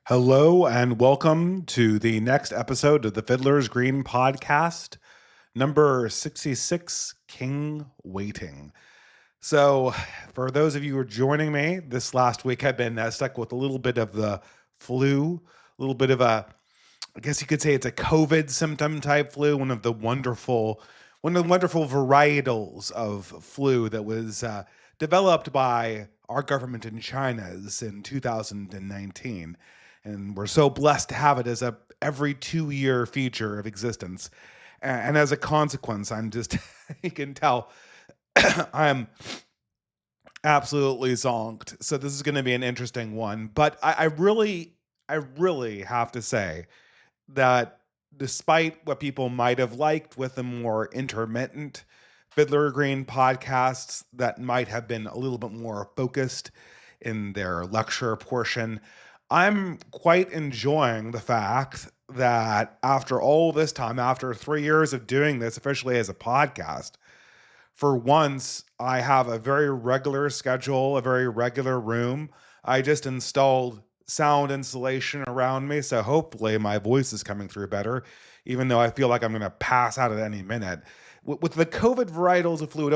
Hello and welcome to the next episode of the Fiddler's Green podcast, number 66, King Waiting. So, for those of you who are joining me, this last week I've been stuck with a little bit of the flu, a little bit of I guess you could say it's a COVID symptom type flu, one of the wonderful varietals of flu that was developed by our government in China's in 2019. And we're so blessed to have it as a every 2 year feature of existence. And as a consequence, I'm just, you can tell, I'm absolutely zonked. So this is going to be an interesting one. But I really have to say that despite what people might have liked with the more intermittent Fiddler Green podcasts that might have been a little bit more focused in their lecture portion, I'm quite enjoying the fact that after all this time, after 3 years of doing this officially as a podcast, for once, I have a very regular schedule, a very regular room. I just installed sound insulation around me, so hopefully my voice is coming through better, even though I feel like I'm going to pass out at any minute. With the COVID varietals of flu,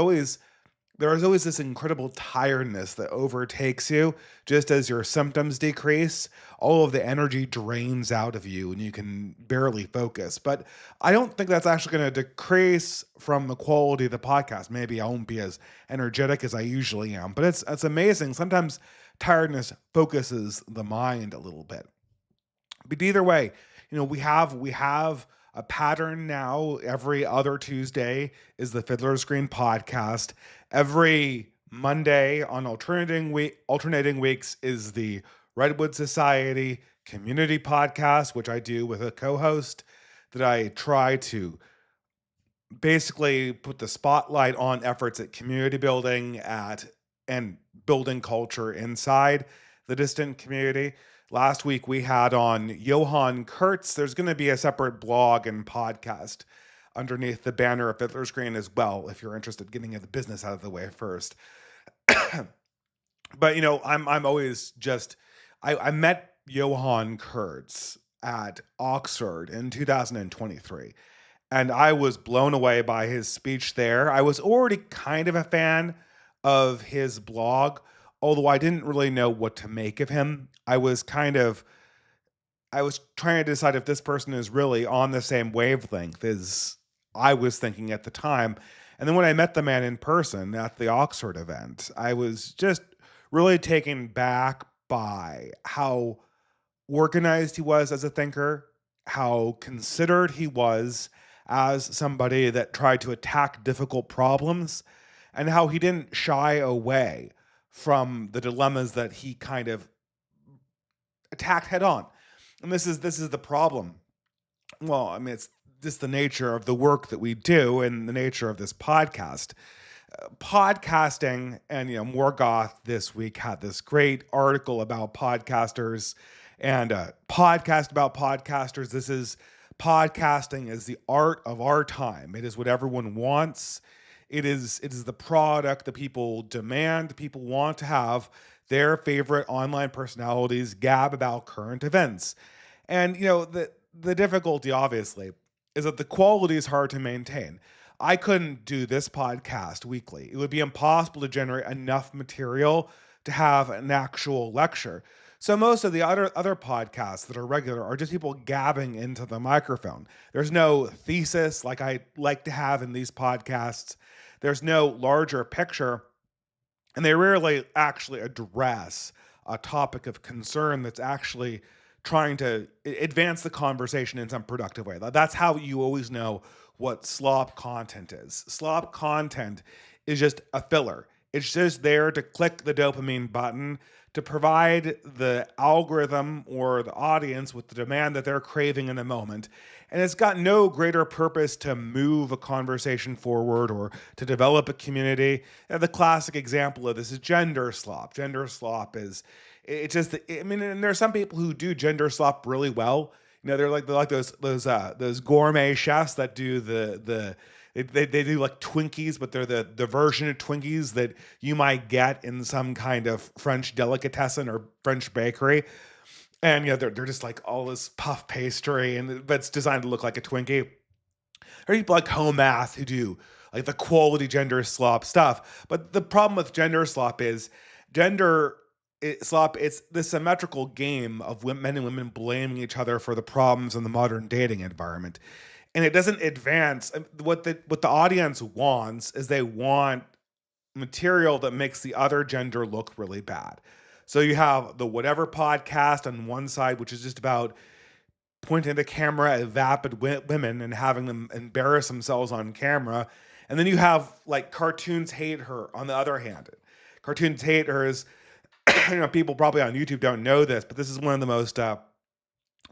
there is always this incredible tiredness that overtakes you just as your symptoms decrease. All of the energy drains out of you and you can barely focus. But I don't think that's actually going to decrease from the quality of the podcast. Maybe I won't be as energetic as I usually am, but it's amazing. Sometimes tiredness focuses the mind a little bit. But either way, we have a pattern now. Every other Tuesday is the Fiddler's Green podcast. Every Monday on alternating weeks is the Redwood Society community podcast, which I do with a co-host that I try to basically put the spotlight on efforts at community building at and building culture inside the distant community. Last week we had on Johann Kurtz. There's going to be a separate blog and podcast underneath the banner of Fiddler's Green as well, if you're interested in getting the business out of the way first. But I'm always just I met Johann Kurtz at Oxford in 2023, and I was blown away by his speech there. I was already kind of a fan of his blog, although I didn't really know what to make of him. I was trying to decide if this person is really on the same wavelength as I was thinking at the time. And then when I met the man in person at the Oxford event, I was just really taken back by how organized he was as a thinker, how considered he was as somebody that tried to attack difficult problems, and how he didn't shy away from the dilemmas that he kind of attacked head on. And this is the problem. Well, I mean, it's just the nature of the work that we do and the nature of this podcast. Podcasting, and Morgoth this week had this great article about podcasters and a podcast about podcasters. This is podcasting is the art of our time. It is what everyone wants. It is the product that people demand. People want to have their favorite online personalities gab about current events. And the difficulty obviously is that the quality is hard to maintain. I couldn't do this podcast weekly. It would be impossible to generate enough material to have an actual lecture. So most of the other podcasts that are regular are just people gabbing into the microphone. There's no thesis like I like to have in these podcasts. There's no larger picture, and they rarely actually address a topic of concern that's actually trying to advance the conversation in some productive way. That's how you always know what slop content is. Slop content is just a filler. It's just there to click the dopamine button to provide the algorithm or the audience with the demand that they're craving in the moment. And it's got no greater purpose to move a conversation forward or to develop a community. And the classic example of this is gender slop. Gender slop is it's just I mean, and there are some people who do gender slop really well. They're like those gourmet chefs that do they do like Twinkies, but they're the version of Twinkies that you might get in some kind of French delicatessen or French bakery. And they're just like all this puff pastry, but it's designed to look like a Twinkie. There are people like Home Math who do like the quality gender slop stuff. But the problem with gender slop is gender slop. It's the symmetrical game of men and women blaming each other for the problems in the modern dating environment, and it doesn't advance. What the audience wants is they want material that makes the other gender look really bad. So you have the Whatever podcast on one side, which is just about pointing the camera at vapid women and having them embarrass themselves on camera. And then you have like Cartoons Hate Her on the other hand. Cartoons Hate Her is, people probably on YouTube don't know this, but this is one of the most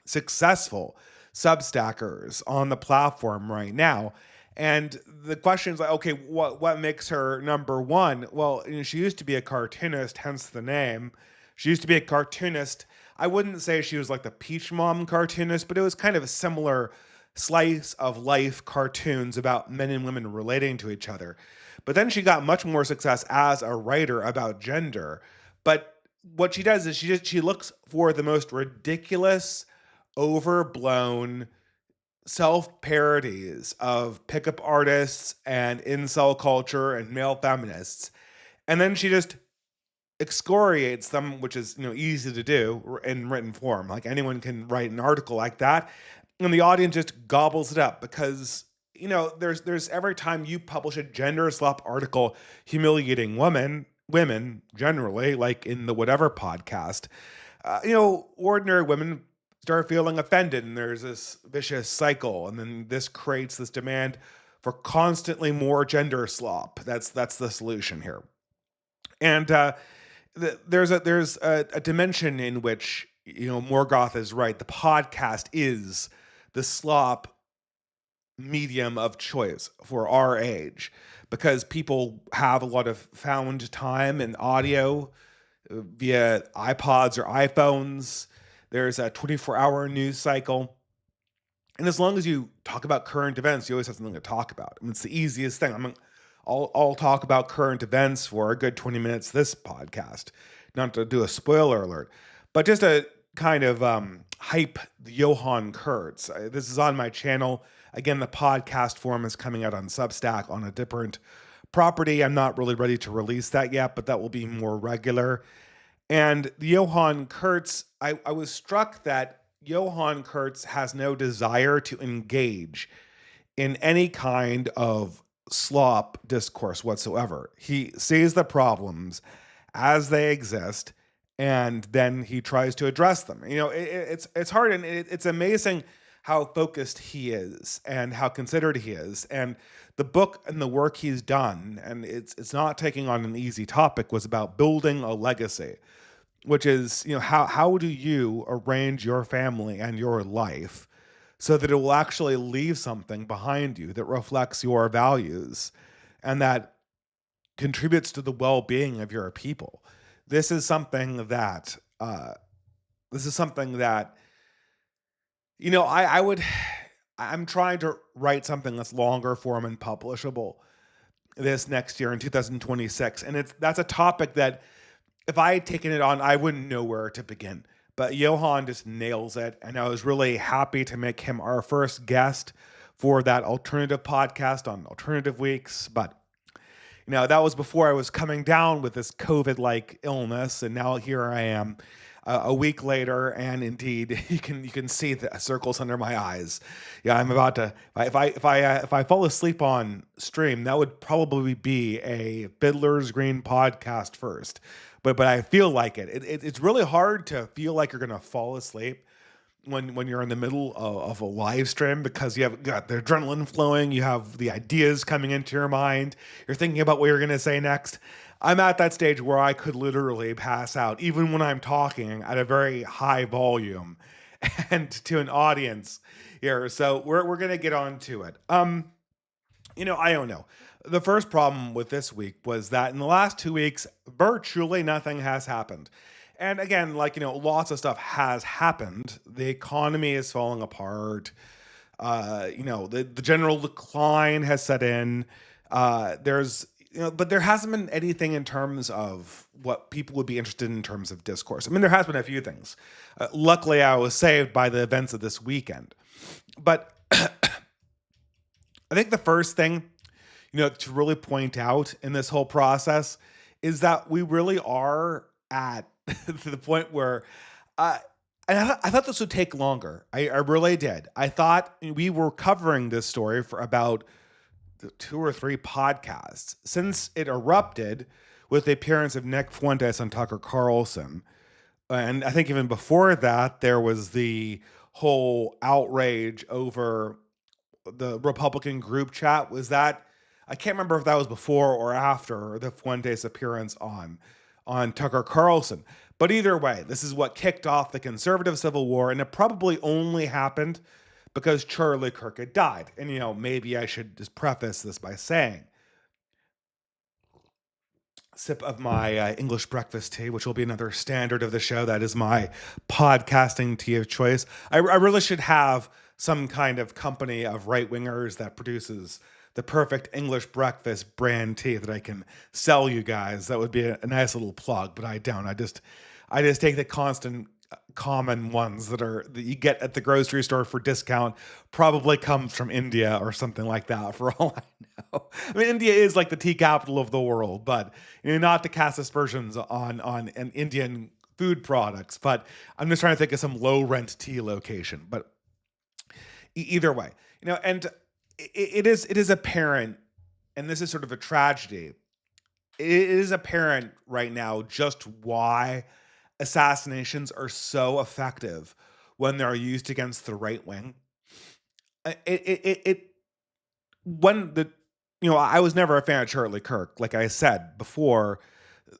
successful Substackers on the platform right now. And the question is like, okay, what makes her number one? Well, she used to be a cartoonist, hence the name. She used to be a cartoonist. I wouldn't say she was like the Peach Mom cartoonist, but it was kind of a similar slice of life cartoons about men and women relating to each other. But then she got much more success as a writer about gender. But what she does is she looks for the most ridiculous, overblown self-parodies of pickup artists and incel culture and male feminists. And then she just excoriates them, which is easy to do in written form. Like anyone can write an article like that, and the audience just gobbles it up because there's every time you publish a gender slop article humiliating women generally, like in the Whatever podcast, ordinary women start feeling offended, and there's this vicious cycle, and then this creates this demand for constantly more gender slop. That's the solution here. And there's a dimension in which Morgoth is right. The podcast is the slop medium of choice for our age because people have a lot of found time in audio via iPods or iPhones. There's a 24-hour news cycle. And as long as you talk about current events, you always have something to talk about. I mean, it's the easiest thing. I'll talk about current events for a good 20 minutes this podcast. Not to do a spoiler alert, but just to kind of hype Johann Kurtz. This is on my channel. Again, the podcast form is coming out on Substack on a different property. I'm not really ready to release that yet, but that will be more regular. And Johann Kurtz, I was struck that Johann Kurtz has no desire to engage in any kind of slop discourse whatsoever. He sees the problems as they exist, and then he tries to address them. It's hard, and it's amazing how focused he is and how considered he is. And the book and the work he's done, and it's not taking on an easy topic, was about building a legacy, which is, how do you arrange your family and your life so that it will actually leave something behind you that reflects your values and that contributes to the well-being of your people. This is something that I'm trying to write something that's longer form and publishable this next year in 2026. And that's a topic that if I had taken it on, I wouldn't know where to begin. But Johann just nails it. And I was really happy to make him our first guest for that alternative podcast on alternative weeks. But that was before I was coming down with this COVID-like illness, and now here I am, a week later, and indeed, you can see the circles under my eyes. Yeah, I'm about to. If I fall asleep on stream, that would probably be a Fiddler's Green podcast first. But I feel like it. It's really hard to feel like you're gonna fall asleep when you're in the middle of a live stream, because you have got the adrenaline flowing, you have the ideas coming into your mind, you're thinking about what you're going to say next. I'm at that stage where I could literally pass out, even when I'm talking at a very high volume and to an audience here. So we're going to get on to it. I don't know. The first problem with this week was that in the last 2 weeks, virtually nothing has happened. And again, lots of stuff has happened. The economy is falling apart. The general decline has set in. There's but there hasn't been anything in terms of what people would be interested in terms of discourse. I mean, there has been a few things. Luckily, I was saved by the events of this weekend. But I think the first thing, to really point out in this whole process is that we really are at to the point where uh, I thought this would take longer. I really did. I thought we were covering this story for about 2 or 3 podcasts since it erupted with the appearance of Nick Fuentes and Tucker Carlson. And I think even before that, there was the whole outrage over the Republican group chat. Was that, I can't remember if that was before or after the Fuentes appearance on Tucker Carlson. But either way, this is what kicked off the conservative civil war, and it probably only happened because Charlie Kirk had died. And maybe I should just preface this by saying, sip of my English breakfast tea, which will be another standard of the show. That is my podcasting tea of choice. I really should have some kind of company of right wingers that produces the perfect English breakfast brand tea that I can sell you guys. That would be a nice little plug, but I don't. I just take the constant common ones that you get at the grocery store for discount. Probably comes from India or something like that, for all I know. I mean, India is like the tea capital of the world, but not to cast aspersions on an Indian food products. But I'm just trying to think of some low rent tea location. But either way, and it is apparent, and this is sort of a tragedy. It is apparent right now just why assassinations are so effective when they're used against the right wing. It when the I was never a fan of Charlie Kirk. Like I said before,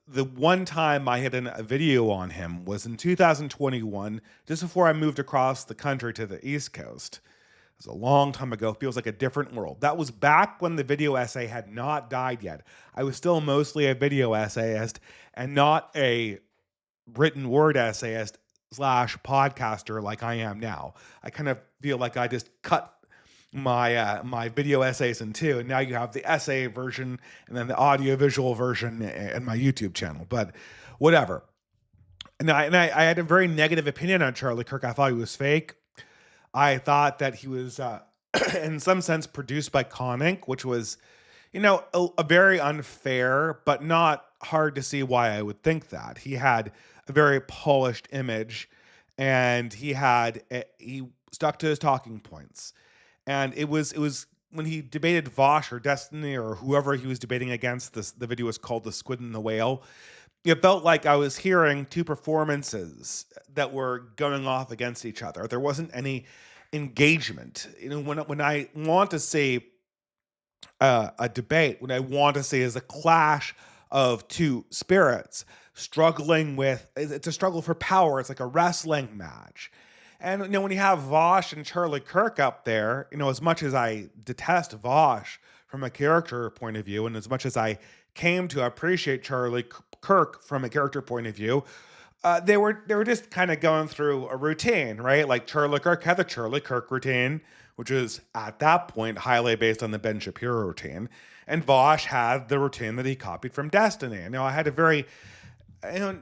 the one time I had a video on him was in 2021, just before I moved across the country to the East Coast. It was a long time ago. Feels like a different world. That was back when the video essay had not died yet. I was still mostly a video essayist and not a written word essayist / podcaster like I am now. I kind of feel like I just cut my video essays in two, and now you have the essay version and then the audio visual version and my YouTube channel. But whatever. And I had a very negative opinion on Charlie Kirk. I thought he was fake. I thought that he was, in some sense, produced by Con Inc., which was, a very unfair, but not hard to see why I would think that. He had a very polished image, and he stuck to his talking points. And it was when he debated Vosh or Destiny or whoever he was debating against. The video was called "The Squid and the Whale." It felt like I was hearing two performances that were going off against each other. There wasn't any engagement. When I want to see a debate, what I want to see is a clash of two spirits struggling with. It's a struggle for power. It's like a wrestling match. And when you have Vosh and Charlie Kirk up there, as much as I detest Vosh from a character point of view, and as much as I came to appreciate Charlie Kirk from a character point of view, they were just kind of going through a routine, right? Like Charlie Kirk had the Charlie Kirk routine, which is at that point highly based on the Ben Shapiro routine, and Vosh had the routine that he copied from Destiny. I had a very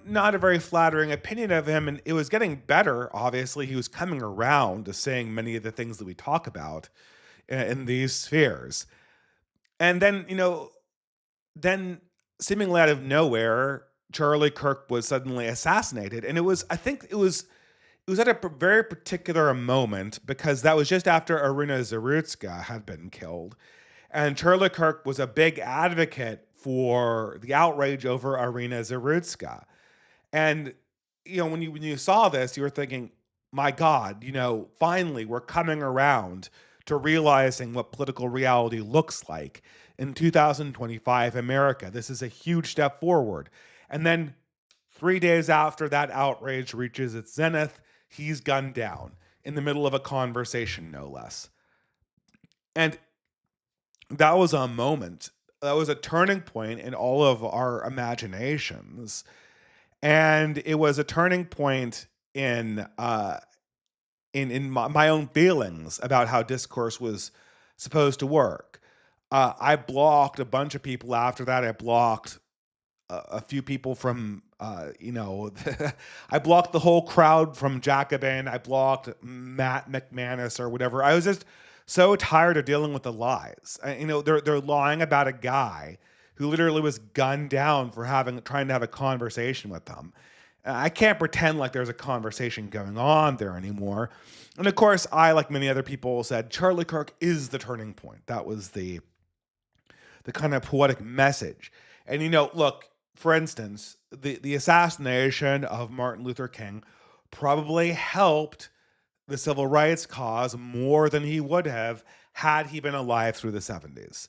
not a very flattering opinion of him, and it was getting better. Obviously, he was coming around to saying many of the things that we talk about in these spheres. And then seemingly out of nowhere, Charlie Kirk was suddenly assassinated, and I think it was at a very particular moment, because that was just after Irina Zarutska had been killed, and Charlie Kirk was a big advocate for the outrage over Irina Zarutska. And when you saw this, you were thinking, my God, finally we're coming around to realizing what political reality looks like in 2025 America. This is a huge step forward. And then 3 days after that outrage reaches its zenith, he's gunned down in the middle of a conversation, no less. And that was a moment. That was a turning point in all of our imaginations. And it was a turning point in my own feelings about how discourse was supposed to work. I blocked a bunch of people after that. I blocked a few people from, I blocked the whole crowd from Jacobin. I blocked Matt McManus or whatever. I was just so tired of dealing with the lies. They're lying about a guy who literally was gunned down for trying to have a conversation with them. I can't pretend like there's a conversation going on there anymore. And of course, I, like many other people, said Charlie Kirk is the turning point. That was the kind of poetic message. And look, for instance, the assassination of Martin Luther King probably helped the civil rights cause more than he would have had he been alive through the 70s.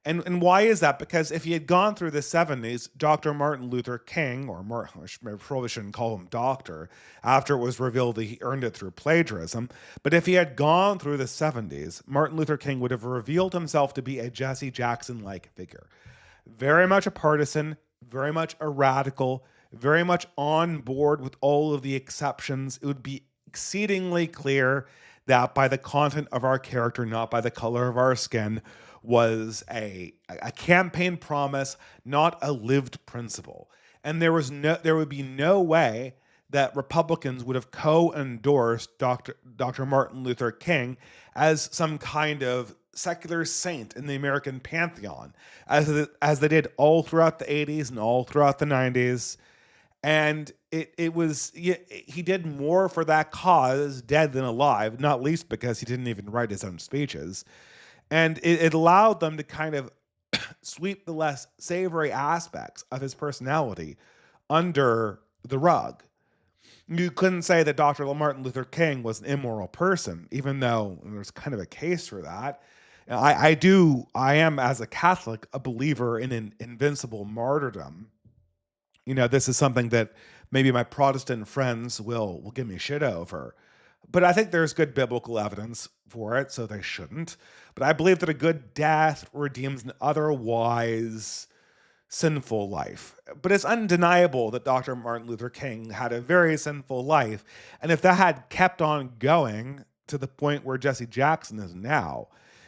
And why is that? Because if he had gone through the 70s, Dr. Martin Luther King, or I probably shouldn't call him doctor, after it was revealed that he earned it through plagiarism, but if he had gone through the 70s, Martin Luther King would have revealed himself to be a Jesse Jackson-like figure. Very much a partisan, very much a radical, very much on board with all of the exceptions. It would be exceedingly clear that by the content of our character, not by the color of our skin, was a campaign promise, not a lived principle. And there would be no way that Republicans would have co-endorsed Dr. Martin Luther King as some kind of secular saint in the American pantheon, as they did all throughout the 80s and all throughout the 90s. And he did more for that cause dead than alive, not least because he didn't even write his own speeches. And it allowed them to kind of sweep the less savory aspects of his personality under the rug. You couldn't say that Dr. Martin Luther King was an immoral person, even though there's kind of a case for that. I am, as a Catholic, a believer in an invincible martyrdom. This is something that maybe my Protestant friends will give me shit over. But I think there's good biblical evidence for it, so they shouldn't. But I believe that a good death redeems an otherwise sinful life. But it's undeniable that Dr. Martin Luther King had a very sinful life. And if that had kept on going to the point where Jesse Jackson is now,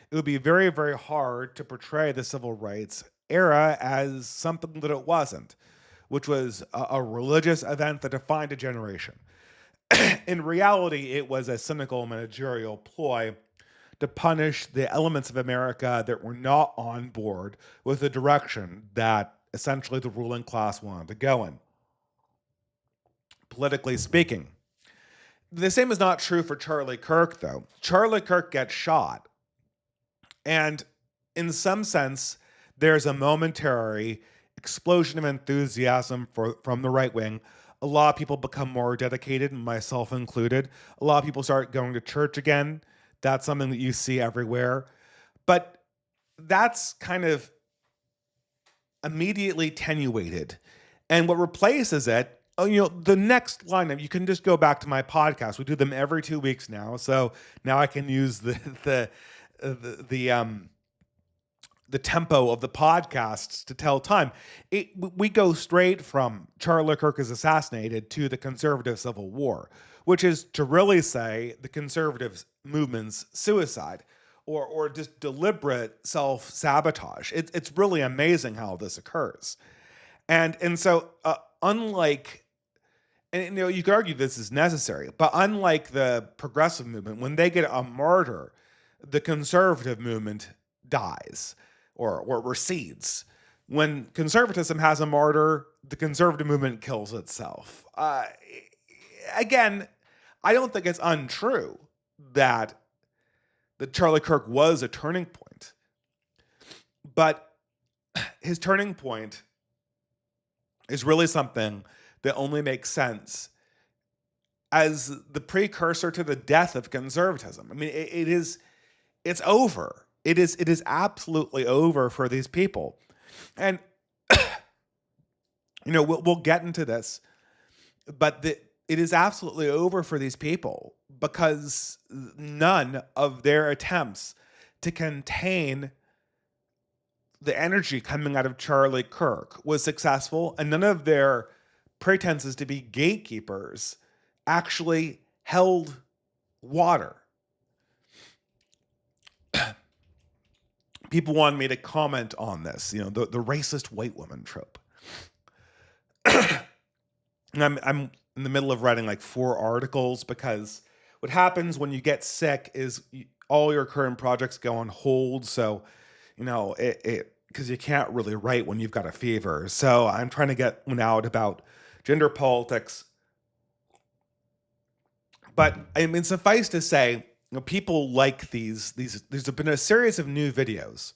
it would be very, very hard to portray the civil rights era as something that it wasn't, which was a religious event that defined a generation. In reality, it was a cynical managerial ploy to punish the elements of America that were not on board with the direction that essentially the ruling class wanted to go in, politically speaking. The same is not true for Charlie Kirk, though. Charlie Kirk gets shot, and in some sense, there's a momentary explosion of enthusiasm from the right wing. A lot of people become more dedicated, myself included. A lot of people start going to church again. That's something that you see everywhere. But that's kind of immediately attenuated. And what replaces it, the next lineup, you can just go back to my podcast. We do them every 2 weeks now. So now I can use the tempo of the podcasts to tell time. We go straight from Charlie Kirk is assassinated to the conservative Civil War, which is to really say the conservative movement's suicide or just deliberate self-sabotage. It's really amazing how this occurs. And so unlike, and you could argue this is necessary, but unlike the progressive movement, when they get a martyr, the conservative movement dies or recedes. When conservatism has a martyr, the conservative movement kills itself. Again, I don't think it's untrue that Charlie Kirk was a turning point, but his turning point is really something that only makes sense as the precursor to the death of conservatism. I mean, it's over. It is absolutely over for these people. And we'll get into this, but it is absolutely over for these people because none of their attempts to contain the energy coming out of Charlie Kirk was successful, and none of their pretenses to be gatekeepers actually held water. people wanted me to comment on this, the racist white woman trope. And I'm in the middle of writing like 4 articles, because what happens when you get sick is all your current projects go on hold. So, it because you can't really write when you've got a fever. So I'm trying to get one out about gender politics. But I mean, suffice to say, people like these. There's been a series of new videos.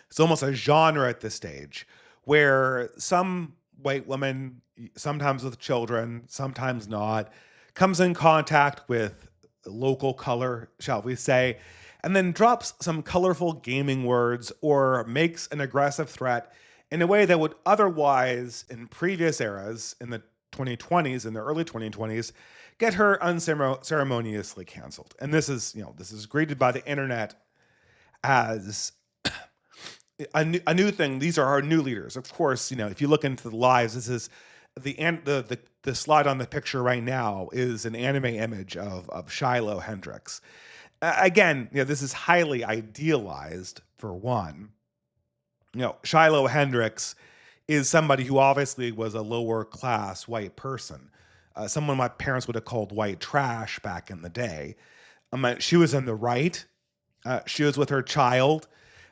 It's almost a genre at this stage, where some white woman, sometimes with children, sometimes not, comes in contact with local color, shall we say, and then drops some colorful gaming words or makes an aggressive threat in a way that would otherwise, in previous eras, in the 2020s, in the early 2020s, get her unceremoniously canceled. And this is greeted by the internet as a new thing. These are our new leaders. Of course, if you look into the lives, this is the slide on the picture right now is an anime image of Shiloh Hendricks. Again, this is highly idealized for one. Shiloh Hendricks is somebody who obviously was a lower class white person. Someone my parents would have called white trash back in the day. She was in the right. She was with her child.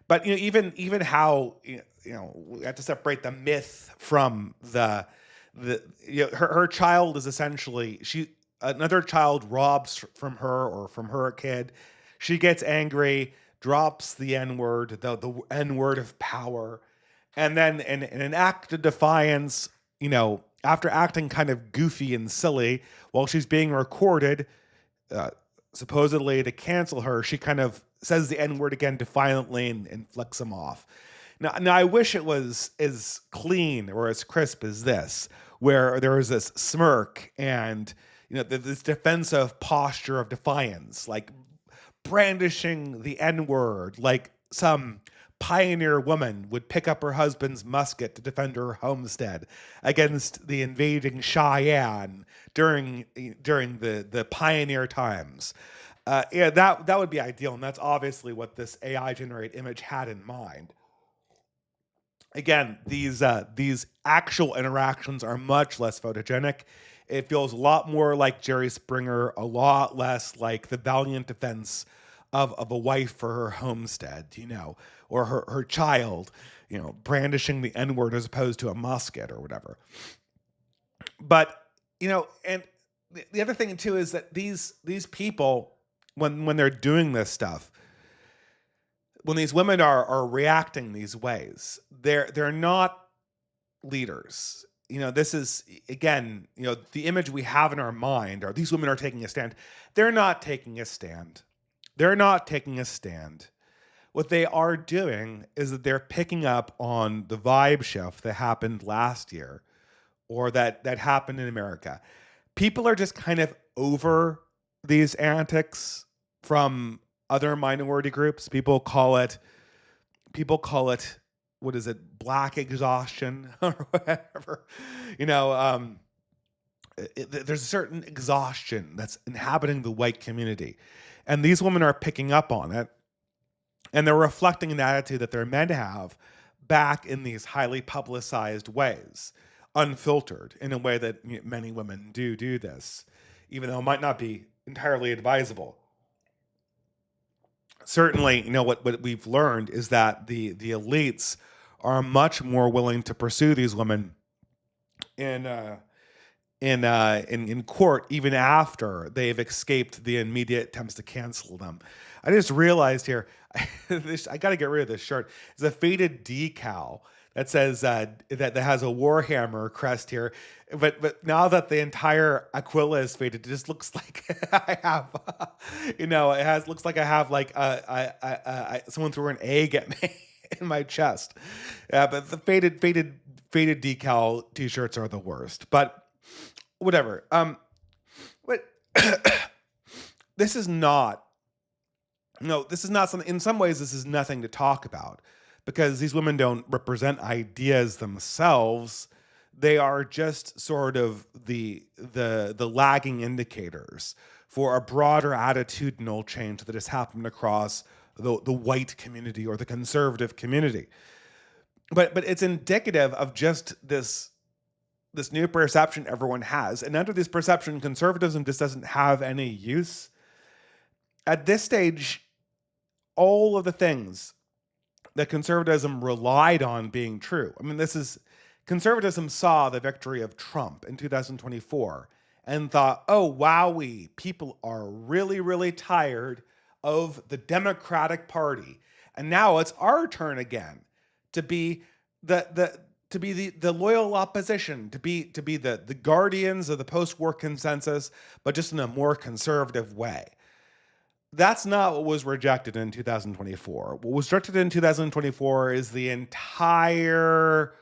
But even how we have to separate the myth from her child is essentially another child robs from her or from her kid. She gets angry, drops the N-word, the N-word of power, and then in an act of defiance, after acting kind of goofy and silly while she's being recorded, supposedly to cancel her, she kind of says the N-word again defiantly and flicks him off. Now, I wish it was as clean or as crisp as this, where there was this smirk and this defensive posture of defiance, like brandishing the N-word, like some pioneer woman would pick up her husband's musket to defend her homestead against the invading Cheyenne during the pioneer times. That would be ideal, and that's obviously what this AI generated image had in mind. Again, these actual interactions are much less photogenic. It feels a lot more like Jerry Springer, a lot less like the valiant defense of a wife for her homestead, or her child, brandishing the N-word as opposed to a musket or whatever. But, and the other thing too is that these people, when they're doing this stuff, when these women are reacting these ways, they're not leaders. This is, again, the image we have in our mind are these women are taking a stand. They're not taking a stand. They're not taking a stand. What they are doing is that they're picking up on the vibe shift that happened last year, or that happened in America. People are just kind of over these antics from other minority groups. People call it, what is it, black exhaustion or whatever. There's a certain exhaustion that's inhabiting the white community. And these women are picking up on it. And they're reflecting an attitude that they're meant to have back in these highly publicized ways, unfiltered, in a way that many women do this, even though it might not be entirely advisable. Certainly, what we've learned is that the elites are much more willing to pursue these women in court, even after they've escaped the immediate attempts to cancel them. I just realized here, I got to get rid of this shirt. It's a faded decal that says that has a Warhammer crest here, but now that the entire Aquila is faded, it just looks like I have, looks like I have like someone threw an egg at me in my chest. But the faded decal t-shirts are the worst. But whatever. But this is not something. In some ways, this is nothing to talk about, because these women don't represent ideas themselves. They are just sort of the lagging indicators for a broader attitudinal change that has happened across the white community or the conservative community. But it's indicative of just this new perception everyone has. And under this perception, conservatism just doesn't have any use. At this stage, all of the things that conservatism relied on being true. I mean, conservatism saw the victory of Trump in 2024 and thought, oh, wowee, people are really, really tired of the Democratic Party. And now it's our turn again to be the loyal opposition, to be the guardians of the post-war consensus, but just in a more conservative way. That's not what was rejected in 2024. What was rejected in 2024 is the entire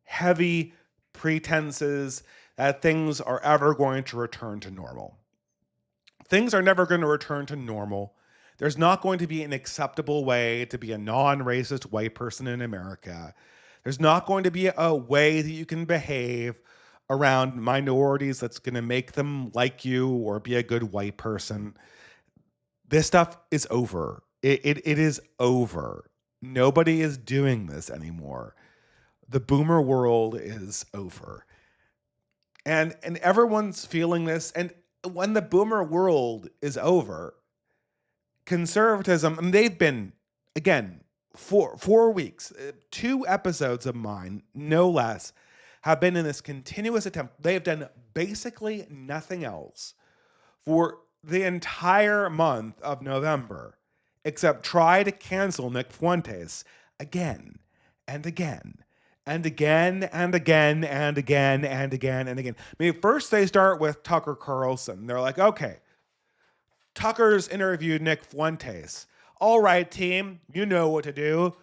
heavy pretenses that things are ever going to return to normal. Things are never going to return to normal. There's not going to be an acceptable way to be a non-racist white person in America. There's not going to be a way that you can behave around minorities that's going to make them like you or be a good white person. This stuff is over. It is over. Nobody is doing this anymore. The boomer world is over. And everyone's feeling this. And when the boomer world is over, conservatism, and they've been, again, 4 weeks, 2 episodes of mine, no less, have been in this continuous attempt. They have done basically nothing else for the entire month of November, except try to cancel Nick Fuentes again and again and again and again and again and again and again. I mean, first they start with Tucker Carlson. They're like, okay, Tucker's interviewed Nick Fuentes. All right, team, you know what to do.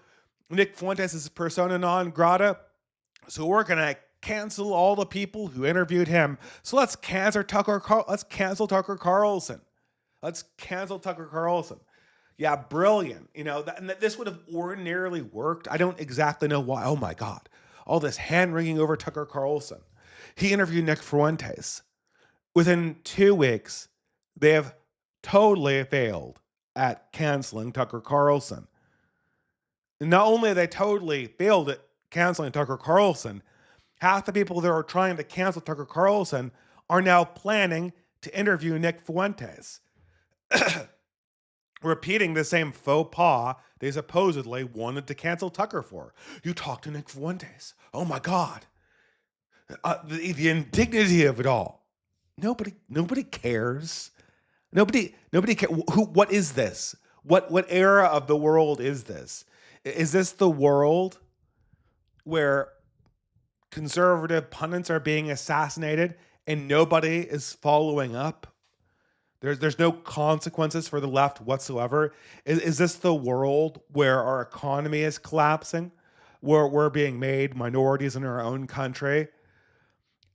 Nick Fuentes is persona non grata, so we're going to cancel all the people who interviewed him. So let's cancel Tucker Carlson. Let's cancel Tucker Carlson. Yeah, brilliant. You know, this would have ordinarily worked. I don't exactly know why. Oh my God. All this hand-wringing over Tucker Carlson. He interviewed Nick Fuentes. Within 2 weeks, they have totally failed at canceling Tucker Carlson. And not only have they totally failed at canceling Tucker Carlson, half the people that are trying to cancel Tucker Carlson are now planning to interview Nick Fuentes. Repeating the same faux pas they supposedly wanted to cancel Tucker for. You talked to Nick Fuentes. Oh my God. The indignity of it all. Nobody cares. Nobody cares. What is this? What era of the world is this? Is this the world where conservative pundits are being assassinated and nobody is following up? There's no consequences for the left whatsoever. Is this the world where our economy is collapsing, where we're being made minorities in our own country,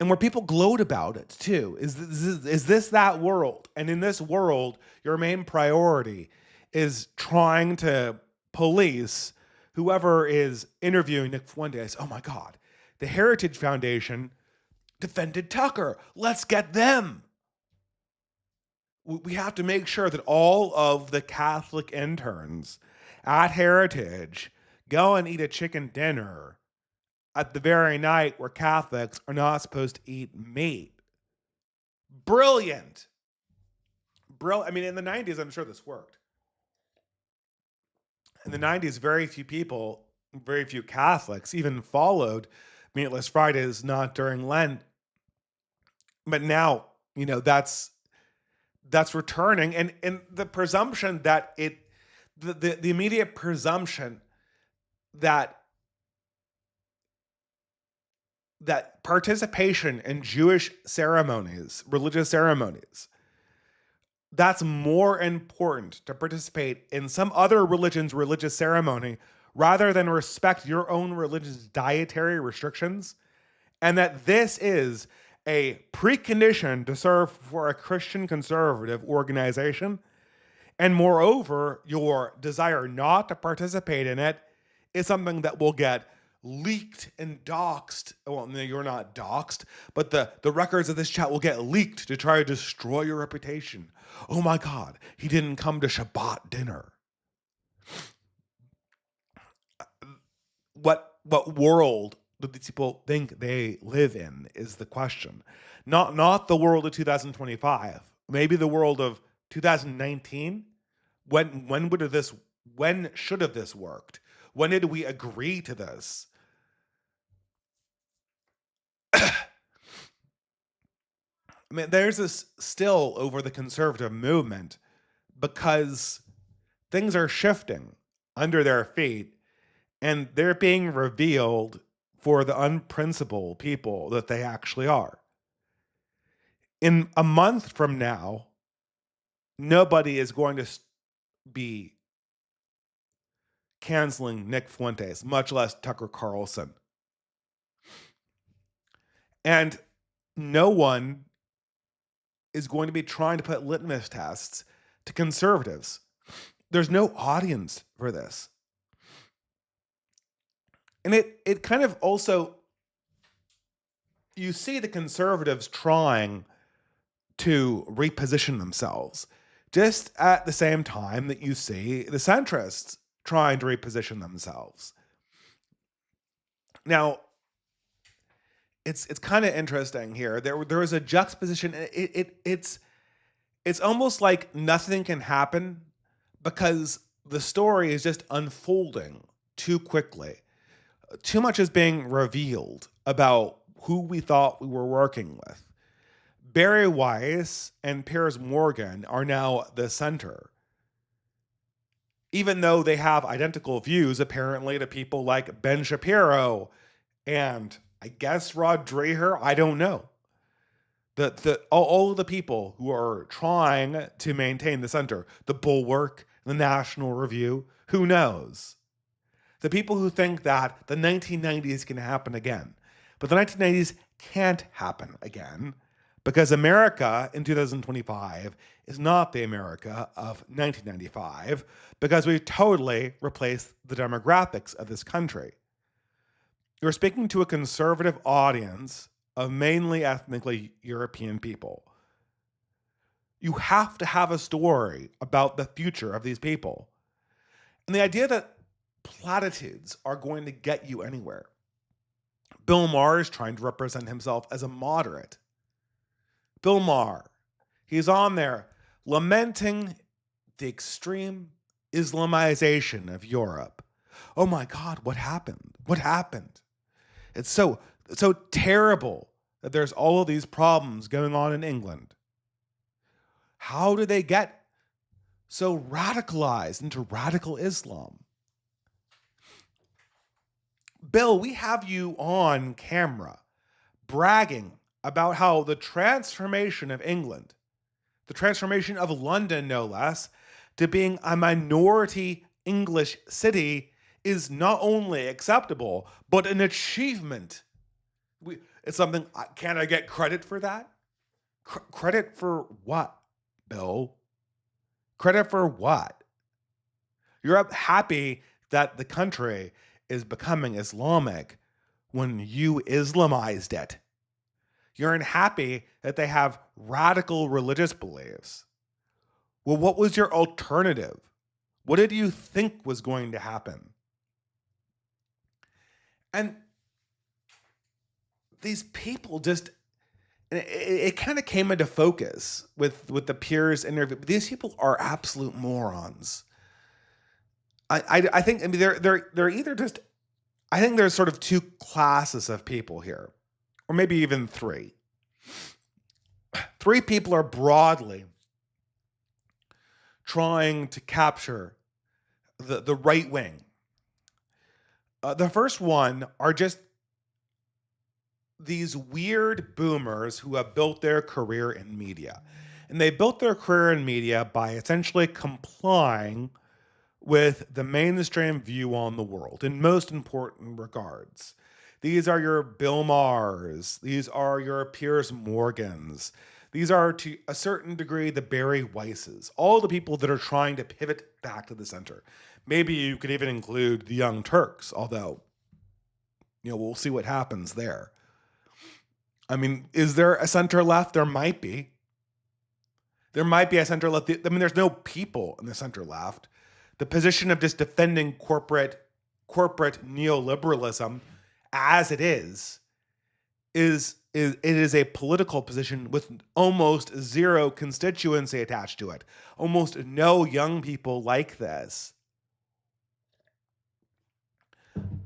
and where people gloat about it too? Is this that world? And in this world, your main priority is trying to police whoever is interviewing Nick Fuentes. Oh my God, the Heritage Foundation defended Tucker. Let's get them. We have to make sure that all of the Catholic interns at Heritage go and eat a chicken dinner at the very night where Catholics are not supposed to eat meat. Brilliant. I mean, in the 90s, I'm sure this worked. In the 90s, very few Catholics even followed Meatless Fridays, not during Lent. But now, you know, that's returning, and the presumption that the immediate presumption that participation in Jewish ceremonies, religious ceremonies, that's more important to participate in some other religion's religious ceremony rather than respect your own religious dietary restrictions, and that this is a precondition to serve for a Christian conservative organization. And moreover, your desire not to participate in it is something that will get leaked and doxed. Well, no, you're not doxed, but the records of this chat will get leaked to try to destroy your reputation. Oh my God, he didn't come to Shabbat dinner. What world do these people think they live in is the question. Not the world of 2025. Maybe the world of 2019. When should have this worked? When did we agree to this? I mean, there's this still over the conservative movement because things are shifting under their feet and they're being revealed for the unprincipled people that they actually are. In a month from now, nobody is going to be canceling Nick Fuentes, much less Tucker Carlson. And no one is going to be trying to put litmus tests to conservatives. There's no audience for this. And it kind of also, you see the conservatives trying to reposition themselves, just at the same time that you see the centrists trying to reposition themselves. Now, it's kind of interesting here. There is a juxtaposition. It's almost like nothing can happen because the story is just unfolding too quickly. Too much is being revealed about who we thought we were working with. Barry Weiss and Piers Morgan are now the center. Even though they have identical views, apparently, to people like Ben Shapiro and I guess Rod Dreher, I don't know. All of the people who are trying to maintain the center, the Bulwark, the National Review, who knows? The people who think that the 1990s can happen again. But the 1990s can't happen again because America in 2025 is not the America of 1995 because we've totally replaced the demographics of this country. You're speaking to a conservative audience of mainly ethnically European people. You have to have a story about the future of these people. And the idea that platitudes are going to get you anywhere. Bill Maher is trying to represent himself as a moderate. Bill Maher, he's on there lamenting the extreme Islamization of Europe. Oh my God, what happened? What happened? It's so terrible that there's all of these problems going on in England. How did they get so radicalized into radical Islam? Bill, we have you on camera bragging about how the transformation of England, the transformation of London, no less, to being a minority English city is not only acceptable, but an achievement. It's something, can I get credit for that? Credit for what, Bill? Credit for what? You're happy that the country is becoming Islamic when you Islamized it. You're unhappy that they have radical religious beliefs. Well, what was your alternative? What did you think was going to happen? And these people just, it kind of came into focus with the Piers interview. These people are absolute morons. I think, I mean, they're either just, I think there's sort of two classes of people here, or maybe even three. Three people are broadly trying to capture the right wing. The first one are just these weird boomers who have built their career in media. And they built their career in media by essentially complying with the mainstream view on the world in most important regards. These are your Bill Mahers. These are your Piers Morgans. These are, to a certain degree, the Barry Weisses. All the people that are trying to pivot back to the center. Maybe you could even include the Young Turks, although we'll see what happens there. I mean, is there a center left? There might be. There might be a center left. I mean, there's no people in the center left. The position of just defending corporate neoliberalism as it is it is a political position with almost zero constituency attached to it. Almost no young people like this.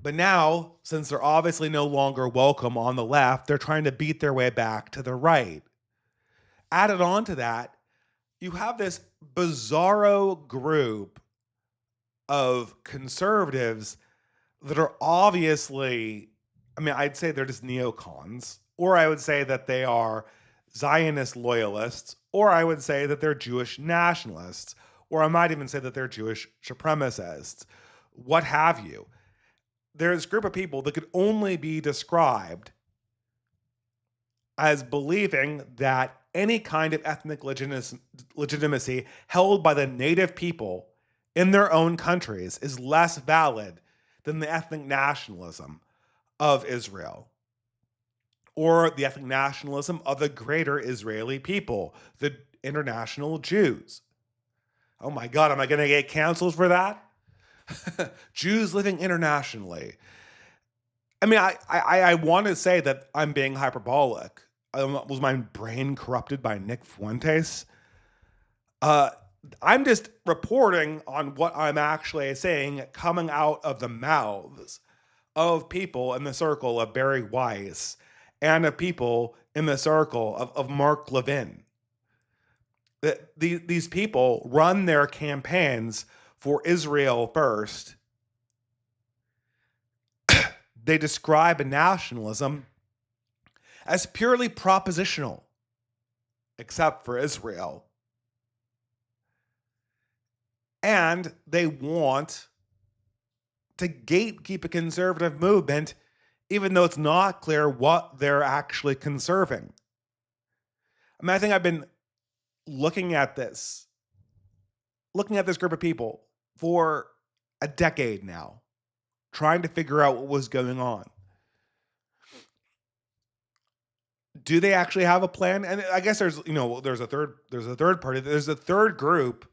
But now, since they're obviously no longer welcome on the left, they're trying to beat their way back to the right. Added on to that, you have this bizarro group of conservatives that are obviously, I mean, I'd say they're just neocons, or I would say that they are Zionist loyalists, or I would say that they're Jewish nationalists, or I might even say that they're Jewish supremacists, what have you. There's a group of people that could only be described as believing that any kind of ethnic legitimacy held by the native people in their own countries is less valid than the ethnic nationalism of Israel, or the ethnic nationalism of the greater Israeli people, the international Jews. Oh my God, am I going to get canceled for that? Jews living internationally. I mean, I want to say that I'm being hyperbolic. Was my brain corrupted by Nick Fuentes? I'm just reporting on what I'm actually saying coming out of the mouths of people in the circle of Barry Weiss and of people in the circle of Mark Levin. These people run their campaigns for Israel first. They describe nationalism as purely propositional, except for Israel. And they want to gatekeep a conservative movement, even though it's not clear what they're actually conserving. I mean, I think I've been looking at this group of people for a decade now, trying to figure out what was going on. Do they actually have a plan? And I guess there's a third party. There's a third group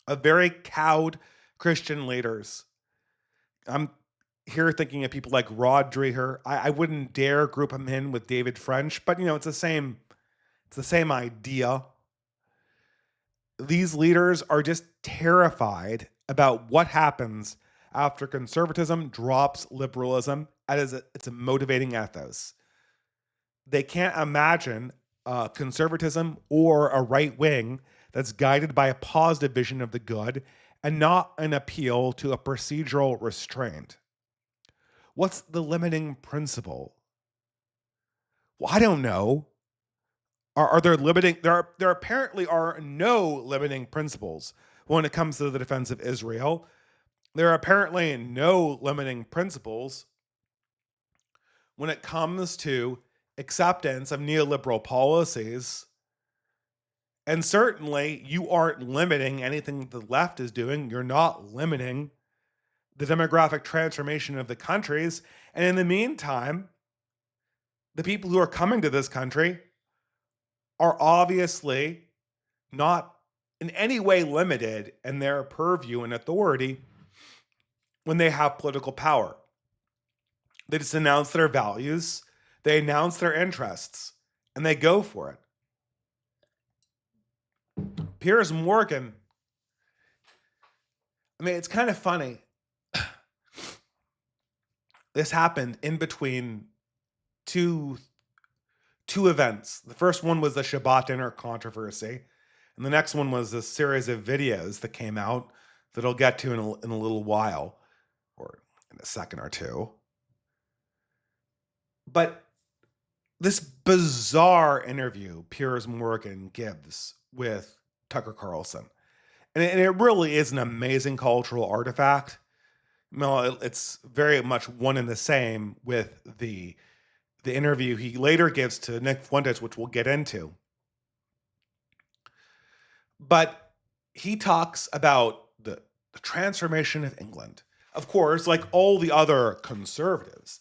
of very cowed Christian leaders. I'm here thinking of people like Rod Dreher. I wouldn't dare group him in with David French, but it's the same idea. These leaders are just terrified about what happens after conservatism drops liberalism as it's a motivating ethos. They can't imagine conservatism or a right wing that's guided by a positive vision of the good and not an appeal to a procedural restraint. What's the limiting principle? Well, I don't know. Are there limiting? There apparently are no limiting principles when it comes to the defense of Israel. There are apparently no limiting principles when it comes to acceptance of neoliberal policies. And certainly you aren't limiting anything the left is doing. You're not limiting the demographic transformation of the countries. And in the meantime, the people who are coming to this country are obviously not in any way limited in their purview and authority when they have political power. They just announce their values, they announce their interests, and they go for it. Piers Morgan, I mean, it's kind of funny. This happened in between two events. The first one was the Shabbat dinner controversy, and the next one was a series of videos that came out that I'll get to in a little while, or in a second or two. But this bizarre interview Piers Morgan gives with Tucker Carlson, and it really is an amazing cultural artifact. No, it's very much one and the same with the interview he later gives to Nick Fuentes, which we'll get into. But he talks about the transformation of England. Of course, like all the other conservatives,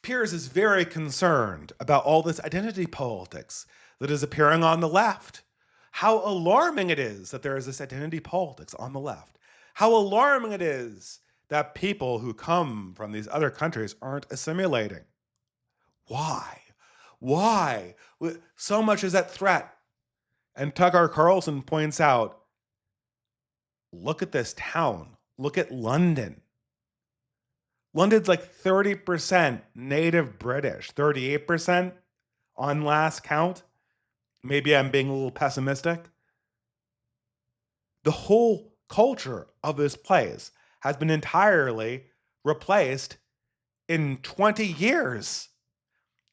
Piers is very concerned about all this identity politics that is appearing on the left. How alarming it is that there is this identity politics on the left. How alarming it is that people who come from these other countries aren't assimilating. Why? Why? So much is at threat. And Tucker Carlson points out, look at this town. Look at London. London's like 30% native British, 38% on last count. Maybe I'm being a little pessimistic. The whole culture of this place has been entirely replaced in 20 years.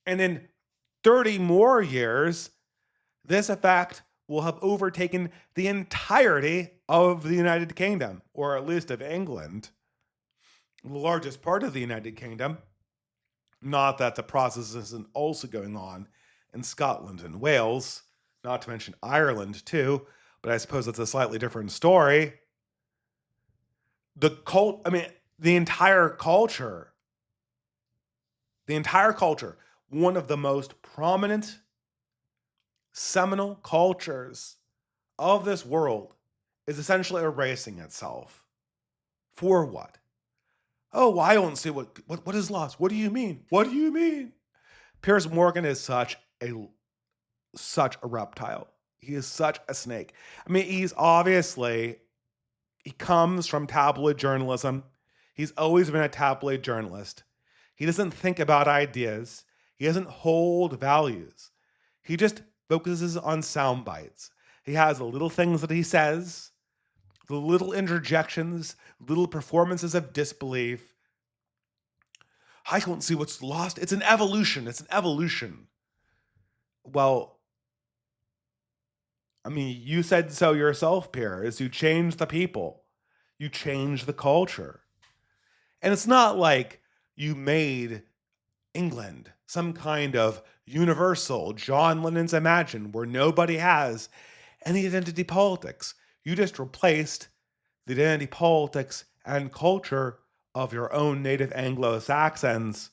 And in 30 more years, this effect will have overtaken the entirety of the United Kingdom, or at least of England, the largest part of the United Kingdom. Not that the process isn't also going on in Scotland and Wales, not to mention Ireland too, but I suppose it's a slightly different story. The entire culture, one of the most prominent seminal cultures of this world, is essentially erasing itself. For what? Oh, well, I don't see what is lost. What do you mean? What do you mean? Piers Morgan is such a reptile. He is such a snake. I mean, he comes from tabloid journalism. He's always been a tabloid journalist. He doesn't think about ideas. He doesn't hold values. He just focuses on sound bites. He has the little things that he says, the little interjections, little performances of disbelief. I don't see what's lost. It's an evolution. It's an evolution. Well, I mean, you said so yourself, Piers. You changed the people. You changed the culture. And it's not like you made England some kind of universal John Lennon's Imagine where nobody has any identity politics. You just replaced the identity politics and culture of your own native Anglo-Saxons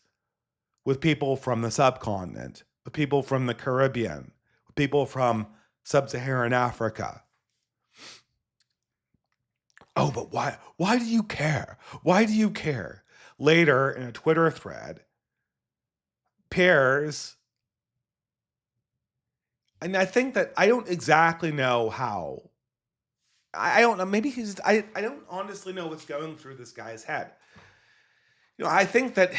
with people from the subcontinent, with people from the Caribbean, with people from Sub-Saharan Africa. Oh, but why? Why do you care? Why do you care? Later in a Twitter thread, Piers, and I think that I don't exactly know how. I don't know. Maybe I don't honestly know what's going through this guy's head. I think that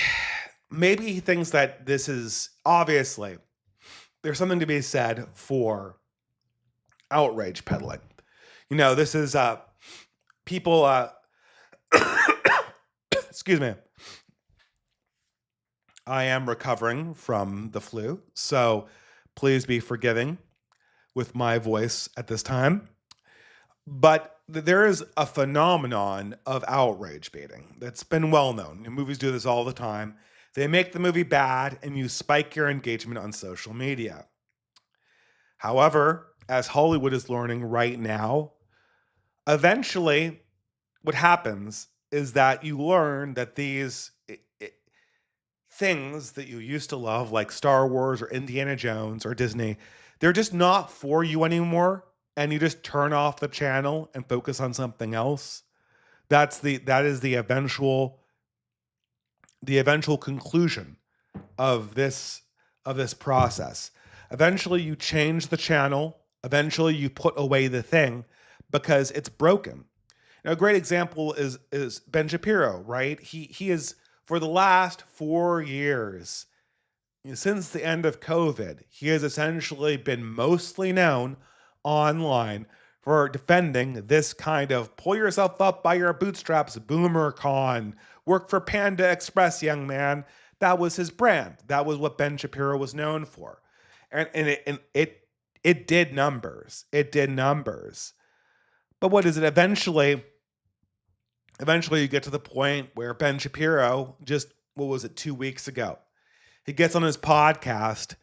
maybe he thinks that this is obviously there's something to be said for outrage peddling. This is people. Excuse me. I am recovering from the flu, so please be forgiving with my voice at this time. But there is a phenomenon of outrage baiting that's been well known. Movies do this all the time. They make the movie bad and you spike your engagement on social media. However, as Hollywood is learning right now, eventually what happens is that you learn that these things that you used to love, like Star Wars or Indiana Jones or Disney, they're just not for you anymore. And you just turn off the channel and focus on something else. That is the eventual conclusion of this process. Eventually you change the channel. Eventually you put away the thing because it's broken. A great example is Ben Shapiro, right? He is, for the last 4 years, since the end of COVID, he has essentially been mostly known online for defending this kind of pull yourself up by your bootstraps, boomer con, work for Panda Express, young man. That was his brand. That was what Ben Shapiro was known for. And it did numbers. It did numbers. But what is it? Eventually you get to the point where Ben Shapiro, just, 2 weeks ago, he gets on his podcast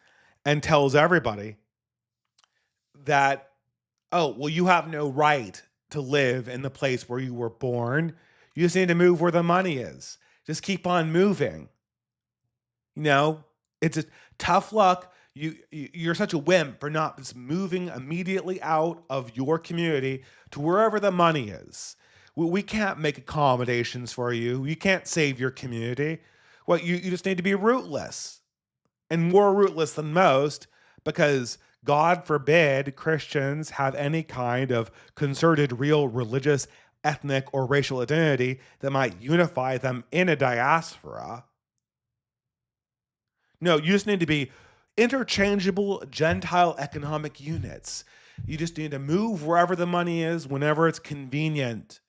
and tells everybody that, oh, well, you have no right to live in the place where you were born. You just need to move where the money is. Just keep on moving. You know, it's just tough luck. You're such a wimp for not just moving immediately out of your community to wherever the money is. We can't make accommodations for you. You can't save your community. What you just need to be rootless and more rootless than most because God forbid Christians have any kind of concerted, real religious, ethnic, or racial identity that might unify them in a diaspora. No, you just need to be interchangeable Gentile economic units. You just need to move wherever the money is, whenever it's convenient.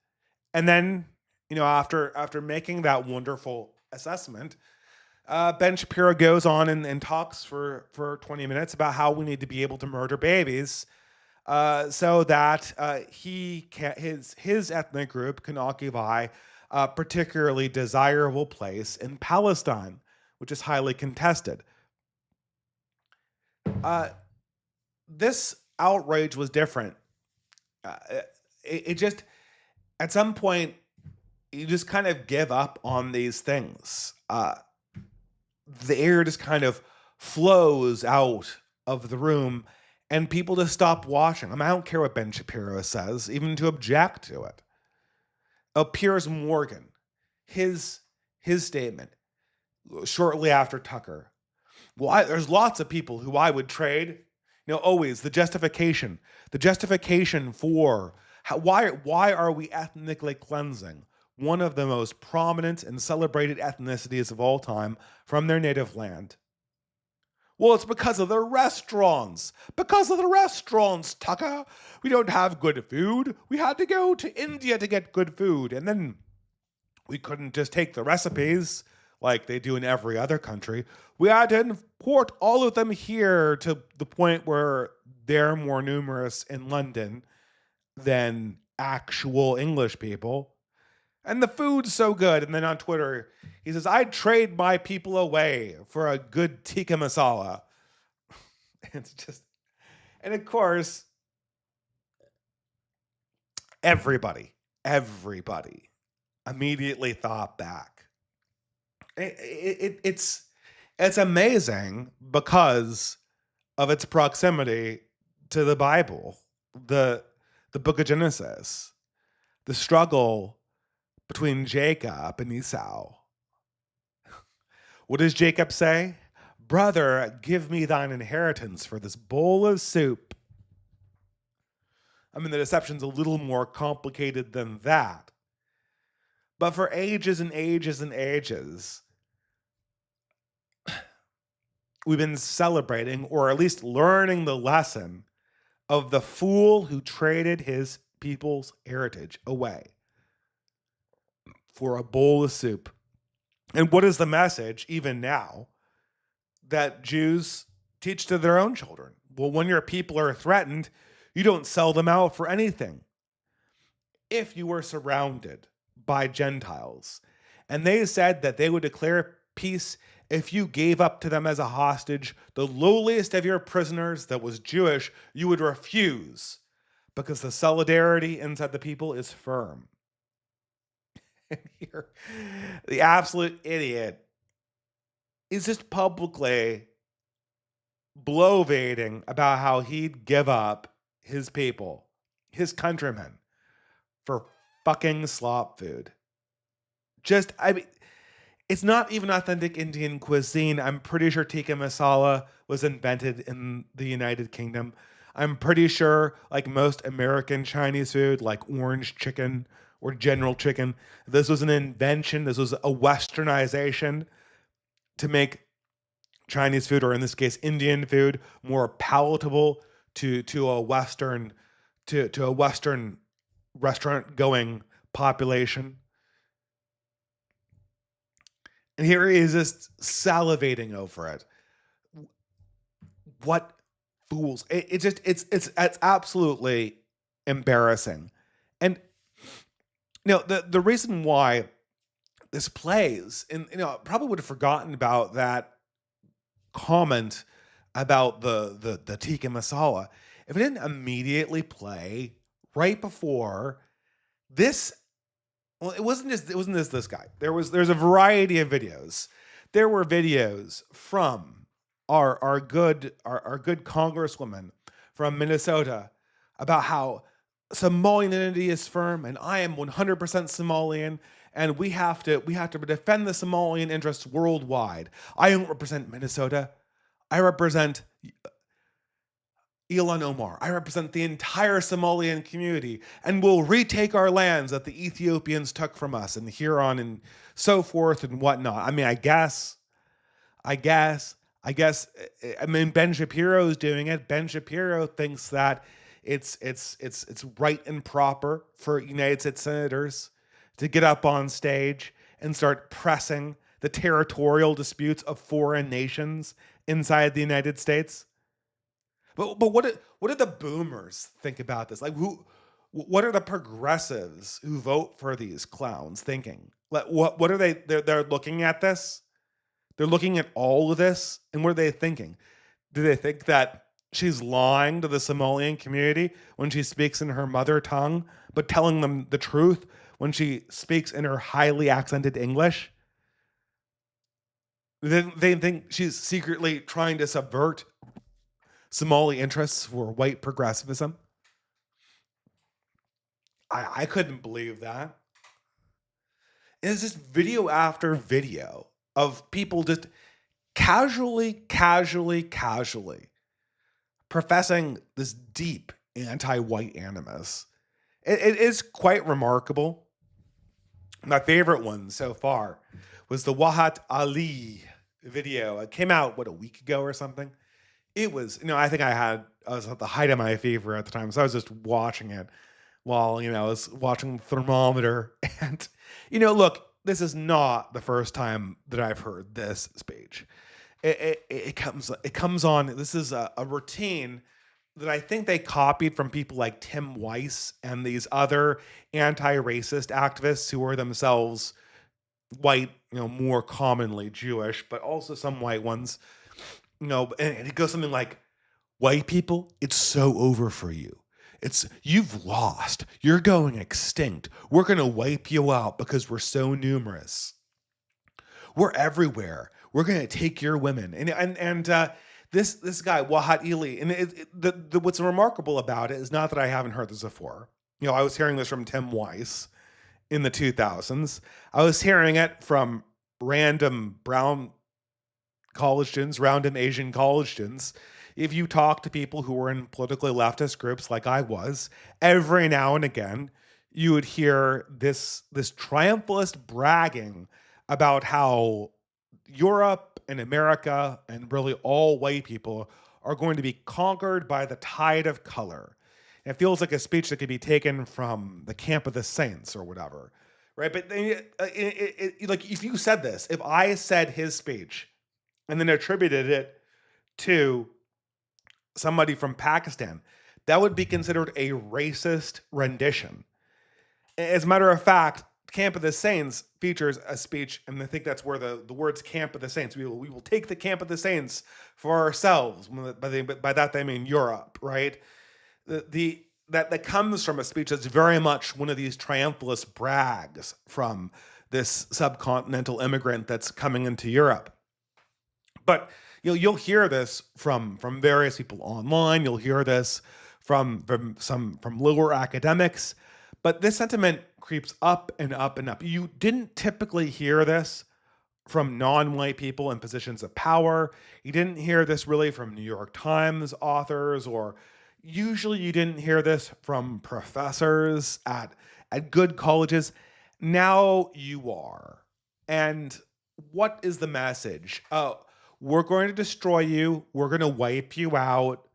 And then, after making that wonderful assessment, Ben Shapiro goes on and talks for 20 minutes about how we need to be able to murder babies so that his ethnic group can occupy a particularly desirable place in Palestine, which is highly contested. This outrage was different. It just, at some point, you just kind of give up on these things. The air just kind of flows out of the room and people just stop watching. I don't care what Ben Shapiro says, even to object to it. Piers Morgan, his statement shortly after Tucker. Well, there's lots of people who I would trade. Always the justification for why are we ethnically cleansing one of the most prominent and celebrated ethnicities of all time from their native land? Well, it's because of the restaurants. Because of the restaurants, Tucker. We don't have good food. We had to go to India to get good food. And then we couldn't just take the recipes like they do in every other country. We had to import all of them here to the point where they're more numerous in London than actual English people. And the food's so good. And then on Twitter, he says, I'd trade my people away for a good tikka masala. It's just, and of course, everybody immediately thought back. It's amazing because of its proximity to the Bible, the book of Genesis, the struggle between Jacob and Esau. What does Jacob say? Brother, give me thine inheritance for this bowl of soup. I mean, the deception's a little more complicated than that. But for ages and ages and ages, we've been celebrating, or at least learning the lesson of the fool who traded his people's heritage away for a bowl of soup. And what is the message, even now, that Jews teach to their own children? Well, when your people are threatened, you don't sell them out for anything. If you were surrounded by Gentiles and they said that they would declare peace if you gave up to them as a hostage the lowliest of your prisoners that was Jewish, you would refuse because the solidarity inside the people is firm. Here, the absolute idiot is just publicly bloviating about how he'd give up his people, his countrymen, for fucking slop food. It's not even authentic Indian cuisine. I'm pretty sure tikka masala was invented in the United Kingdom. I'm pretty sure, like most American Chinese food, like orange chicken or General Chicken, this was an invention. This was a westernization to make Chinese food, or in this case, Indian food, more palatable to a Western restaurant going population. And here he is just salivating over it. What fools. It's absolutely embarrassing. And the reason why this plays, and I probably would have forgotten about that comment about the tikka masala if it didn't immediately play right before this. Well, it wasn't just this guy. There's a variety of videos there were videos from our good congresswoman from Minnesota about how Somalian identity is firm, and I am 100% Somalian, and we have to defend the Somalian interests worldwide. I don't represent Minnesota. I represent Ilan Omar. I represent the entire Somalian community, and will retake our lands that the Ethiopians took from us, and Huron and so forth and whatnot. I mean, I guess, I mean, Ben Shapiro is doing it. Ben Shapiro thinks that it's right and proper for United States senators to get up on stage and start pressing the territorial disputes of foreign nations inside the United States. But what do the boomers think about this? Like, what are the progressives who vote for these clowns thinking? Like, what are they? They're looking at this. They're looking at all of this, and what are they thinking? Do they think that she's lying to the Somalian community when she speaks in her mother tongue, but telling them the truth when she speaks in her highly accented English? They think she's secretly trying to subvert Somali interests for white progressivism. I couldn't believe that. It's just video after video of people just casually professing this deep anti-white animus. It is quite remarkable. My favorite one so far was the Wahat Ali video. It came out, a week ago or something. It was, I think I was at the height of my fever at the time, so I was just watching it while, I was watching the thermometer. And, look, this is not the first time that I've heard this speech. It comes on, this is a routine that I think they copied from people like Tim Weiss and these other anti-racist activists who are themselves white, more commonly Jewish, but also some white ones. And it goes something like, white people, it's so over for you. You've lost. You're going extinct. We're going to wipe you out because we're so numerous. We're everywhere. We're going to take your women. And this guy, Wahat Ili, and what's remarkable about it is not that I haven't heard this before. I was hearing this from Tim Weiss in the 2000s. I was hearing it from random brown college students, random Asian college students. If you talk to people who were in politically leftist groups like I was, every now and again, you would hear this triumphalist bragging about how Europe and America and really all white people are going to be conquered by the tide of color. And it feels like a speech that could be taken from the Camp of the Saints or whatever, right? But like, if you said this, if I said his speech and then attributed it to somebody from Pakistan, that would be considered a racist rendition. As a matter of fact, Camp of the Saints features a speech, and I think that's where the words Camp of the Saints, we will take the Camp of the Saints for ourselves. By that they mean Europe, right? That comes from a speech that's very much one of these triumphalist brags from this subcontinental immigrant that's coming into Europe. But you'll hear this from various people online. You'll hear this from lower academics. But this sentiment creeps up and up and up. You didn't typically hear this from non-white people in positions of power. You didn't hear this really from New York Times authors, or usually you didn't hear this from professors at good colleges. Now you are. And what is the message? Oh, we're going to destroy you. We're going to wipe you out.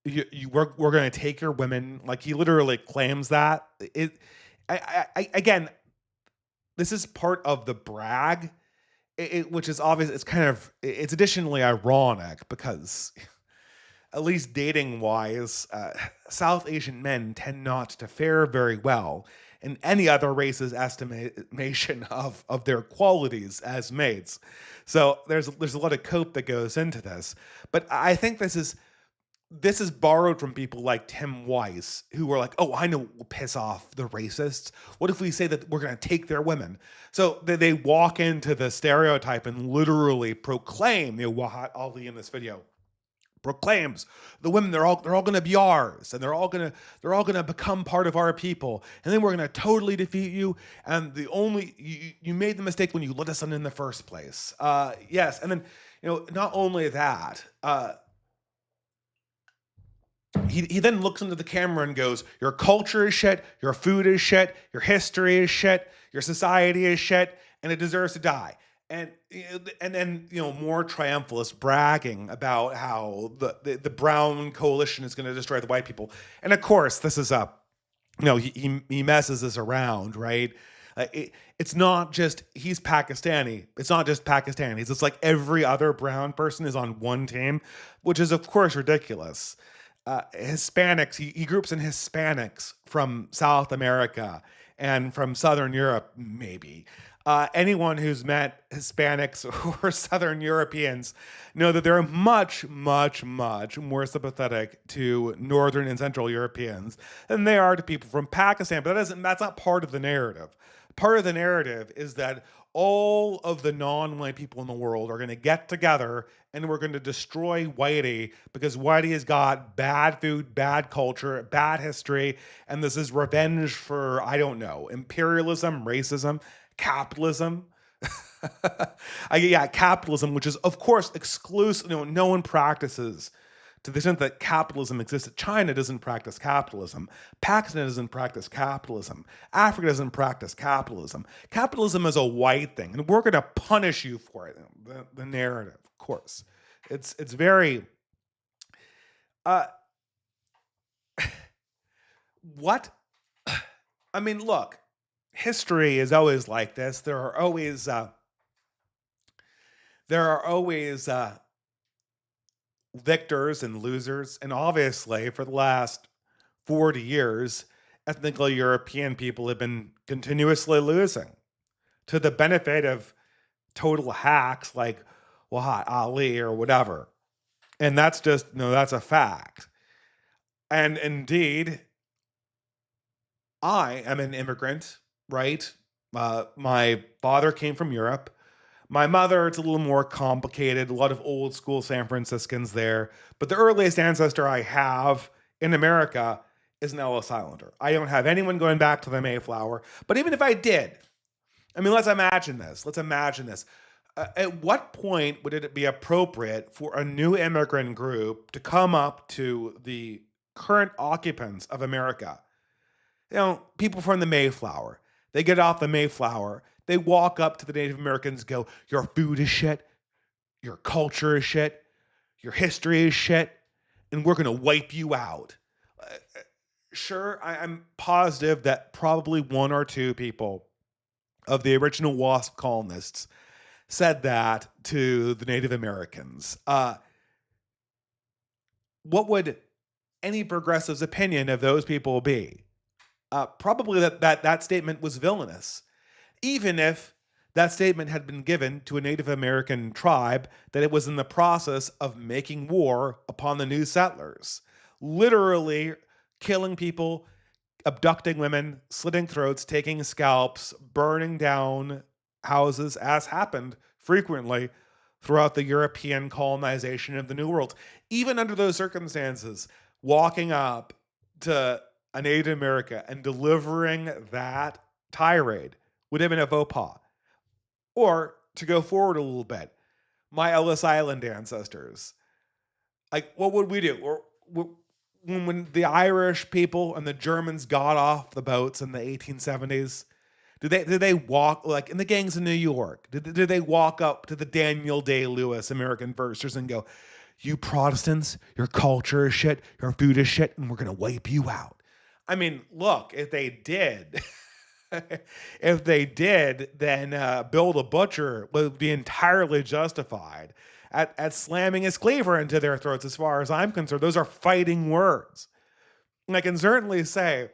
We're going to take your women. Like, he literally claims that. Again, this is part of the brag, which is obvious. It's additionally ironic because, at least dating wise, South Asian men tend not to fare very well in any other race's estimation of their qualities as mates. So there's a lot of cope that goes into this. But I think this is this is borrowed from people like Tim Weiss, who were like, oh, I know we'll piss off the racists. What if we say that we're going to take their women? So they walk into the stereotype and literally proclaim, Wahat Ali in this video proclaims the women, they're all going to be ours, and they're all going to become part of our people, and then we're going to totally defeat you, and you made the mistake when you let us in the first place. Yes. And then not only that, he then looks into the camera and goes, your culture is shit, your food is shit, your history is shit, your society is shit, and it deserves to die. And then more triumphalist bragging about how the brown coalition is going to destroy the white people. And of course, this is he messes this around, right? It's not just he's Pakistani. It's not just Pakistanis. It's like every other brown person is on one team, which is of course ridiculous. Hispanics, he groups in Hispanics from South America and from Southern Europe, maybe. Anyone who's met Hispanics or Southern Europeans know that they're much, much, much more sympathetic to Northern and Central Europeans than they are to people from Pakistan. But that's not part of the narrative. Part of the narrative is that all of the non-white people in the world are going to get together and we're going to destroy Whitey because Whitey has got bad food, bad culture, bad history, and this is revenge for, I don't know, imperialism, racism, capitalism. Capitalism, which is of course exclusive. No one practices to the extent that capitalism exists. China doesn't practice capitalism. Pakistan doesn't practice capitalism. Africa doesn't practice capitalism. Capitalism is a white thing, and we're going to punish you for it. The narrative, of course, it's very. What? I mean, look, history is always like this. There are always victors and losers. And obviously, for the last 40 years, ethnically European people have been continuously losing to the benefit of total hacks like Wahat Ali or whatever. And that's that's a fact. And indeed, I am an immigrant, right? My father came from Europe. My mother, it's a little more complicated, a lot of old school San Franciscans there. But the earliest ancestor I have in America is an Ellis Islander. I don't have anyone going back to the Mayflower. But even if I did, I mean, let's imagine this. At what point would it be appropriate for a new immigrant group to come up to the current occupants of America? People from the Mayflower. They get off the Mayflower. They walk up to the Native Americans, go, your food is shit, your culture is shit, your history is shit, and we're going to wipe you out. Sure, I'm positive that probably one or two people of the original WASP colonists said that to the Native Americans. What would any progressive's opinion of those people be? Probably that statement was villainous. Even if that statement had been given to a Native American tribe that it was in the process of making war upon the new settlers, literally killing people, abducting women, slitting throats, taking scalps, burning down houses, as happened frequently throughout the European colonization of the New World. Even under those circumstances, walking up to a Native American and delivering that tirade would have been a faux pas. Or, to go forward a little bit, my Ellis Island ancestors, like, what would we do? Or when the Irish people and the Germans got off the boats in the 1870s, did they walk, like in the gangs in New York, did they walk up to the Daniel Day-Lewis American Firsters and go, you Protestants, your culture is shit, your food is shit, and we're going to wipe you out? I mean, look, if they did... if they did, then Bill the Butcher would be entirely justified at slamming his cleaver into their throats. As far as I'm concerned, those are fighting words. And I can certainly say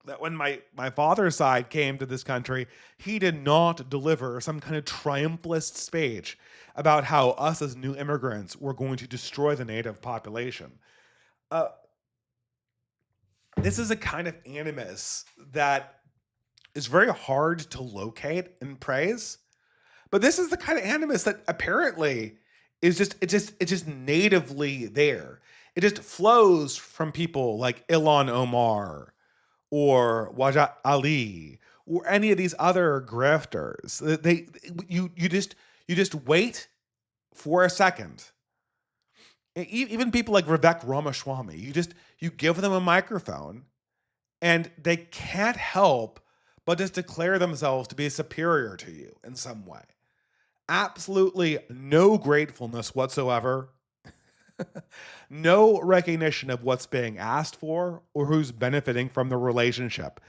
that when my father's side came to this country, he did not deliver some kind of triumphalist speech about how us as new immigrants were going to destroy the native population. Uh, this is a kind of animus that is very hard to locate and praise. But this is the kind of animus that apparently is just natively there. It just flows from people like Ilhan Omar or Wajat Ali or any of these other grifters. You just wait for a second. Even people like Vivek Ramaswamy, you give them a microphone and they can't help but just declare themselves to be superior to you in some way. Absolutely no gratefulness whatsoever, no recognition of what's being asked for or who's benefiting from the relationship.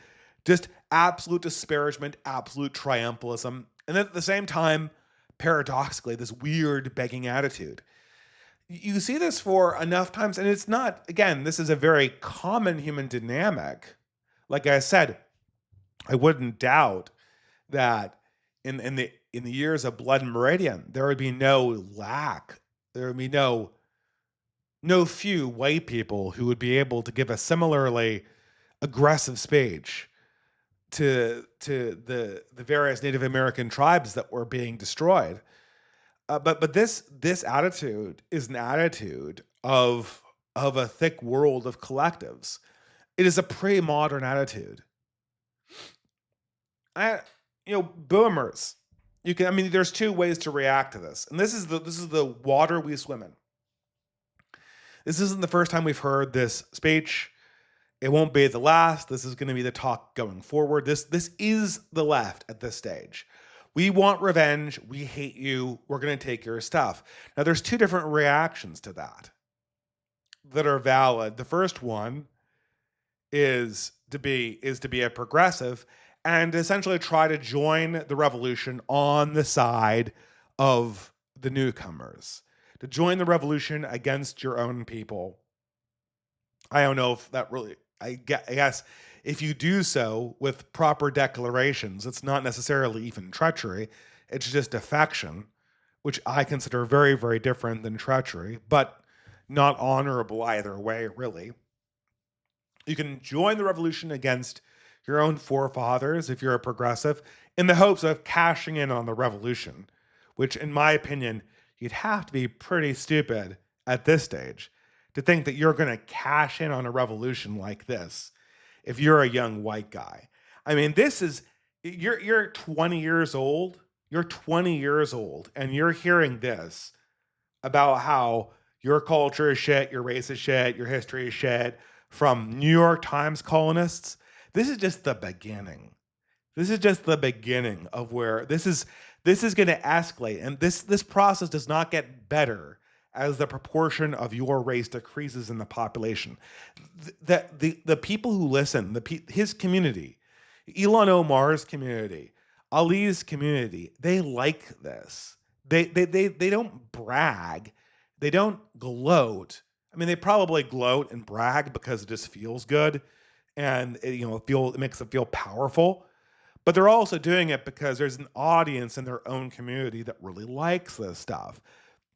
Just absolute disparagement, absolute triumphalism. And then at the same time, paradoxically, this weird begging attitude. You see this for enough times, and it's not, again, this is a very common human dynamic. Like I said, I wouldn't doubt that in the years of Blood and Meridian, there would be no lack, there would be no few white people who would be able to give a similarly aggressive speech to the various Native American tribes that were being destroyed. But this attitude is an attitude of a thick world of collectives. It is a pre-modern attitude. Boomers. There's two ways to react to this, and this is the water we swim in. This isn't the first time we've heard this speech. It won't be the last. This is going to be the talk going forward. This is the left at this stage. We want revenge. We hate you. We're going to take your stuff. Now, there's two different reactions to that are valid. The first one is to be a progressive and essentially try to join the revolution on the side of the newcomers, to join the revolution against your own people. I don't know if that really, I guess if you do so with proper declarations, it's not necessarily even treachery. It's just affection, which I consider very, very different than treachery, but not honorable either way, really. You can join the revolution against your own forefathers if you're a progressive in the hopes of cashing in on the revolution, which, in my opinion, you'd have to be pretty stupid at this stage to think that you're going to cash in on a revolution like this if you're a young white guy. This is, you're 20 years old. You're 20 years old and you're hearing this about how your culture is shit, your race is shit, your history is shit from New York Times columnists. This is just the beginning. This is just the beginning of where this is going to escalate. And this process does not get better as the proportion of your race decreases in the population. The people who listen, his community, Ilhan Omar's community, Ali's community, they like this. They don't brag. They don't gloat. They probably gloat and brag because it just feels good and it makes them feel powerful. But they're also doing it because there's an audience in their own community that really likes this stuff.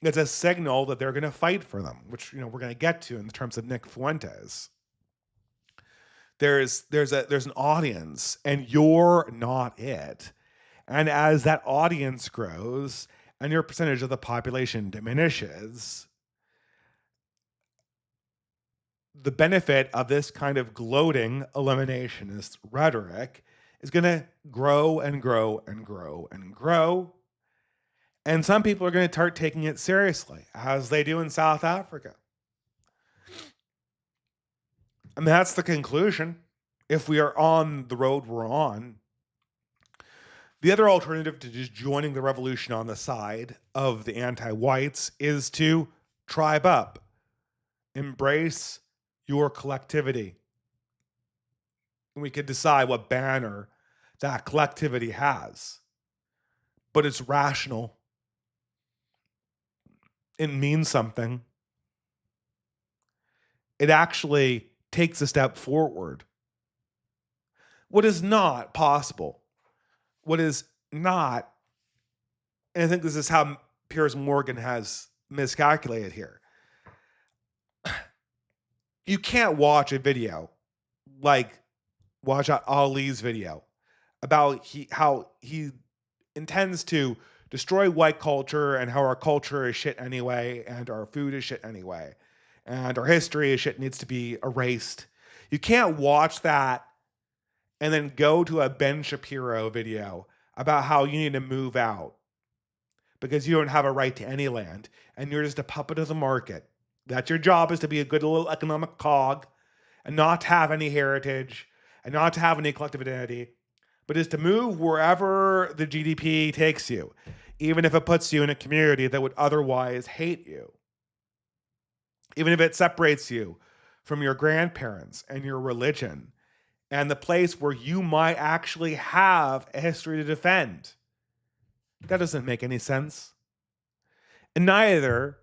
It's a signal that they're going to fight for them, which we're going to get to in terms of Nick Fuentes. There's an audience, and you're not it. And as that audience grows and your percentage of the population diminishes, the benefit of this kind of gloating eliminationist rhetoric is going to grow and grow and grow and grow. And some people are going to start taking it seriously, as they do in South Africa. That's the conclusion. If we are on the road we're on, the other alternative to just joining the revolution on the side of the anti-whites is to tribe up, embrace your collectivity. And we could decide what banner that collectivity has. But it's rational. It means something. It actually takes a step forward. What is not possible, what is not, and I think this is how Piers Morgan has miscalculated here. You can't watch a video like watch Ali's video about how he intends to destroy white culture and how our culture is shit anyway, and our food is shit anyway, and our history is shit, needs to be erased. You can't watch that and then go to a Ben Shapiro video about how you need to move out because you don't have a right to any land and you're just a puppet of the market. That your job is to be a good little economic cog and not to have any heritage and not to have any collective identity, but is to move wherever the GDP takes you, even if it puts you in a community that would otherwise hate you, even if it separates you from your grandparents and your religion and the place where you might actually have a history to defend. That doesn't make any sense. And neither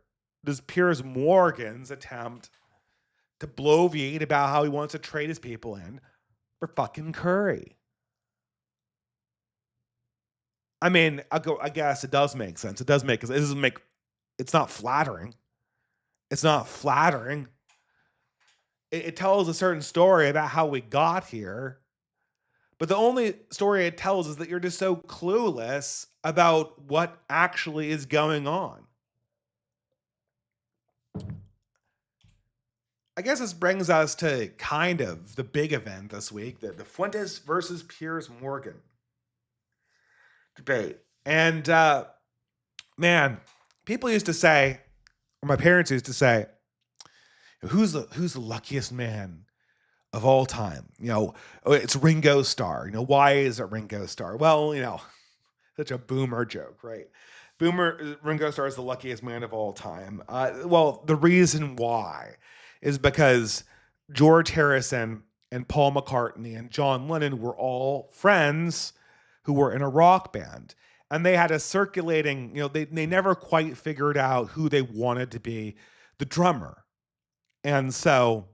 does Piers Morgan's attempt to bloviate about how he wants to trade his people in for fucking curry. I mean, I guess it does make sense. It doesn't make, it's not flattering. It's not flattering. It tells a certain story about how we got here. But the only story it tells is that you're just so clueless about what actually is going on. I guess this brings us to kind of the big event this week, the Fuentes versus Piers Morgan debate. And man, people used to say, or my parents used to say, who's the luckiest man of all time? You know, it's Ringo Starr. You know, why is it Ringo Starr? Well, you know, such a boomer joke, right? Ringo Starr is the luckiest man of all time. Well, the reason why is because George Harrison and Paul McCartney and John Lennon were all friends who were in a rock band. And they had a circulating, you know, they never quite figured out who they wanted to be the drummer. And so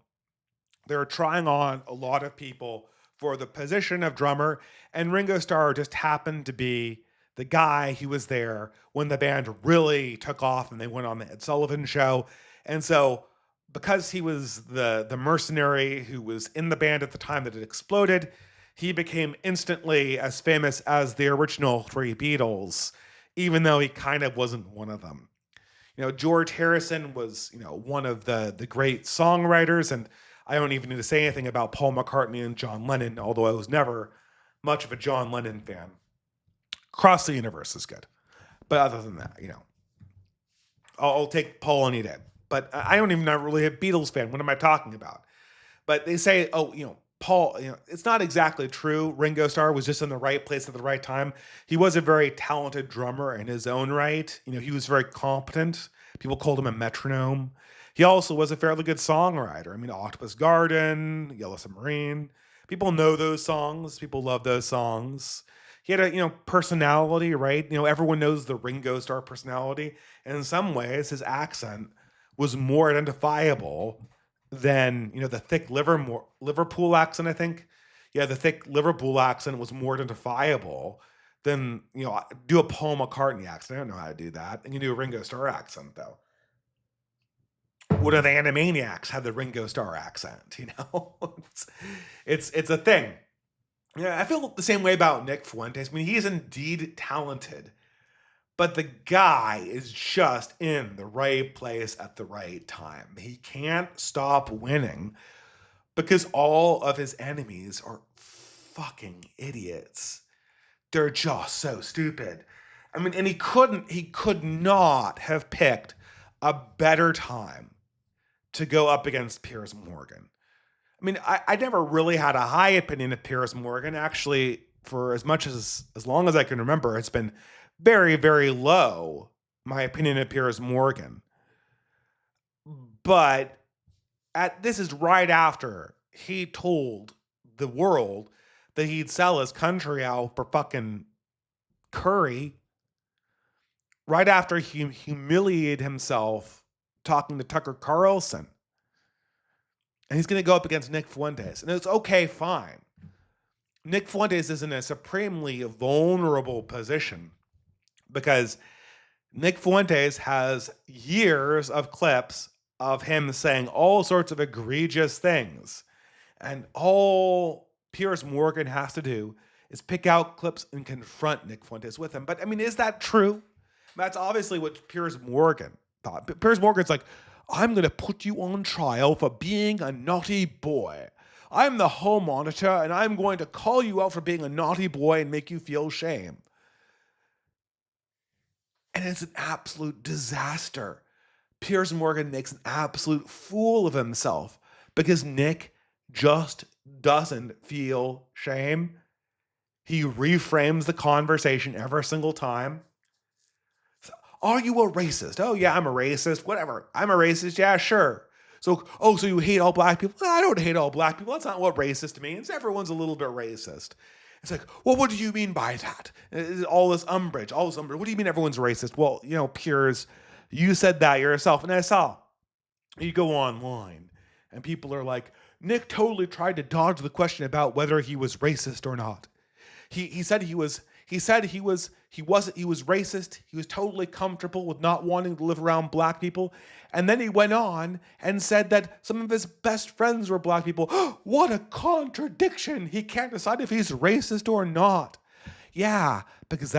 they were trying on a lot of people for the position of drummer. And Ringo Starr just happened to be the guy who was there when the band really took off and they went on the Ed Sullivan Show. And so because he was the mercenary who was in the band at the time that it exploded, he became instantly as famous as the original three Beatles, even though he kind of wasn't one of them. You know, George Harrison was, you know, one of the great songwriters, and I don't even need to say anything about Paul McCartney and John Lennon, although I was never much of a John Lennon fan. Across the Universe is good. But other than that, you know, I'll take Paul any day. But I don't even really a Beatles fan. What am I talking about? But they say, oh, you know, Paul, you know, it's not exactly true. Ringo Starr was just in the right place at the right time. He was a very talented drummer in his own right. You know, he was very competent. People called him a metronome. He also was a fairly good songwriter. I mean, Octopus Garden, Yellow Submarine. People know those songs. People love those songs. He had a, you know, personality, right? You know, everyone knows the Ringo Starr personality. And in some ways, his accent was more identifiable than, you know, the thick Liverpool accent, I think. Yeah, the thick Liverpool accent was more identifiable than, you know, do a Paul McCartney accent. I don't know how to do that. And you do a Ringo Starr accent, though. What are the Animaniacs have the Ringo Starr accent, you know? it's a thing. Yeah, I feel the same way about Nick Fuentes. I mean, he is indeed talented, but the guy is just in the right place at the right time. He can't stop winning because all of his enemies are fucking idiots. They're just so stupid. I mean, and he could not have picked a better time to go up against Piers Morgan. I mean, I never really had a high opinion of Piers Morgan. Actually, for as long as I can remember, it's been very, very low, my opinion of Piers Morgan. But this is right after he told the world that he'd sell his country out for fucking curry. Right after he humiliated himself talking to Tucker Carlson. And he's going to go up against Nick Fuentes. And it's okay, fine. Nick Fuentes is in a supremely vulnerable position because Nick Fuentes has years of clips of him saying all sorts of egregious things. And all Piers Morgan has to do is pick out clips and confront Nick Fuentes with them. But I mean, is that true? That's obviously what Piers Morgan thought. But Piers Morgan's like, I'm going to put you on trial for being a naughty boy. I'm the home monitor, and I'm going to call you out for being a naughty boy and make you feel shame. And it's an absolute disaster. Piers Morgan makes an absolute fool of himself because Nick just doesn't feel shame. He reframes the conversation every single time. Are you a racist? Oh, yeah, I'm a racist. Whatever. I'm a racist. Yeah, sure. So you hate all black people? Well, I don't hate all black people. That's not what racist means. Everyone's a little bit racist. It's like, well, what do you mean by that? All this umbrage. What do you mean everyone's racist? Well, Piers, you said that yourself. And I saw you go online and people are like, Nick totally tried to dodge the question about whether he was racist or not. He said he wasn't. He was racist. He was totally comfortable with not wanting to live around black people. And then he went on and said that some of his best friends were black people. What a contradiction. He can't decide if he's racist or not. Yeah, because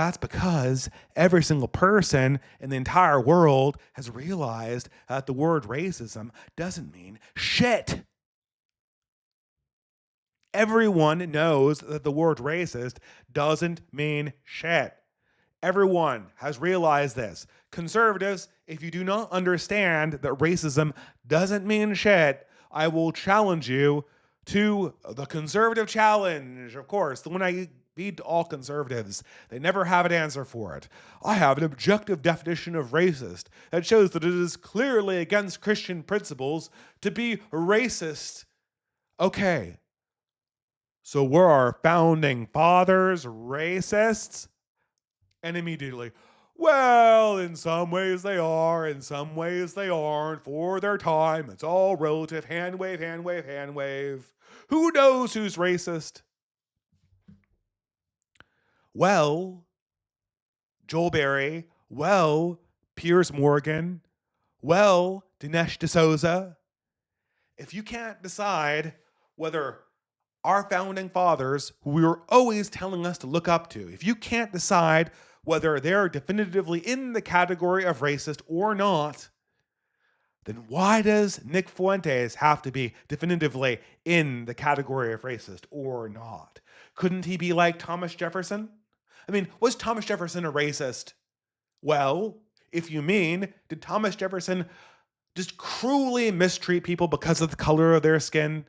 every single person in the entire world has realized that the word racism doesn't mean shit. Everyone knows that the word racist doesn't mean shit. Everyone has realized this. Conservatives, if you do not understand that racism doesn't mean shit, I will challenge you to the conservative challenge. Of course, the one I feed to all conservatives. They never have an answer for it. I have an objective definition of racist that shows that it is clearly against Christian principles to be racist. Okay. So were our founding fathers racists? And immediately, well, in some ways they are, in some ways they aren't. For their time, it's all relative. Hand wave, hand wave, hand wave. Who knows who's racist? Well, Joel Berry. Well, Piers Morgan. Well, Dinesh D'Souza. If you can't decide whether our founding fathers, who we were always telling us to look up to, if you can't decide whether they're definitively in the category of racist or not, then why does Nick Fuentes have to be definitively in the category of racist or not? Couldn't he be like Thomas Jefferson? I mean, was Thomas Jefferson a racist? Well, if you mean, did Thomas Jefferson just cruelly mistreat people because of the color of their skin?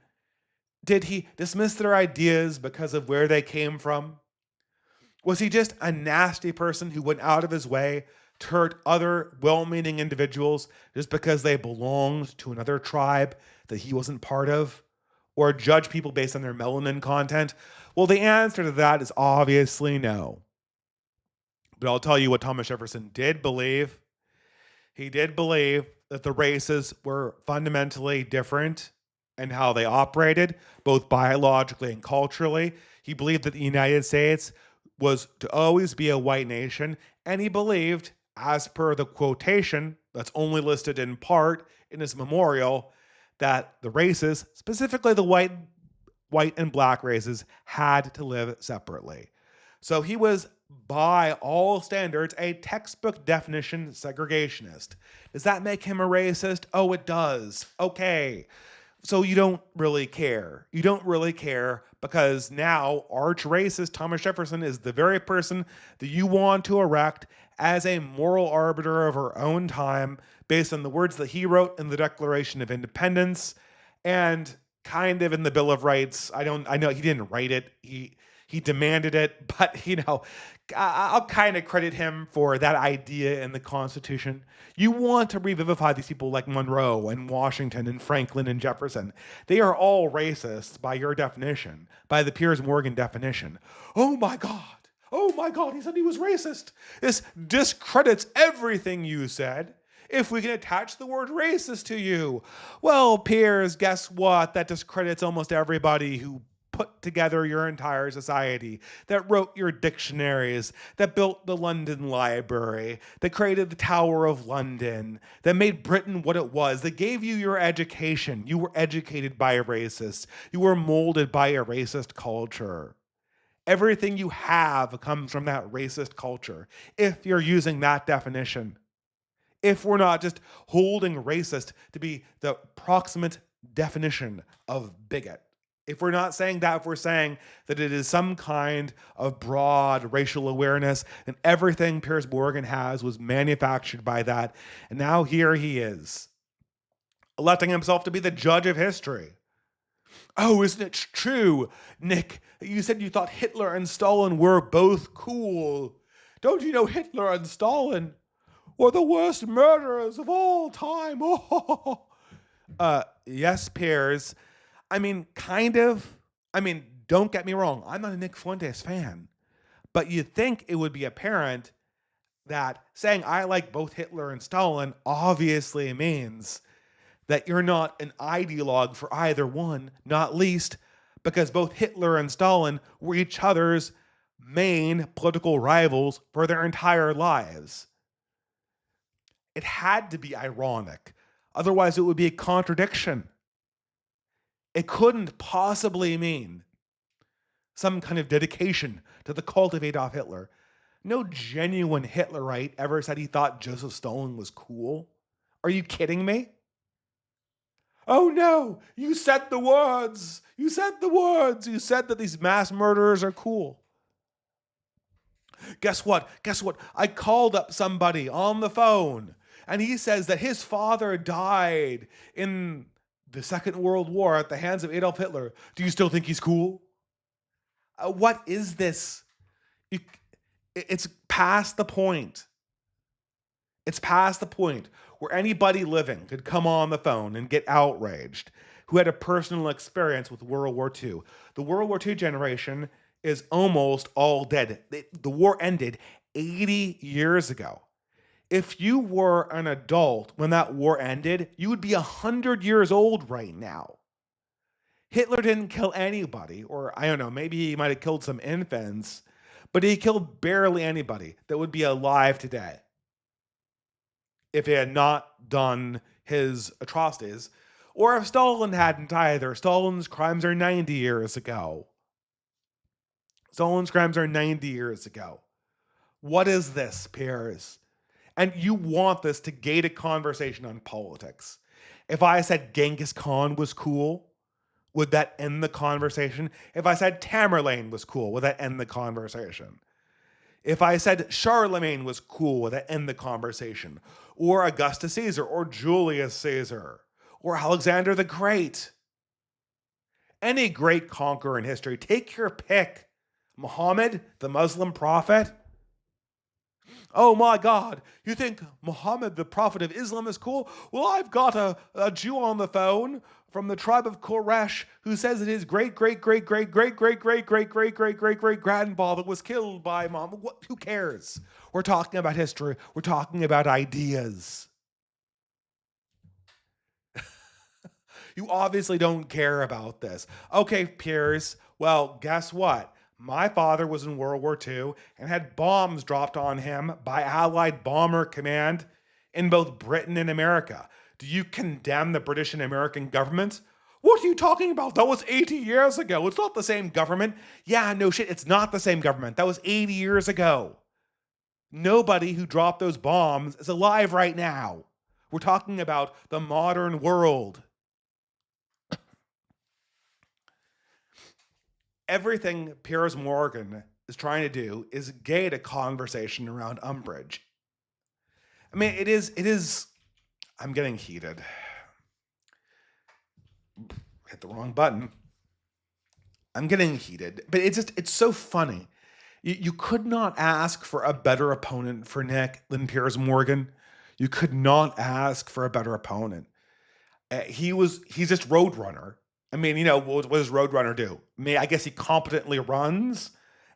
Did he dismiss their ideas because of where they came from? Was he just a nasty person who went out of his way to hurt other well-meaning individuals just because they belonged to another tribe that he wasn't part of? Or judge people based on their melanin content? Well, the answer to that is obviously no. But I'll tell you what Thomas Jefferson did believe. He did believe that the races were fundamentally different and how they operated, both biologically and culturally. He believed that the United States was to always be a white nation, and he believed, as per the quotation that's only listed in part in his memorial, that the races, specifically the white and black races, had to live separately. So he was, by all standards, a textbook definition segregationist. Does that make him a racist? Oh, it does. Okay. So you don't really care. You don't really care because now arch racist Thomas Jefferson is the very person that you want to erect as a moral arbiter of our own time based on the words that he wrote in the Declaration of Independence and kind of in the Bill of Rights. I know he didn't write it. He demanded it, but I'll kind of credit him for that idea in the Constitution. You want to revivify these people like Monroe and Washington and Franklin and Jefferson. They are all racists by your definition, by the Piers Morgan definition. Oh my God, he said he was racist. This discredits everything you said. If we can attach the word racist to you. Well, Piers, guess what? That discredits almost everybody who put together your entire society, that wrote your dictionaries, that built the London Library, that created the Tower of London, that made Britain what it was, that gave you your education. You were educated by a racist. You were molded by a racist culture. Everything you have comes from that racist culture, if you're using that definition. If we're not just holding racist to be the proximate definition of bigot. If we're not saying that, if we're saying that it is some kind of broad racial awareness, and everything Piers Morgan has was manufactured by that, and now here he is, electing himself to be the judge of history. Oh, isn't it true, Nick? You said you thought Hitler and Stalin were both cool. Don't you know Hitler and Stalin were the worst murderers of all time? Oh, yes, Piers. I mean, kind of. I mean, don't get me wrong. I'm not a Nick Fuentes fan. But you'd think it would be apparent that saying I like both Hitler and Stalin obviously means that you're not an ideologue for either one, not least because both Hitler and Stalin were each other's main political rivals for their entire lives. It had to be ironic. Otherwise, it would be a contradiction. It couldn't possibly mean some kind of dedication to the cult of Adolf Hitler. No genuine Hitlerite ever said he thought Joseph Stalin was cool. Are you kidding me? Oh no, you said the words. You said the words. You said that these mass murderers are cool. Guess what? Guess what? I called up somebody on the phone and he says that his father died in the Second World War at the hands of Adolf Hitler. Do you still think he's cool? What is this? It's past the point. It's past the point where anybody living could come on the phone and get outraged who had a personal experience with World War II. The World War II generation is almost all dead. The war ended 80 years ago. If you were an adult when that war ended, you would be 100 years old right now. Hitler didn't kill anybody, or I don't know, maybe he might have killed some infants, but he killed barely anybody that would be alive today if he had not done his atrocities, or if Stalin hadn't either. Stalin's crimes are 90 years ago. Stalin's crimes are 90 years ago. What is this, Piers? And you want this to gate a conversation on politics. If I said Genghis Khan was cool, would that end the conversation? If I said Tamerlane was cool, would that end the conversation? If I said Charlemagne was cool, would that end the conversation? Or Augustus Caesar, or Julius Caesar, or Alexander the Great. Any great conqueror in history, take your pick. Muhammad, the Muslim prophet. Oh my God, you think Muhammad, the prophet of Islam, is cool? Well, I've got a Jew on the phone from the tribe of Quraysh who says that his great grandfather was killed by Muhammad. Who cares? We're talking about history. We're talking about ideas. You obviously don't care about this. Okay, Piers, well, guess what? My father was in World War II and had bombs dropped on him by Allied Bomber Command in both Britain and America. Do you condemn the British and American governments? What are you talking about? That was 80 years ago. It's not the same government. Yeah, no shit, it's not the same government. That was 80 years ago. Nobody who dropped those bombs is alive right now. We're talking about the modern world. Everything Piers Morgan is trying to do is gate a conversation around umbrage. I mean, it is, I'm getting heated. Hit the wrong button. I'm getting heated, but it's so funny. You could not ask for a better opponent for Nick than Piers Morgan. You could not ask for a better opponent. He's just Roadrunner. I mean, you know, what does Roadrunner do? I mean, I guess he competently runs,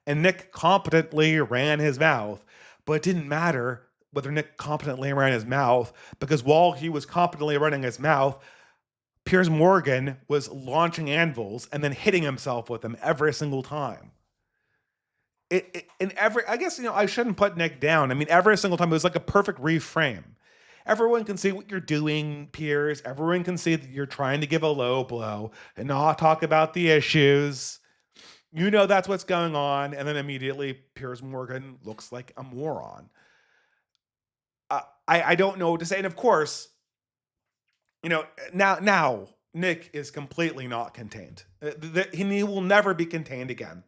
and Nick competently ran his mouth, but it didn't matter whether Nick competently ran his mouth, because while he was competently running his mouth, Piers Morgan was launching anvils and then hitting himself with them every single time. I guess, I shouldn't put Nick down. I mean, every single time it was like a perfect reframe. Everyone can see what you're doing, Piers. Everyone can see that you're trying to give a low blow and not talk about the issues. You know that's what's going on. And then immediately Piers Morgan looks like a moron. I don't know what to say. And of course, now Nick is completely not contained. He will never be contained again.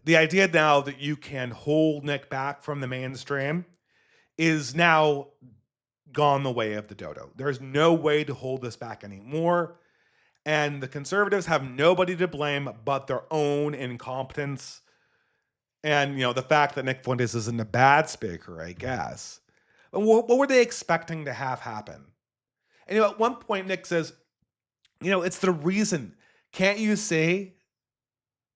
The idea now that you can hold Nick back from the mainstream is now gone the way of the dodo. There's no way to hold this back anymore. And the conservatives have nobody to blame but their own incompetence. And, the fact that Nick Fuentes isn't a bad speaker, I guess. But what were they expecting to have happen? And, at one point, Nick says, it's the reason. Can't you see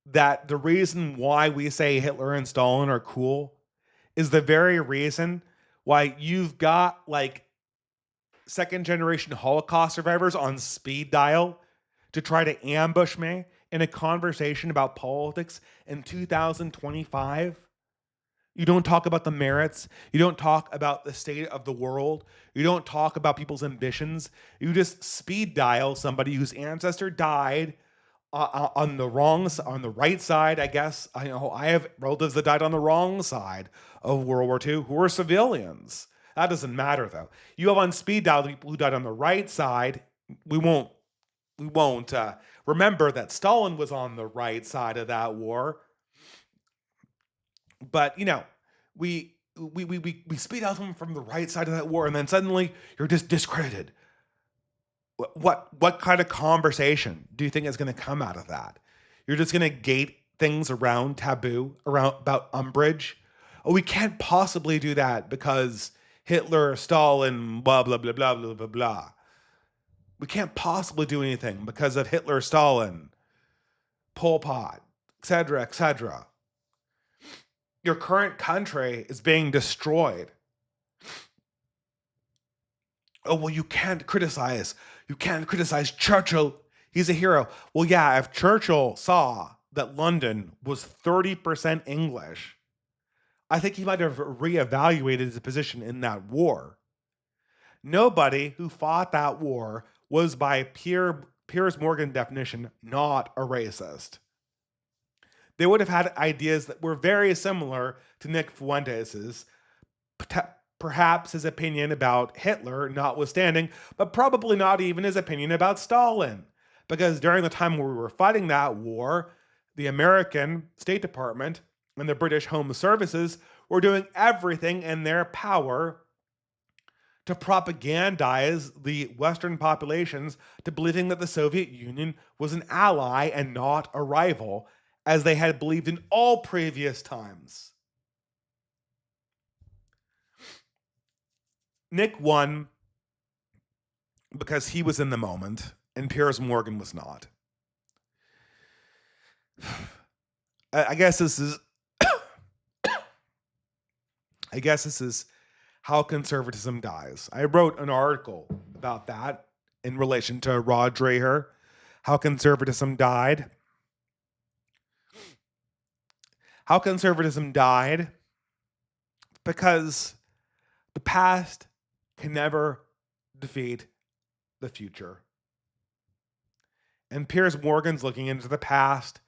that the reason why we say Hitler and Stalin are cool is the very reason why you've got second generation Holocaust survivors on speed dial to try to ambush me in a conversation about politics in 2025? You don't talk about the merits. You don't talk about the state of the world. You don't talk about people's ambitions. You just speed dial somebody whose ancestor died on the right side, I guess. I have relatives that died on the wrong side of World War II who were civilians. That doesn't matter, though. You have on speed dial the people who died on the right side. We won't remember that Stalin was on the right side of that war. But we speed out them from the right side of that war, and then suddenly you're just discredited. What kind of conversation do you think is going to come out of that? You're just going to gate things around taboo, about umbrage. Oh, we can't possibly do that because Hitler, Stalin, blah blah blah blah blah blah blah. We can't possibly do anything because of Hitler, Stalin, Pol Pot, etc., etc. Your current country is being destroyed. Oh, well, you can't criticize Churchill. He's a hero. Well, yeah, if Churchill saw that London was 30% English, I think he might have reevaluated his position in that war. Nobody who fought that war was, by Piers Morgan definition, not a racist. They would have had ideas that were very similar to Nick Fuentes's, perhaps his opinion about Hitler notwithstanding, but probably not even his opinion about Stalin. Because during the time where we were fighting that war, the American State Department and the British Home Services were doing everything in their power to propagandize the Western populations to believing that the Soviet Union was an ally and not a rival, as they had believed in all previous times. Nick won because he was in the moment, and Piers Morgan was not. I guess this is how conservatism dies. I wrote an article about that in relation to Rod Dreher, how conservatism died. How conservatism died because the past can never defeat the future. And Piers Morgan's looking into the past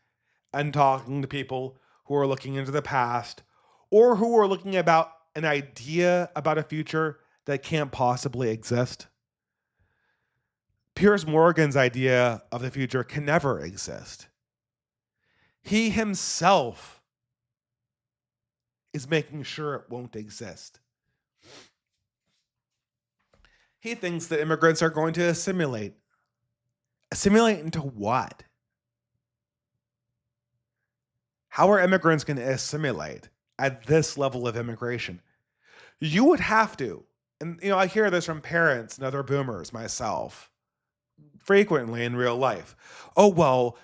and talking to people who are looking into the past, or who are looking about an idea about a future that can't possibly exist. Piers Morgan's idea of the future can never exist. He himself is making sure it won't exist. He thinks that immigrants are going to assimilate. Assimilate into what? How are immigrants going to assimilate at this level of immigration? You would have to. And, I hear this from parents and other boomers, myself, frequently in real life. Oh, well,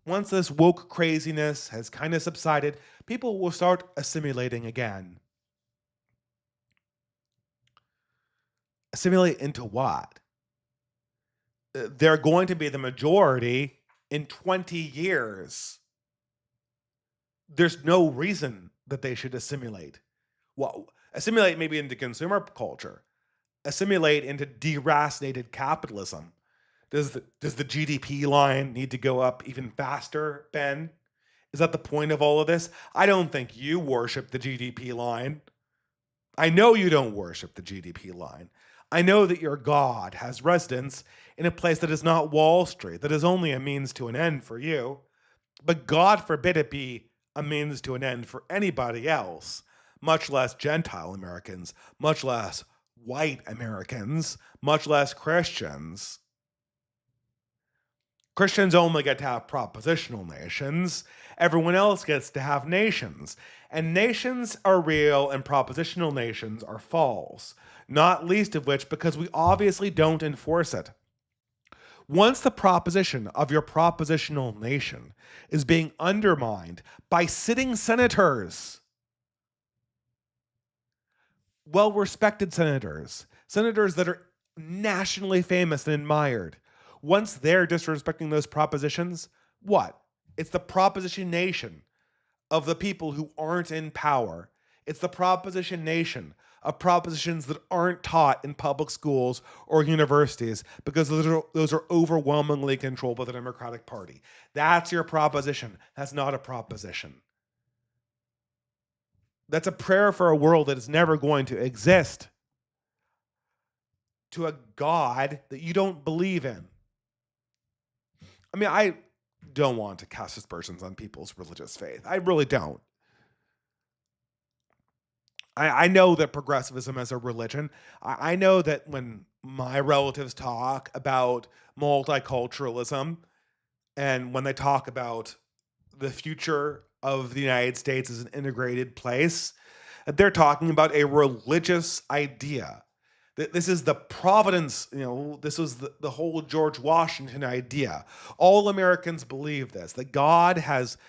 once this woke craziness has kind of subsided, people will start assimilating again. Assimilate into what? They're going to be the majority in 20 years. There's no reason that they should assimilate. Well, assimilate maybe into consumer culture, assimilate into deracinated capitalism. Does the GDP line need to go up even faster, Ben? Is that the point of all of this? I don't think you worship the GDP line. I know you don't worship the GDP line. I know that your God has residence in a place that is not Wall Street, that is only a means to an end for you. But God forbid it be a means to an end for anybody else, much less Gentile Americans, much less white Americans, much less Christians. Christians only get to have propositional nations. Everyone else gets to have nations. And nations are real and propositional nations are false, not least of which because we obviously don't enforce it. Once the proposition of your propositional nation is being undermined by sitting senators, well-respected senators, senators that are nationally famous and admired, once they're disrespecting those propositions, what? It's the proposition nation of the people who aren't in power. It's the proposition nation of propositions that aren't taught in public schools or universities because those are overwhelmingly controlled by the Democratic Party. That's your proposition. That's not a proposition. That's a prayer for a world that is never going to exist, to a God that you don't believe in. I mean, I don't want to cast aspersions on people's religious faith. I really don't. I know that progressivism is a religion. I know that when my relatives talk about multiculturalism and when they talk about the future of the United States as an integrated place, they're talking about a religious idea. This is the providence, this was the whole George Washington idea. All Americans believe this, that God has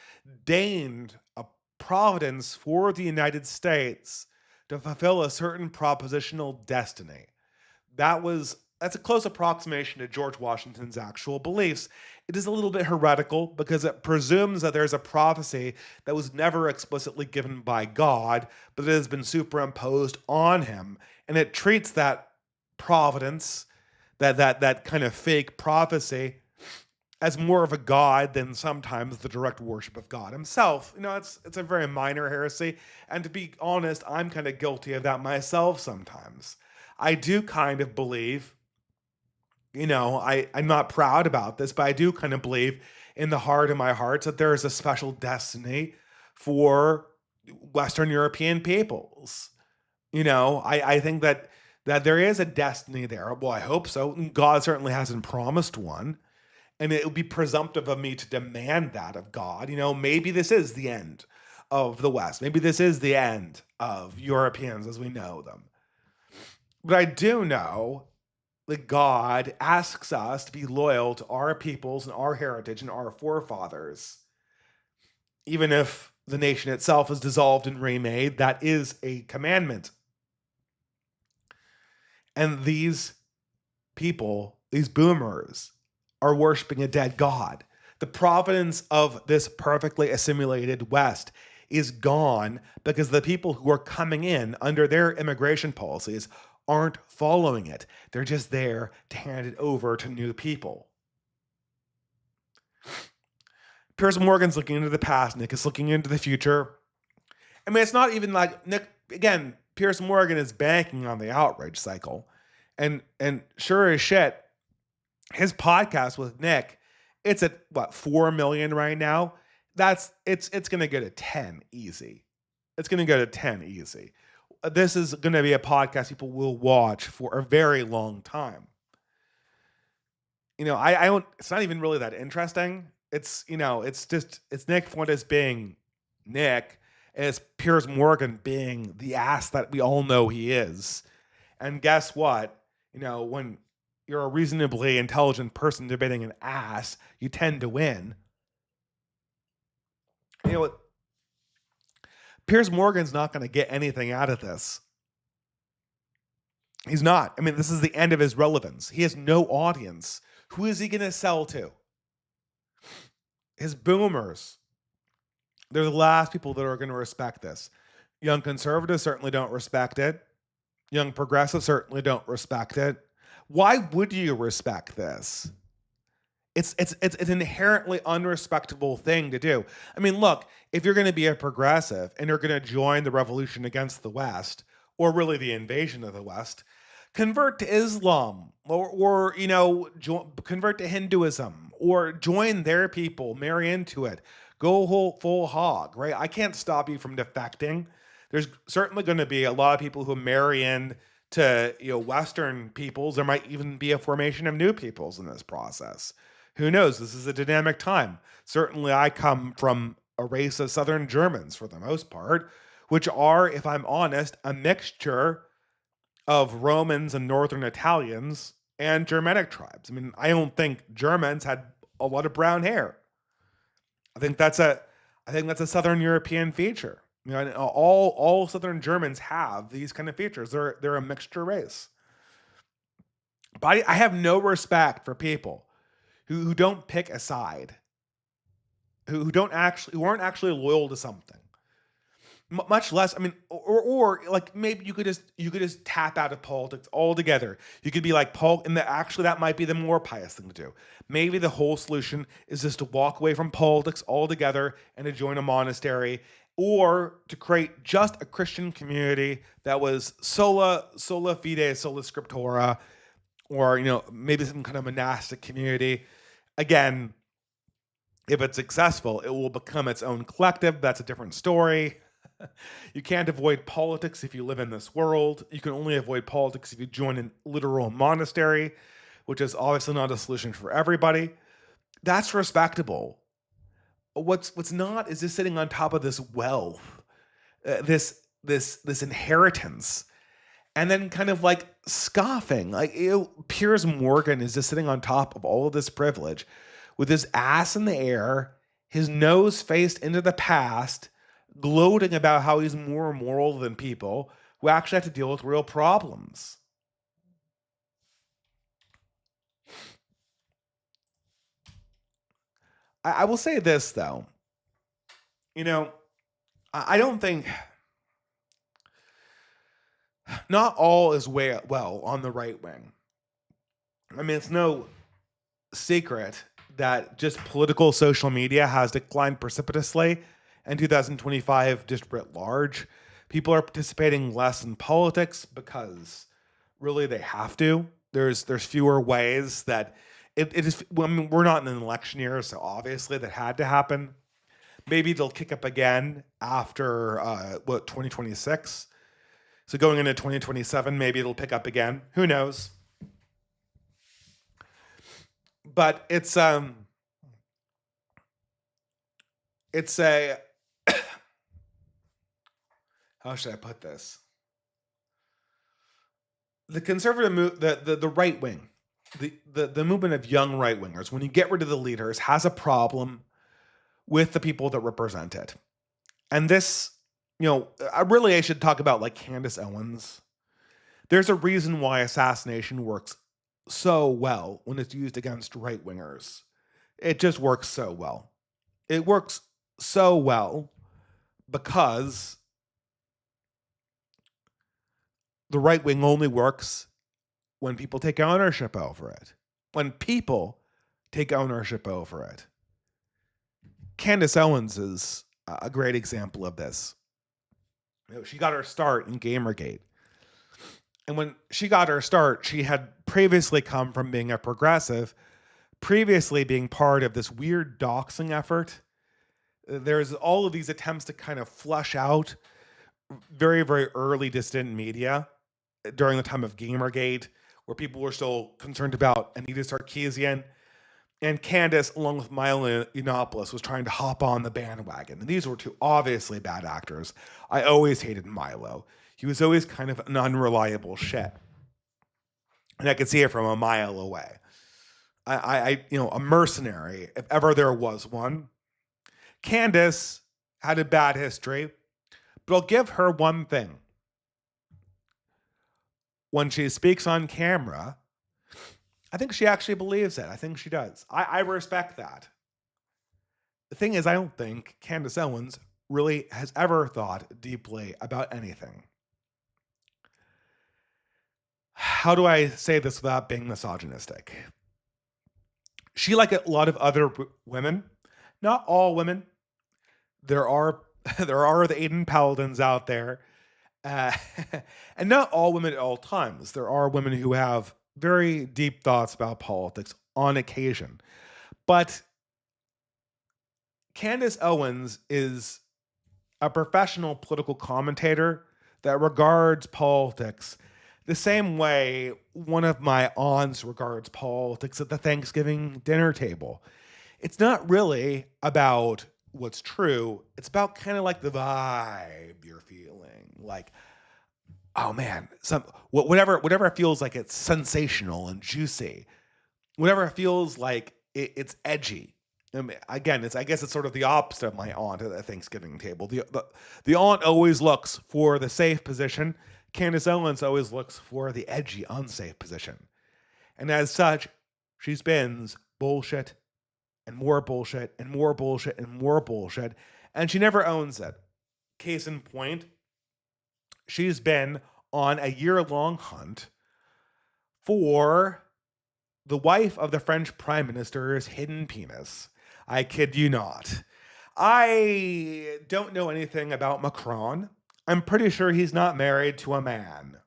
deigned a providence for the United States to fulfill a certain propositional destiny. That's a close approximation to George Washington's actual beliefs. It is a little bit heretical because it presumes that there's a prophecy that was never explicitly given by God, but it has been superimposed on him. And it treats that providence, that kind of fake prophecy, as more of a god than sometimes the direct worship of God himself. It's a very minor heresy. And to be honest, I'm kind of guilty of that myself sometimes. I do kind of believe, I'm not proud about this, but I do kind of believe in the heart of my heart that there is a special destiny for Western European peoples. I think that there is a destiny there. Well, I hope so. God certainly hasn't promised one. And it would be presumptive of me to demand that of God. Maybe this is the end of the West. Maybe this is the end of Europeans as we know them. But I do know that God asks us to be loyal to our peoples and our heritage and our forefathers. Even if the nation itself is dissolved and remade, that is a commandment. And these people, these boomers, are worshiping a dead God. The providence of this perfectly assimilated West is gone because the people who are coming in under their immigration policies aren't following it. They're just there to hand it over to new people. Piers Morgan's looking into the past. Nick is looking into the future. I mean, it's not even like Nick, again, Piers Morgan is banking on the outrage cycle. And sure as shit, his podcast with Nick, it's at 4 million right now. It's going to go to 10 easy. It's going to go to 10 easy. This is going to be a podcast people will watch for a very long time. I don't, it's not even really that interesting. It's Nick Fuentes being Nick, and it's Piers Morgan being the ass that we all know he is. And guess what? When you're a reasonably intelligent person debating an ass, you tend to win. You know what? Piers Morgan's not going to get anything out of this. He's not. I mean, this is the end of his relevance. He has no audience. Who is he going to sell to? His boomers. They're the last people that are going to respect this. Young conservatives certainly don't respect it. Young progressives certainly don't respect it. Why would you respect this? It's an inherently unrespectable thing to do. I mean, look, if you're going to be a progressive and you're going to join the revolution against the West, or really the invasion of the West, convert to Islam, or convert to Hinduism, or join their people, marry into it, go whole full hog, right? I can't stop you from defecting. There's certainly going to be a lot of people who marry in to Western peoples. There might even be a formation of new peoples in this process. Who knows? This is a dynamic time. Certainly, I come from a race of Southern Germans for the most part, which are, if I'm honest, a mixture of Romans and Northern Italians and Germanic tribes. I mean, I don't think Germans had a lot of brown hair. I think that's a Southern European feature. All Southern Germans have these kind of features. They're a mixture race. But I have no respect for people who don't pick a side, who aren't actually loyal to something. Much less, I mean, or like maybe you could just tap out of politics altogether. You could be like Paul, and actually that might be the more pious thing to do. Maybe the whole solution is just to walk away from politics altogether and to join a monastery, or to create just a Christian community that was sola fide, sola scriptura, or maybe some kind of monastic community. Again, if it's successful, it will become its own collective. That's a different story. You can't avoid politics if you live in this world. You can only avoid politics if you join a literal monastery, which is obviously not a solution for everybody. That's respectable. What's not is just sitting on top of this wealth, this inheritance, and then kind of like scoffing. Like Piers Morgan is just sitting on top of all of this privilege with his ass in the air, his nose faced into the past, gloating about how he's more moral than people who actually have to deal with real problems. I will say this, though. I don't think not all is well on the right wing. I mean, it's no secret that just political social media has declined precipitously in 2025, just writ large. People are participating less in politics because really they have to. There's fewer ways that it is. I mean, we're not in an election year, so obviously that had to happen. Maybe they'll kick up again after 2026. So going into 2027, maybe it'll pick up again. Who knows? But it's a how should I put this? The conservative the right wing, the movement of young right wingers, when you get rid of the leaders, has a problem with the people that represent it. And this, I should talk about like Candace Owens. There's a reason why assassination works so well when it's used against right wingers. It just works so well. It works so well because the right wing only works when people take ownership over it. When people take ownership over it. Candace Owens is a great example of this. She got her start in Gamergate. And when she got her start, she had previously come from being a progressive, previously being part of this weird doxing effort. There's all of these attempts to kind of flush out very, very early dissident media during the time of Gamergate, where people were still concerned about Anita Sarkeesian. And Candace, along with Milo Yiannopoulos, was trying to hop on the bandwagon. And these were two obviously bad actors. I always hated Milo. He was always kind of an unreliable shit. And I could see it from a mile away. A mercenary, if ever there was one. Candace had a bad history, but I'll give her one thing. when she speaks on camera, I think she actually believes it. I think she does. I respect that. The thing is, I don't think Candace Owens really has ever thought deeply about anything. How do I say this without being misogynistic? She, like a lot of other women, not all women, there are there are the Aiden Paladins out there, uh, and not all women at all times. There are women who have very deep thoughts about politics on occasion, but Candace Owens is a professional political commentator that regards politics the same way one of my aunts regards politics at the Thanksgiving dinner table. It's not really about what's true. It's about kind of like the vibe you're feeling. Like, oh man, whatever feels like it's sensational and juicy, whatever feels like it's edgy. I mean, again, I guess it's sort of the opposite of my aunt at the Thanksgiving table. The aunt always looks for the safe position. Candace Owens always looks for the edgy, unsafe position. And as such, she spins bullshit and more bullshit and more bullshit and more bullshit, and she never owns it. Case in point, she's been on a year-long hunt for the wife of the French Prime Minister's hidden penis. I kid you not. I don't know anything about Macron. I'm pretty sure he's not married to a man.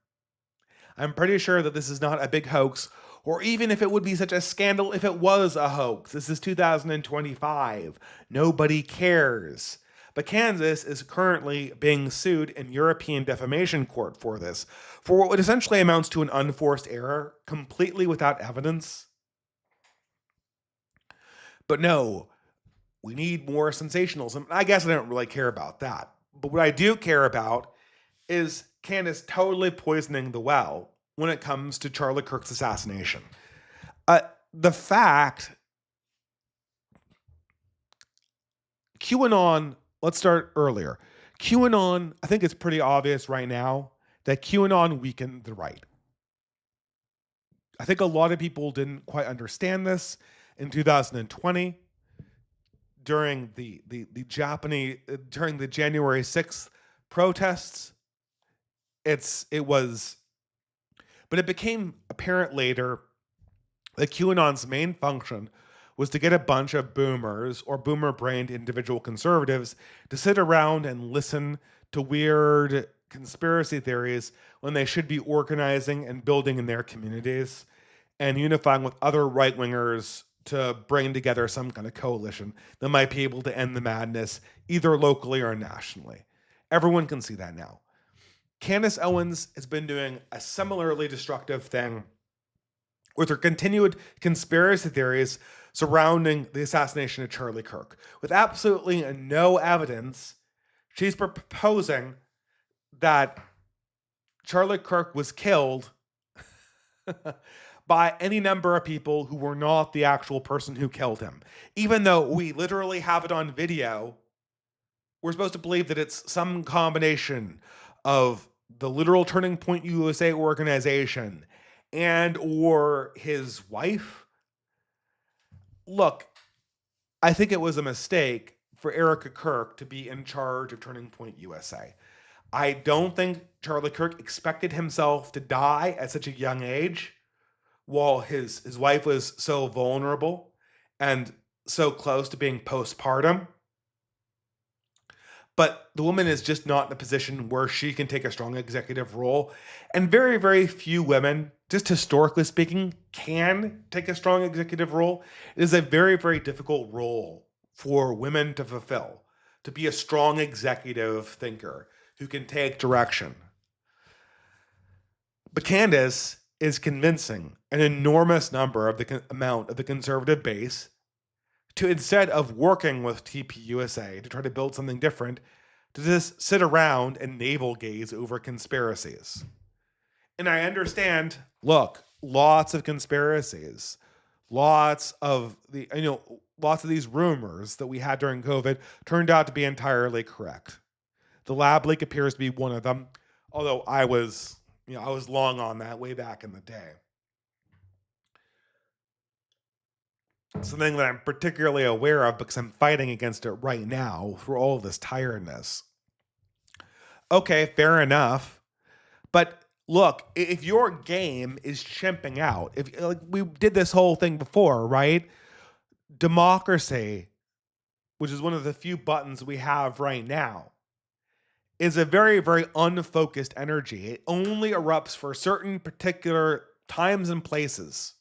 I'm pretty sure that this is not a big hoax, or even if it would be such a scandal if it was a hoax. This is 2025. Nobody cares. But Kansas is currently being sued in European defamation court for this, for what essentially amounts to an unforced error, completely without evidence. But no, we need more sensationalism. I guess I don't really care about that. But what I do care about is Candace totally poisoning the well when it comes to Charlie Kirk's assassination. The fact, QAnon, let's start earlier. QAnon, I think it's pretty obvious right now that QAnon weakened the right. I think a lot of people didn't quite understand this in 2020 during the Japanese during the January 6th protests. But it became apparent later that QAnon's main function was to get a bunch of boomers or boomer-brained individual conservatives to sit around and listen to weird conspiracy theories when they should be organizing and building in their communities and unifying with other right-wingers to bring together some kind of coalition that might be able to end the madness either locally or nationally. Everyone can see that now. Candace Owens has been doing a similarly destructive thing with her continued conspiracy theories surrounding the assassination of Charlie Kirk. With absolutely no evidence, she's proposing that Charlie Kirk was killed by any number of people who were not the actual person who killed him. Even though we literally have it on video, we're supposed to believe that it's some combination of the literal Turning Point USA organization and or his wife. Look, I think it was a mistake for Erica Kirk to be in charge of Turning Point USA. I don't think Charlie Kirk expected himself to die at such a young age while his wife was so vulnerable and so close to being postpartum. But the woman is just not in a position where she can take a strong executive role. And very, very few women, just historically speaking, can take a strong executive role. It is a very, very difficult role for women to fulfill, to be a strong executive thinker who can take direction. But Candace is convincing an enormous number of the amount of the conservative base to, instead of working with TPUSA to try to build something different, to just sit around and navel gaze over conspiracies. And I understand, look, lots of conspiracies, lots of these rumors that we had during COVID turned out to be entirely correct. The lab leak appears to be one of them, although I was I was long on that way back in the day. Something that I'm particularly aware of because I'm fighting against it right now through all of this tiredness. Okay, fair enough. But look, if your game is chimping out, if like we did this whole thing before, right? Democracy, which is one of the few buttons we have right now, is a very, very unfocused energy. It only erupts for certain particular times and places.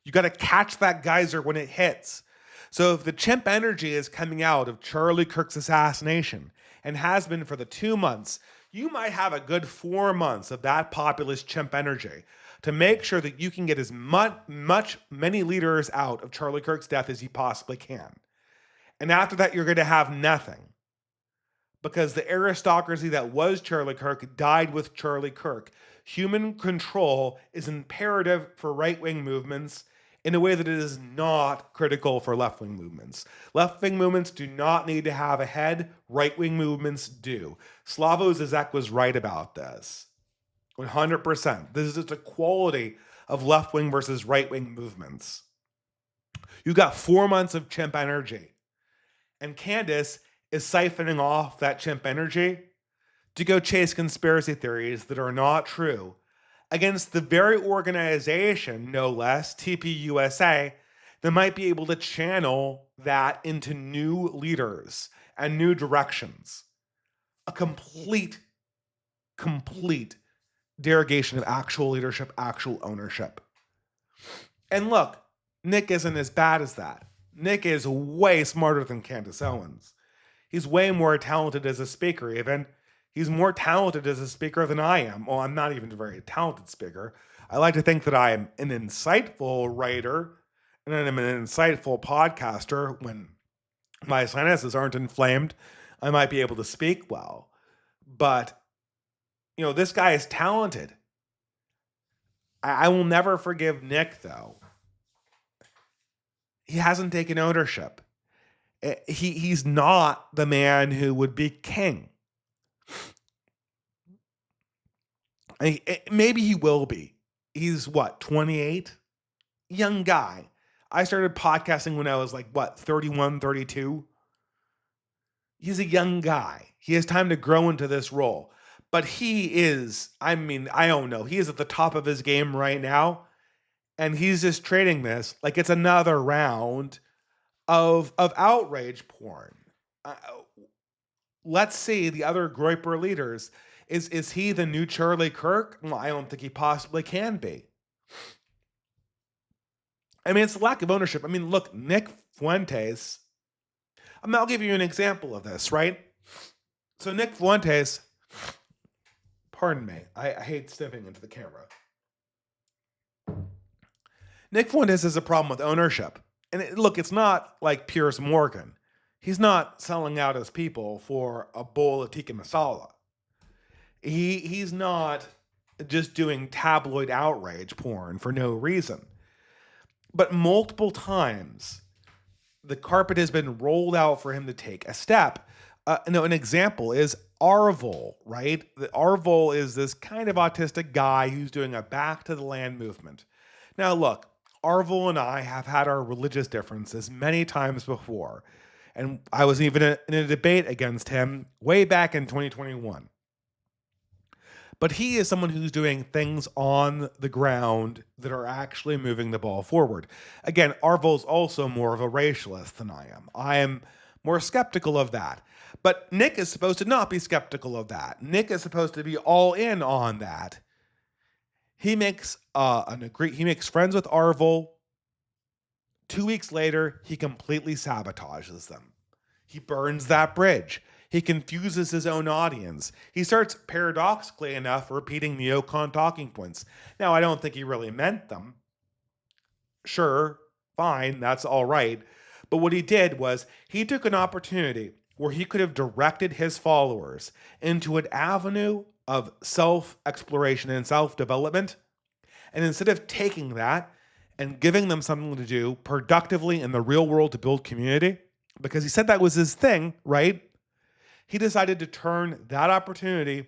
You got to catch that geyser when it hits. So if the chimp energy is coming out of Charlie Kirk's assassination and has been for the 2 months, you might have a good 4 months of that populist chimp energy to make sure that you can get as many leaders out of Charlie Kirk's death as you possibly can. And after that, you're going to have nothing. Because the aristocracy that was Charlie Kirk died with Charlie Kirk. Human control is imperative for right-wing movements in a way that it is not critical for left-wing movements. Left-wing movements do not need to have a head. Right-wing movements do. Slavoj Zizek was right about this. 100%. This is just a quality of left-wing versus right-wing movements. You got 4 months of chimp energy. And Candace is siphoning off that chimp energy to go chase conspiracy theories that are not true against the very organization, no less, TPUSA, that might be able to channel that into new leaders and new directions. A complete derogation of actual leadership, actual ownership. And look, Nick isn't as bad as that. Nick is way smarter than Candace Owens. He's way more talented as a speaker, even. He's more talented as a speaker than I am. Well, I'm not even a very talented speaker. I like to think that I am an insightful writer and I'm an insightful podcaster. When my sinuses aren't inflamed, I might be able to speak well. But, this guy is talented. I will never forgive Nick, though. He hasn't taken ownership. He's not the man who would be king. Maybe he will be. He's 28? Young guy. I started podcasting when I was 31, 32. He's a young guy. He has time to grow into this role. But he is, I don't know. He is at the top of his game right now. And he's just trading this like it's another round of outrage porn. Let's see the other Groyper leaders. Is he the new Charlie Kirk? Well, I don't think he possibly can be. It's the lack of ownership. Look, Nick Fuentes. I'll give you an example of this, right? So Nick Fuentes, pardon me, I hate sniffing into the camera. Nick Fuentes has a problem with ownership. And it's not like Piers Morgan. He's not selling out his people for a bowl of tikka masala. He's not just doing tabloid outrage porn for no reason. But multiple times, the carpet has been rolled out for him to take a step. An example is Arvol, right? Arvol is this kind of autistic guy who's doing a back to the land movement. Now, look, Arvol and I have had our religious differences many times before. And I was even in a debate against him way back in 2021. But he is someone who's doing things on the ground that are actually moving the ball forward. Again, Arvol's also more of a racialist than I am. I am more skeptical of that. But Nick is supposed to not be skeptical of that. Nick is supposed to be all in on that. He makes he makes friends with Arvol. 2 weeks later, he completely sabotages them. He burns that bridge. He confuses his own audience. He starts, paradoxically enough, repeating neocon talking points. Now, I don't think he really meant them. Sure, fine, that's all right. But what he did was he took an opportunity where he could have directed his followers into an avenue of self-exploration and self-development. And instead of taking that and giving them something to do productively in the real world to build community, because he said that was his thing, right? He decided to turn that opportunity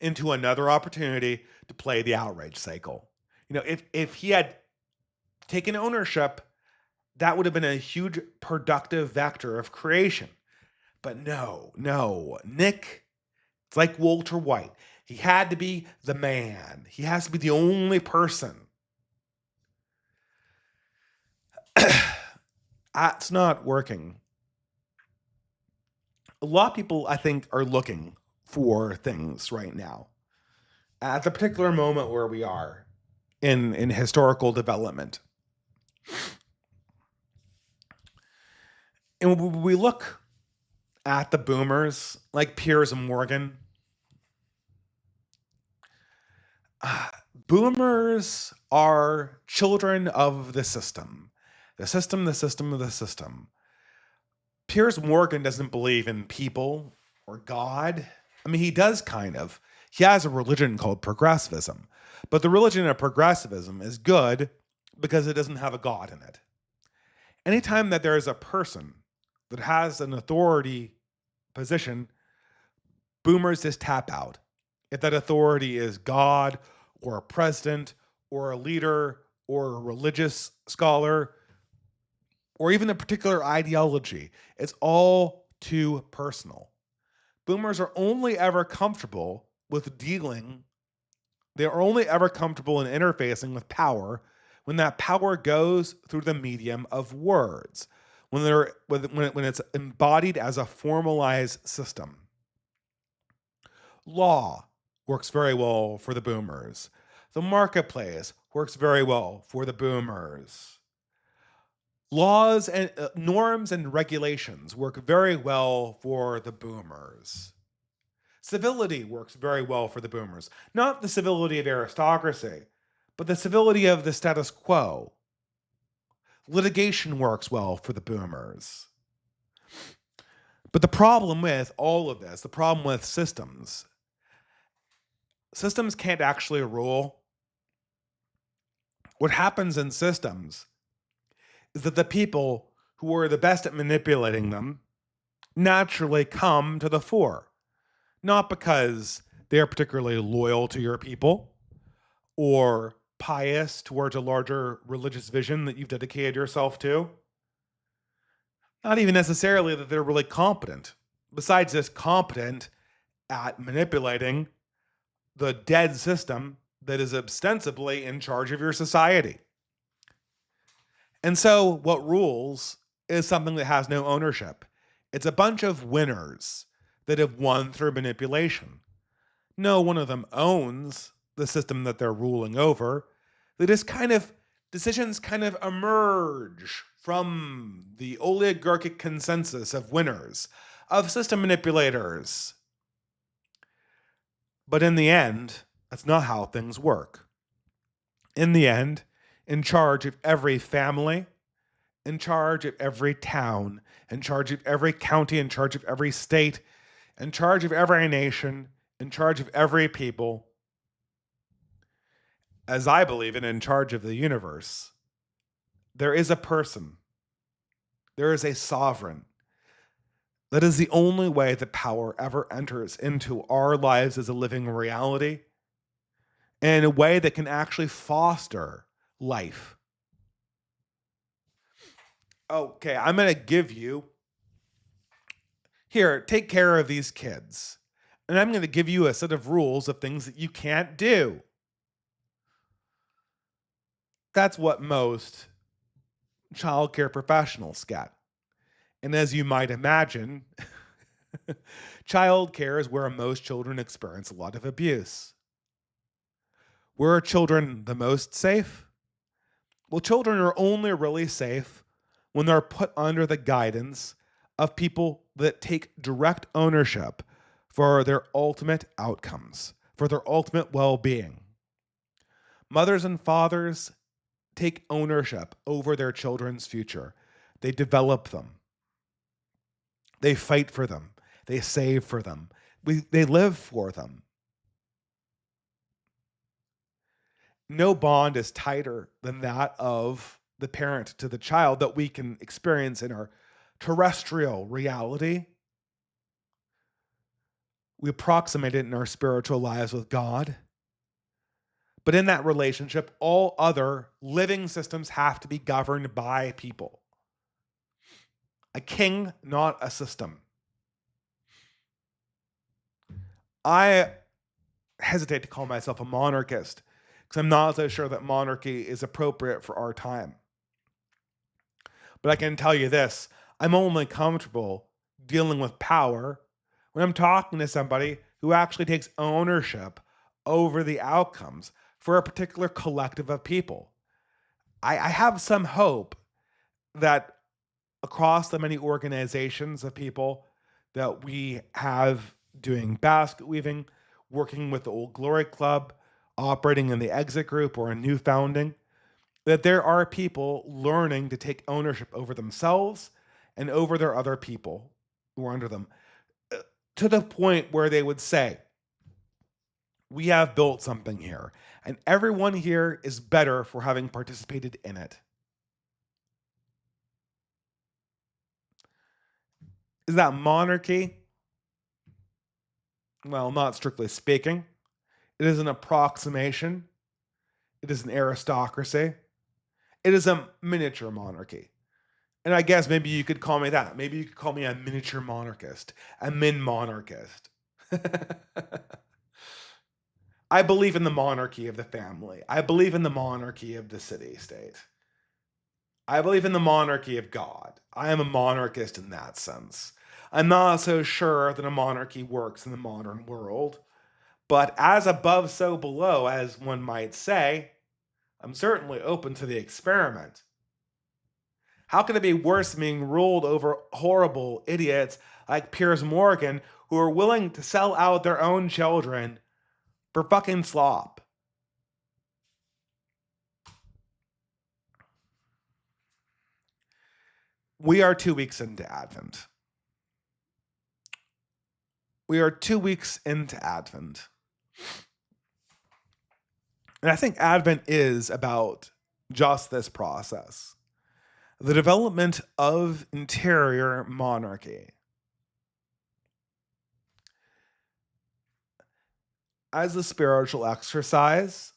into another opportunity to play the outrage cycle. If he had taken ownership, that would have been a huge productive vector of creation. But no, Nick, it's like Walter White. He had to be the man. He has to be the only person. That's not working. A lot of people, I think, are looking for things right now. At the particular moment where we are in historical development. And when we look at the boomers, like Piers Morgan, boomers are children of the system. The system, the system, the system. Piers Morgan doesn't believe in people or God. I mean, he does kind of. He has a religion called progressivism. But the religion of progressivism is good because it doesn't have a God in it. Anytime that there is a person that has an authority position, boomers just tap out. If that authority is God or a president or a leader or a religious scholar or even a particular ideology, it's all too personal. Boomers are only ever comfortable with they're only ever comfortable in interfacing with power when that power goes through the medium of words, when it's embodied as a formalized system. Law works very well for the boomers. The marketplace works very well for the boomers. Laws and norms and regulations work very well for the boomers. Civility works very well for the boomers. Not the civility of aristocracy, but the civility of the status quo. Litigation works well for the boomers. But the problem with all of this, the problem with systems can't actually rule. What happens in systems is that the people who are the best at manipulating them naturally come to the fore. Not because they are particularly loyal to your people or pious towards a larger religious vision that you've dedicated yourself to. Not even necessarily that they're really competent. Besides just competent at manipulating the dead system that is ostensibly in charge of your society. And so what rules is something that has no ownership. It's a bunch of winners that have won through manipulation. No one of them owns the system that they're ruling over. Decisions kind of emerge from the oligarchic consensus of winners, of system manipulators. But in the end, that's not how things work. In the end, in charge of every family, in charge of every town, in charge of every county, in charge of every state, in charge of every nation, in charge of every people, as I believe in charge of the universe, there is a person. There is a sovereign. That is the only way that power ever enters into our lives as a living reality, and in a way that can actually foster life. Okay, I'm going to give you, here, take care of these kids. And I'm going to give you a set of rules of things that you can't do. That's what most childcare professionals get. And as you might imagine, childcare is where most children experience a lot of abuse. Where are children the most safe? Well, children are only really safe when they're put under the guidance of people that take direct ownership for their ultimate outcomes, for their ultimate well-being. Mothers and fathers take ownership over their children's future. They develop them. They fight for them. They save for them. They live for them. No bond is tighter than that of the parent to the child that we can experience in our terrestrial reality. We approximate it in our spiritual lives with God. But in that relationship, all other living systems have to be governed by people. A king, not a system. I hesitate to call myself a monarchist because I'm not so sure that monarchy is appropriate for our time. But I can tell you this, I'm only comfortable dealing with power when I'm talking to somebody who actually takes ownership over the outcomes for a particular collective of people. I have some hope that across the many organizations of people that we have doing basket weaving, working with the Old Glory Club, operating in the exit group or a new founding, that there are people learning to take ownership over themselves and over their other people who are under them, to the point where they would say, we have built something here, and everyone here is better for having participated in it. Is that monarchy? Well, not strictly speaking. It is an approximation. It is an aristocracy. It is a miniature monarchy. And I guess maybe you could call me that. Maybe you could call me a miniature monarchist, a min-monarchist. I believe in the monarchy of the family. I believe in the monarchy of the city-state. I believe in the monarchy of God. I am a monarchist in that sense. I'm not so sure that a monarchy works in the modern world, but as above, so below, as one might say, I'm certainly open to the experiment. How can it be worse than being ruled over horrible idiots like Piers Morgan who are willing to sell out their own children for fucking slop? We are 2 weeks into Advent. We are 2 weeks into Advent. And I think Advent is about just this process. The development of interior monarchy. As a spiritual exercise,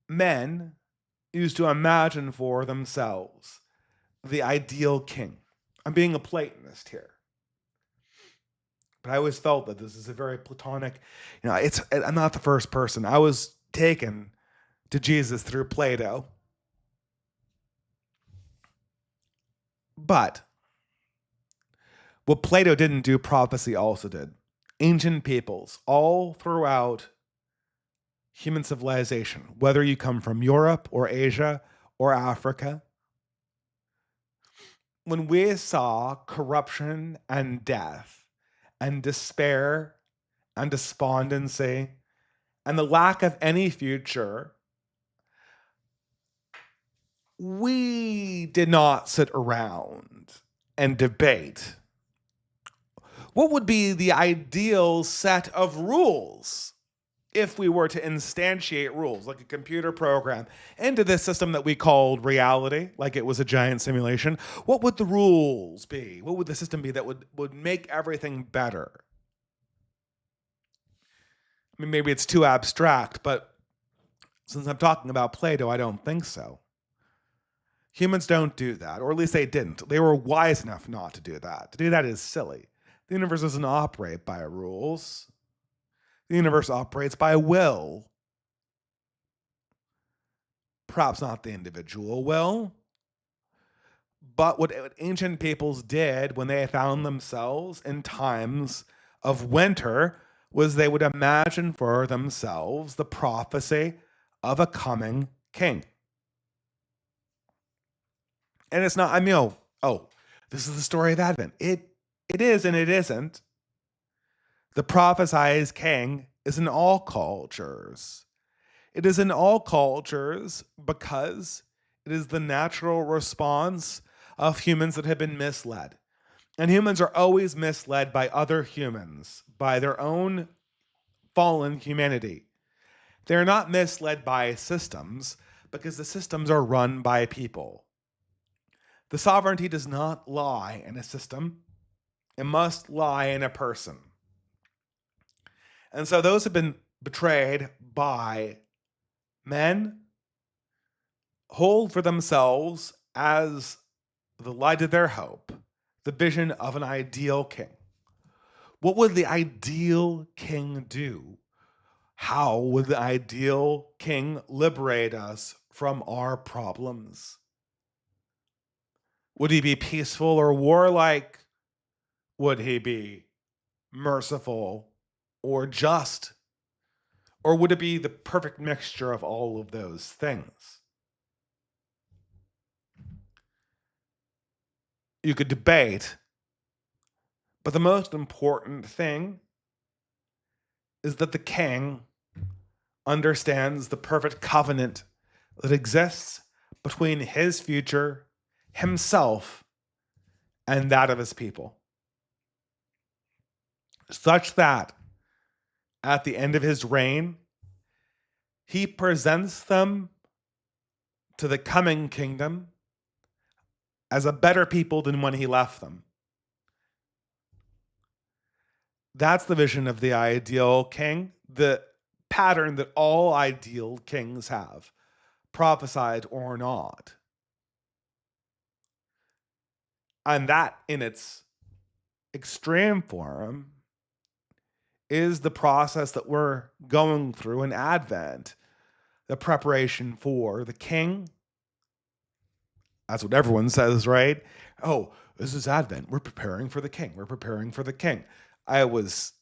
men used to imagine for themselves the ideal king. I'm being a Platonist here. But I always felt that this is a very Platonic, I'm not the first person. I was taken to Jesus through Plato. But what Plato didn't do, prophecy also did. Ancient peoples, all throughout human civilization, whether you come from Europe or Asia or Africa, when we saw corruption and death and despair and despondency and the lack of any future, we did not sit around and debate what would be the ideal set of rules if we were to instantiate rules like a computer program into this system that we called reality, like it was a giant simulation. What would the rules be? What would the system be that would make everything better? I mean, maybe it's too abstract, but since I'm talking about Plato, I don't think so. Humans don't do that, or at least they didn't. They were wise enough not to do that. To do that is silly. The universe doesn't operate by rules. The universe operates by will. Perhaps not the individual will, but what ancient peoples did when they found themselves in times of winter was they would imagine for themselves the prophecy of a coming king. And it's not, this is the story of Advent. It is and it isn't. The prophesied king is in all cultures. It is in all cultures because it is the natural response of humans that have been misled. And humans are always misled by other humans, by their own fallen humanity. They're not misled by systems because the systems are run by people. The sovereignty does not lie in a system. It must lie in a person. And so those have been betrayed by men hold for themselves as the light of their hope the vision of an ideal king. What would the ideal king do? How would the ideal king liberate us from our problems? Would he be peaceful or warlike? Would he be merciful or just? Or would it be the perfect mixture of all of those things? You could debate, but the most important thing is that the king understands the perfect covenant that exists between his future, himself, and that of his people, such that at the end of his reign, he presents them to the coming kingdom as a better people than when he left them. That's the vision of the ideal king, the pattern that all ideal kings have, prophesied or not. And that, in its extreme form, is the process that we're going through in Advent, the preparation for the king. That's what everyone says, right? Oh, this is Advent. We're preparing for the king. We're preparing for the king. I was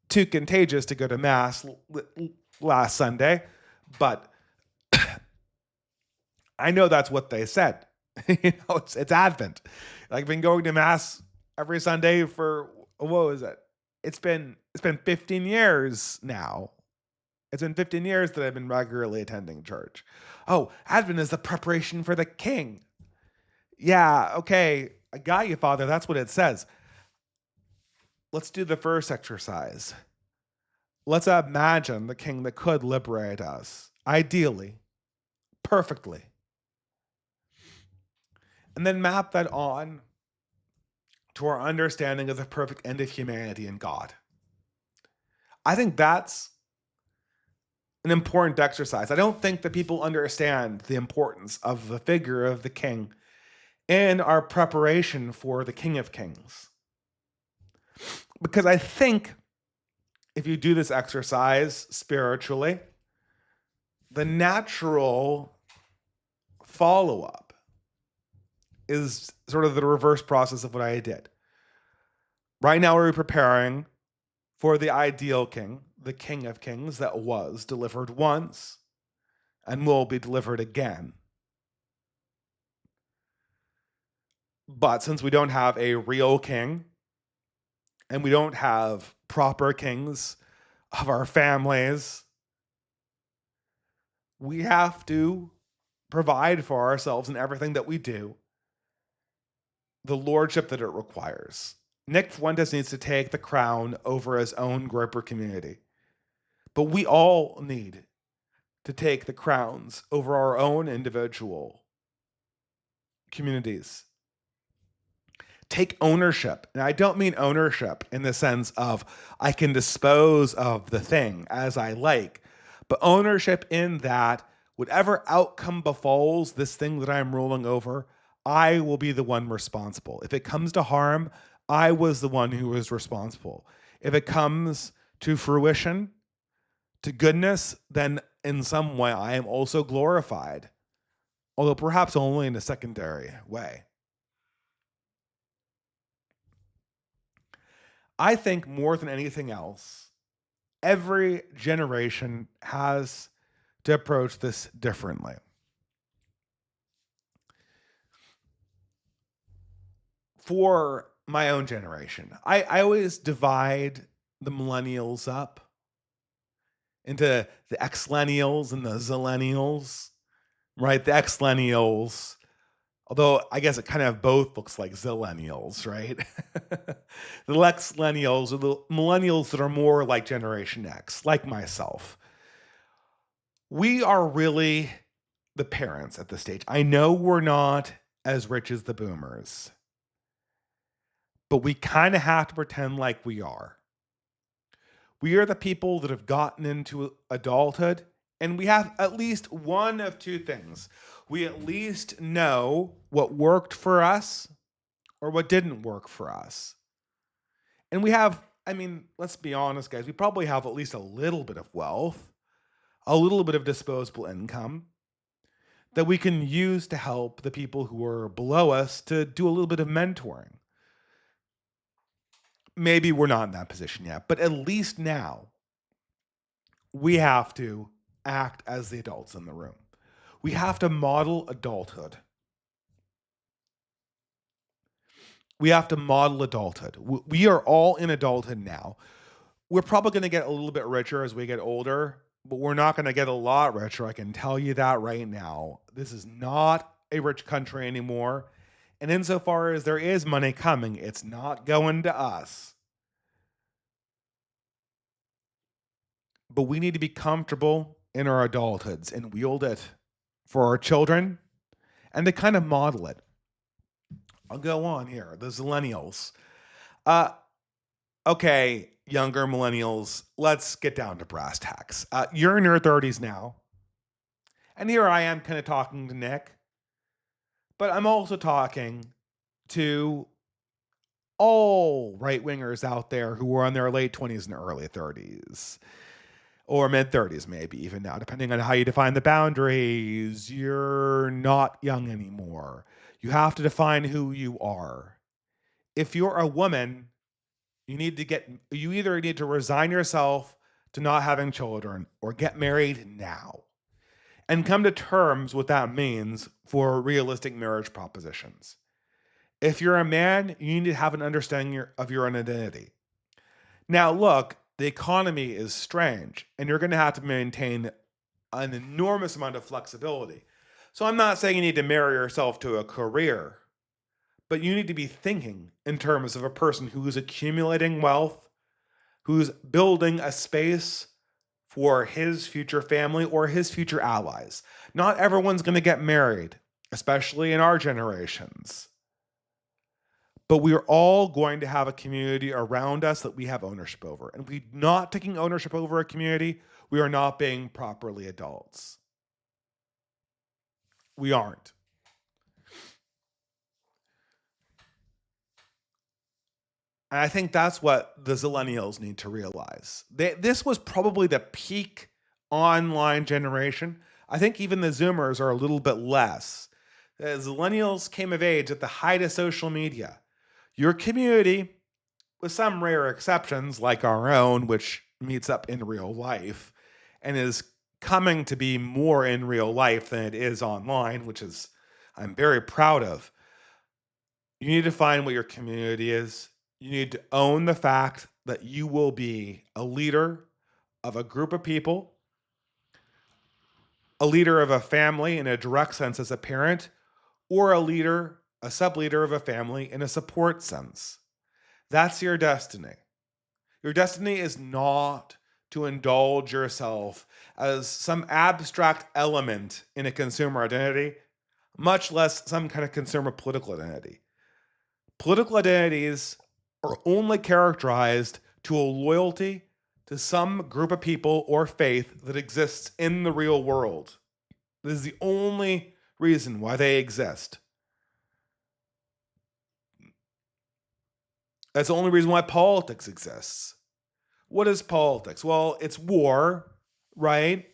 too contagious to go to Mass last Sunday, but I know that's what they said. It's Advent. I've been going to Mass every Sunday for, what was it? It's been 15 years now. It's been 15 years that I've been regularly attending church. Oh, Advent is the preparation for the king. Yeah, okay, I got you, Father. That's what it says. Let's do the first exercise. Let's imagine the king that could liberate us, ideally, perfectly. And then map that on to our understanding of the perfect end of humanity in God. I think that's an important exercise. I don't think that people understand the importance of the figure of the king in our preparation for the King of Kings. Because I think if you do this exercise spiritually, the natural follow-up is sort of the reverse process of what I did. Right now we're preparing for the ideal king, the King of Kings that was delivered once and will be delivered again. But since we don't have a real king and we don't have proper kings of our families, we have to provide for ourselves in everything that we do the lordship that it requires. Nick Fuentes needs to take the crown over his own group or community. But we all need to take the crowns over our own individual communities. Take ownership. And I don't mean ownership in the sense of I can dispose of the thing as I like, but ownership in that whatever outcome befalls this thing that I'm ruling over, I will be the one responsible. If it comes to harm, I was the one who was responsible. If it comes to fruition, to goodness, then in some way I am also glorified, although perhaps only in a secondary way. I think more than anything else, every generation has to approach this differently. For my own generation, I always divide the millennials up into the Xlennials and the Zillennials, right? The Xlennials, although I guess it kind of both looks like Zillennials, right? The Xlennials are the millennials that are more like Generation X, like myself. We are really the parents at this stage. I know we're not as rich as the boomers, but we kind of have to pretend like we are. We are the people that have gotten into adulthood, and we have at least one of two things. We at least know what worked for us or what didn't work for us. And we have, I mean, let's be honest, guys, we probably have at least a little bit of wealth, a little bit of disposable income that we can use to help the people who are below us to do a little bit of mentoring. Maybe we're not in that position yet, but at least now we have to act as the adults in the room. We have to model adulthood. We have to model adulthood. We are all in adulthood now. We're probably going to get a little bit richer as we get older, but we're not going to get a lot richer. I can tell you that right now. This is not a rich country anymore. And insofar as there is money coming, it's not going to us. But we need to be comfortable in our adulthoods and wield it for our children and to kind of model it. I'll go on here. The millennials. Okay, younger millennials, let's get down to brass tacks. You're in your 30s now. And here I am kind of talking to Nick. But I'm also talking to all right wingers out there who are in their late 20s and early 30s. Or mid 30s, maybe even now, depending on how you define the boundaries. You're not young anymore. You have to define who you are. If you're a woman, you either need to resign yourself to not having children or get married now and come to terms with what that means for realistic marriage propositions. If you're a man, you need to have an understanding of your own identity. Now, look, the economy is strange, and you're going to have to maintain an enormous amount of flexibility. So I'm not saying you need to marry yourself to a career, but you need to be thinking in terms of a person who's accumulating wealth, who's building a space for his future family or his future allies. Not everyone's going to get married, especially in our generations. But we're all going to have a community around us that we have ownership over. And if we're not taking ownership over a community, we are not being properly adults. We aren't. And I think that's what the Zillennials need to realize. This was probably the peak online generation. I think even the Zoomers are a little bit less. The Zillennials came of age at the height of social media. Your community, with some rare exceptions like our own, which meets up in real life and is coming to be more in real life than it is online, which is I'm very proud of. You need to find what your community is. You need to own the fact that you will be a leader of a group of people, a leader of a family in a direct sense as a parent, or a sub-leader of a family in a support sense. That's your destiny. Your destiny is not to indulge yourself as some abstract element in a consumer identity, much less some kind of consumer political identity. Political identities are only characterized to a loyalty to some group of people or faith that exists in the real world. This is the only reason why they exist. That's the only reason why politics exists. What is politics? Well, it's war, right?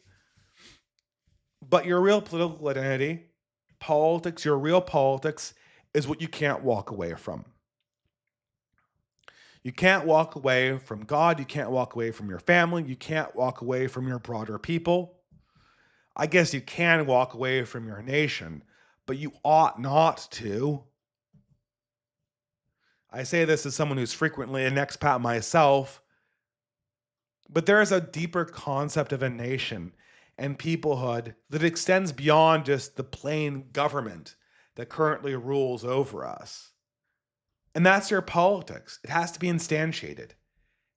But your real political identity, your real politics, is what you can't walk away from. You can't walk away from God. You can't walk away from your family. You can't walk away from your broader people. I guess you can walk away from your nation, but you ought not to. I say this as someone who's frequently an expat myself, but there is a deeper concept of a nation and peoplehood that extends beyond just the plain government that currently rules over us. And that's your politics. It has to be instantiated.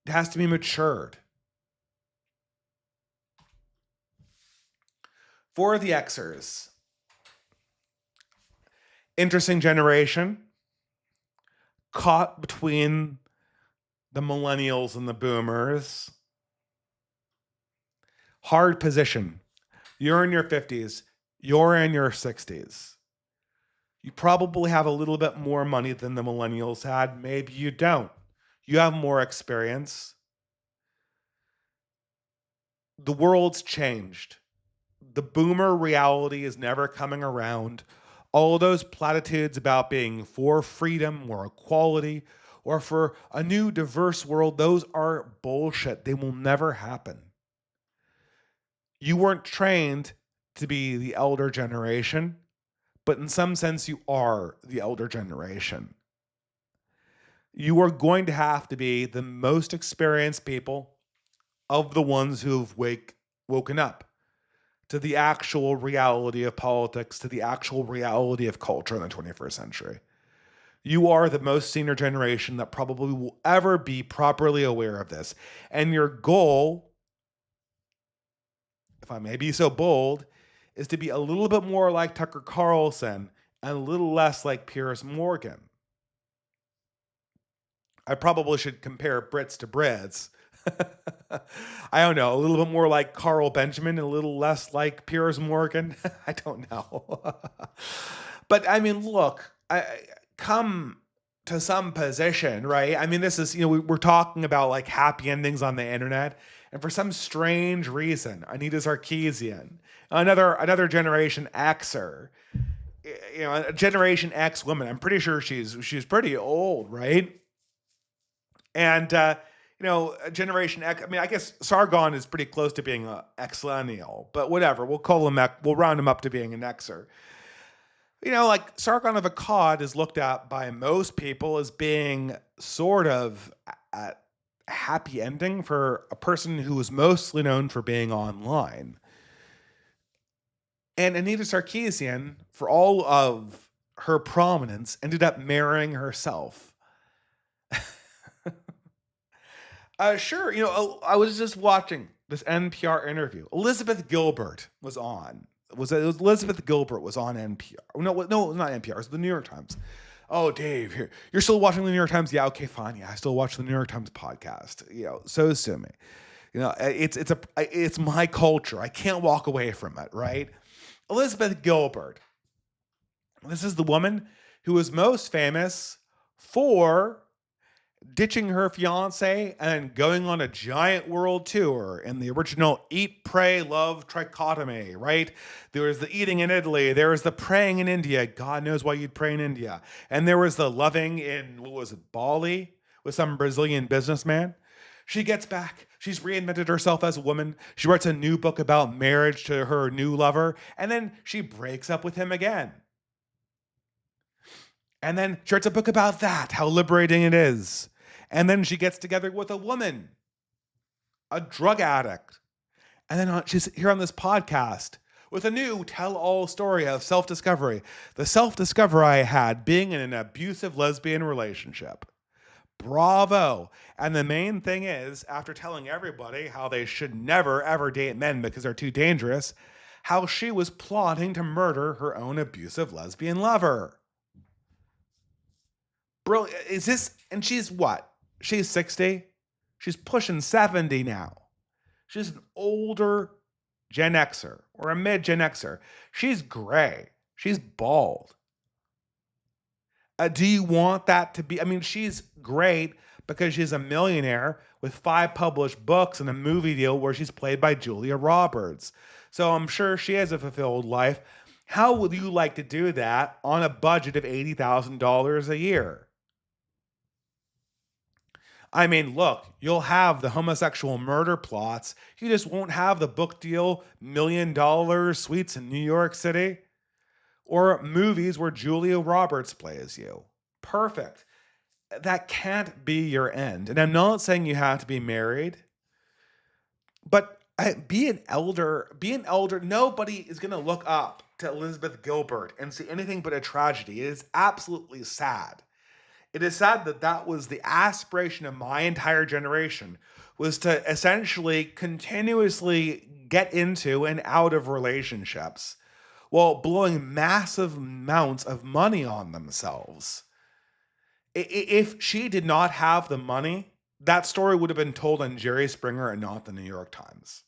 It has to be matured. For the Xers, interesting generation, caught between the millennials and the boomers. Hard position. You're in your 50s. You're in your 60s. You probably have a little bit more money than the millennials had. Maybe you don't. You have more experience. The world's changed. The boomer reality is never coming around. All those platitudes about being for freedom or equality or for a new diverse world, those are bullshit. They will never happen. You weren't trained to be the elder generation, but in some sense, you are the elder generation. You are going to have to be the most experienced people of the ones who've woken up to the actual reality of politics, to the actual reality of culture in the 21st century. You are the most senior generation that probably will ever be properly aware of this. And your goal, if I may be so bold, is to be a little bit more like Tucker Carlson and a little less like Piers Morgan. I probably should compare Brits to Brits. I don't know, a little bit more like Carl Benjamin, a little less like Piers Morgan. I don't know. But I mean, look, I come to some position, right? I mean, this is, we're talking about like happy endings on the internet. And for some strange reason, Anita Sarkeesian, another Generation Xer, a Generation X woman, I'm pretty sure she's pretty old, right? And, Generation X, I mean, I guess Sargon is pretty close to being an Xennial, but whatever. We'll round him up to being an Xer. Like Sargon of Akkad is looked at by most people as being sort of a happy ending for a person who was mostly known for being online. And Anita Sarkeesian, for all of her prominence, ended up marrying herself. Sure. I was just watching this NPR interview. Elizabeth Gilbert was on. It was Elizabeth Gilbert was on NPR. No, it was not NPR. It was the New York Times. Oh, Dave, you're still watching the New York Times? Yeah, okay, fine. Yeah, I still watch the New York Times podcast. So sue me. It's my culture. I can't walk away from it, right? Elizabeth Gilbert. This is the woman who is most famous for ditching her fiance and going on a giant world tour in the original Eat, Pray, Love trichotomy, right? There was the eating in Italy. There was the praying in India. God knows why you'd pray in India. And there was the loving in, Bali with some Brazilian businessman. She gets back. She's reinvented herself as a woman. She writes a new book about marriage to her new lover. And then she breaks up with him again. And then she writes a book about that, how liberating it is. And then she gets together with a woman, a drug addict. And then she's here on this podcast with a new tell-all story of self-discovery. The self-discovery I had being in an abusive lesbian relationship. Bravo. And the main thing is, after telling everybody how they should never, ever date men because they're too dangerous, how she was plotting to murder her own abusive lesbian lover. Brilliant. Is this, and she's what? She's 60. She's pushing 70 now. She's an older Gen Xer or a mid Gen Xer. She's gray. She's bald. Do you want that to be? I mean, she's great because she's a millionaire with 5 published books and a movie deal where she's played by Julia Roberts. So I'm sure she has a fulfilled life. How would you like to do that on a budget of $80,000 a year? I mean, look, you'll have the homosexual murder plots. You just won't have the book deal, $1 million suites in New York City, or movies where Julia Roberts plays you. Perfect. That can't be your end. And I'm not saying you have to be married, but be an elder. Be an elder. Nobody is going to look up to Elizabeth Gilbert and see anything but a tragedy. It is absolutely sad. It is sad that that was the aspiration of my entire generation, was to essentially continuously get into and out of relationships while blowing massive amounts of money on themselves. If she did not have the money, that story would have been told on Jerry Springer and not the New York Times.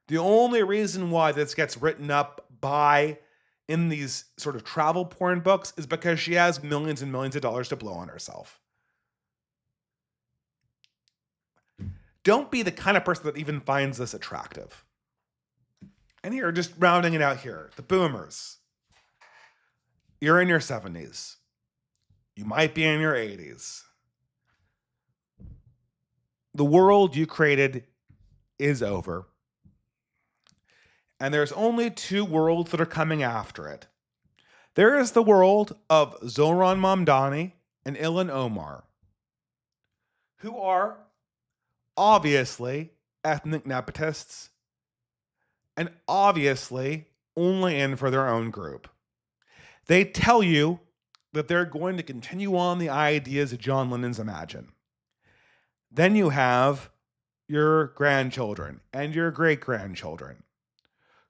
The only reason why this gets written up in these sort of travel porn books is because she has millions and millions of dollars to blow on herself. Don't be the kind of person that even finds this attractive. And here, just rounding it out here, the boomers. You're in your 70s. You might be in your 80s. The world you created is over. And there's only two worlds that are coming after it. There is the world of Zohran Mamdani and Ilhan Omar, who are obviously ethnic nepotists and obviously only in for their own group. They tell you that they're going to continue on the ideas of John Lennon's Imagine. Then you have your grandchildren and your great-grandchildren,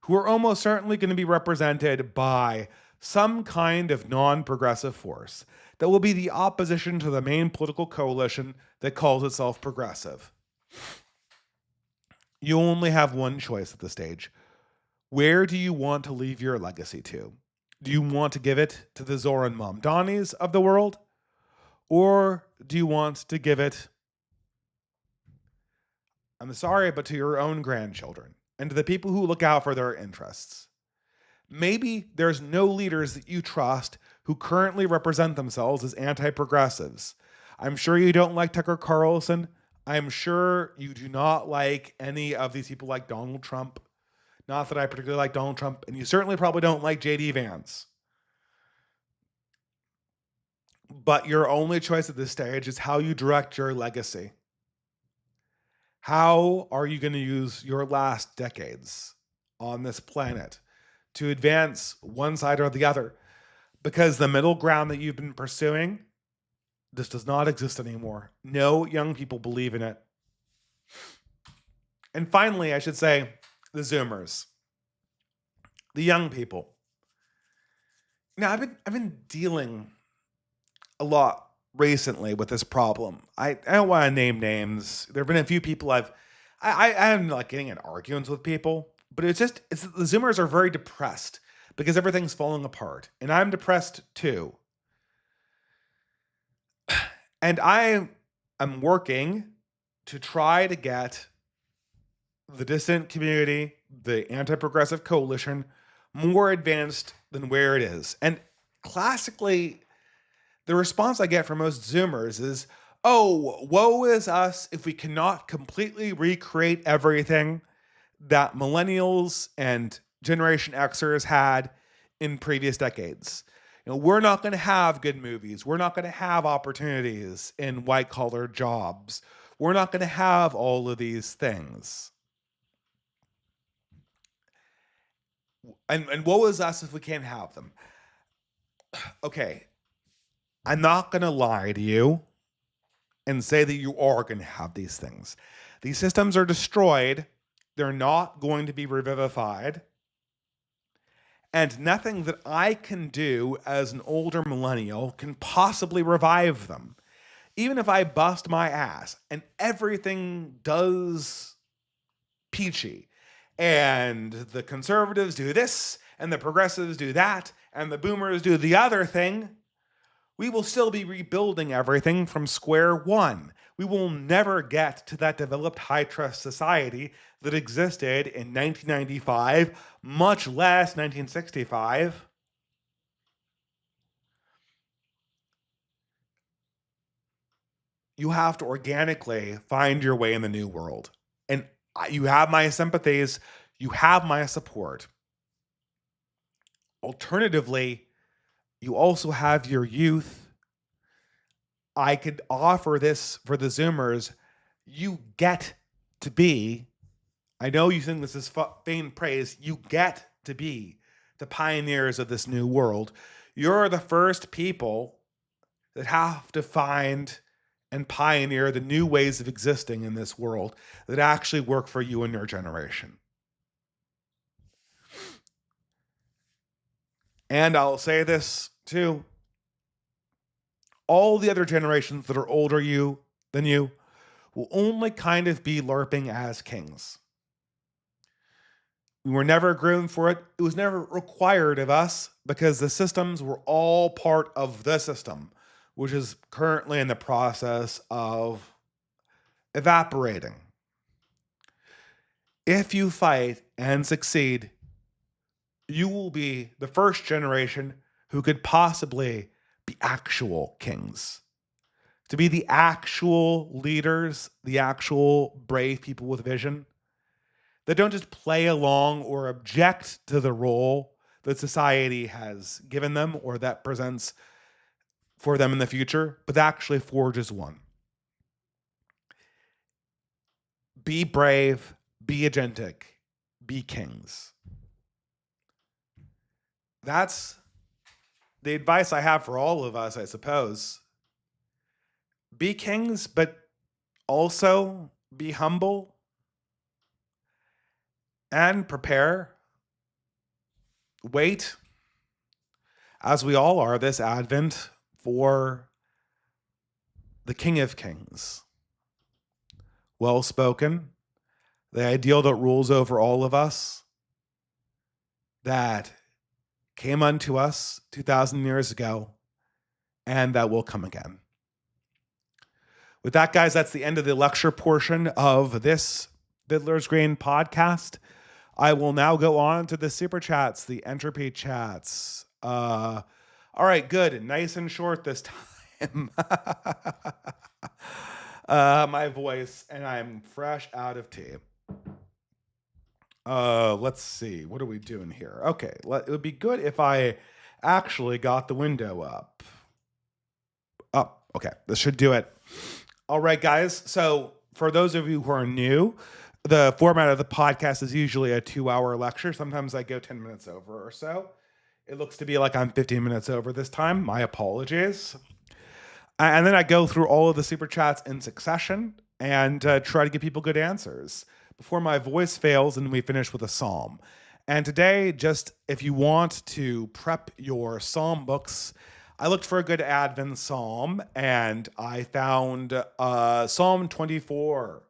who are almost certainly going to be represented by some kind of non-progressive force that will be the opposition to the main political coalition that calls itself progressive. You only have one choice at this stage. Where do you want to leave your legacy to? Do you want to give it to the Zohran Mamdanis of the world? Or do you want to give it, I'm sorry, but to your own grandchildren and to the people who look out for their interests? Maybe there's no leaders that you trust who currently represent themselves as anti-progressives. I'm sure you don't like Tucker Carlson. I'm sure you do not like any of these people like Donald Trump. Not that I particularly like Donald Trump, and you certainly probably don't like J.D. Vance. But your only choice at this stage is how you direct your legacy. How are you going to use your last decades on this planet to advance one side or the other? Because the middle ground that you've been pursuing, this does not exist anymore. No young people believe in it. And finally, I should say, the Zoomers, the young people. Now, I've been dealing a lot recently with this problem. I don't want to name names. There have been a few people I'm like getting in arguments with people, but it's the Zoomers are very depressed because everything's falling apart, and I'm depressed too. And I am working to try to get the dissident community, the anti-progressive coalition, more advanced than where it is. And classically, the response I get from most Zoomers is, oh, woe is us if we cannot completely recreate everything that millennials and Generation Xers had in previous decades. We're not going to have good movies. We're not going to have opportunities in white-collar jobs. We're not going to have all of these things. And woe is us if we can't have them. Okay, I'm not going to lie to you and say that you are going to have these things. These systems are destroyed. They're not going to be revivified. And nothing that I can do as an older millennial can possibly revive them. Even if I bust my ass and everything does peachy, and the conservatives do this, and the progressives do that, and the boomers do the other thing, we will still be rebuilding everything from square one. We will never get to that developed high-trust society that existed in 1995, much less 1965. You have to organically find your way in the new world. And you have my sympathies. You have my support. Alternatively, you also have your youth. I could offer this for the Zoomers. You get to be, I know you think this is vain praise, you get to be the pioneers of this new world. You're the first people that have to find and pioneer the new ways of existing in this world that actually work for you and your generation. And I'll say this too. all the other generations that are older than you will only kind of be LARPing as kings. We were never groomed for it. It was never required of us because the systems were all part of the system, which is currently in the process of evaporating. If you fight and succeed, you will be the first generation who could possibly be actual kings. To be the actual leaders, the actual brave people with vision that don't just play along or object to the role that society has given them or that presents for them in the future, but actually forges one. Be brave, be agentic, be kings. That's the advice I have for all of us, I suppose. Be kings, but also be humble and prepare. Wait, as we all are this Advent, for the King of Kings. Well spoken, the ideal that rules over all of us, that came unto us 2,000 years ago, and that will come again. With that, guys, that's the end of the lecture portion of this Fiddler's Green podcast. I will now go on to the super chats, the entropy chats. All right, good. Nice and short this time. My voice, and I'm fresh out of tea. Let's see. What are we doing here? Okay, it would be good if I actually got the window up. Oh, okay. This should do it. All right, guys. So for those of you who are new, the format of the podcast is usually a 2-hour lecture. Sometimes I go 10 minutes over or so. It looks to be like I'm 15 minutes over this time. My apologies. And then I go through all of the super chats in succession and try to give people good answers before my voice fails and we finish with a psalm. And today, just if you want to prep your psalm books, I looked for a good Advent psalm and I found Psalm 24.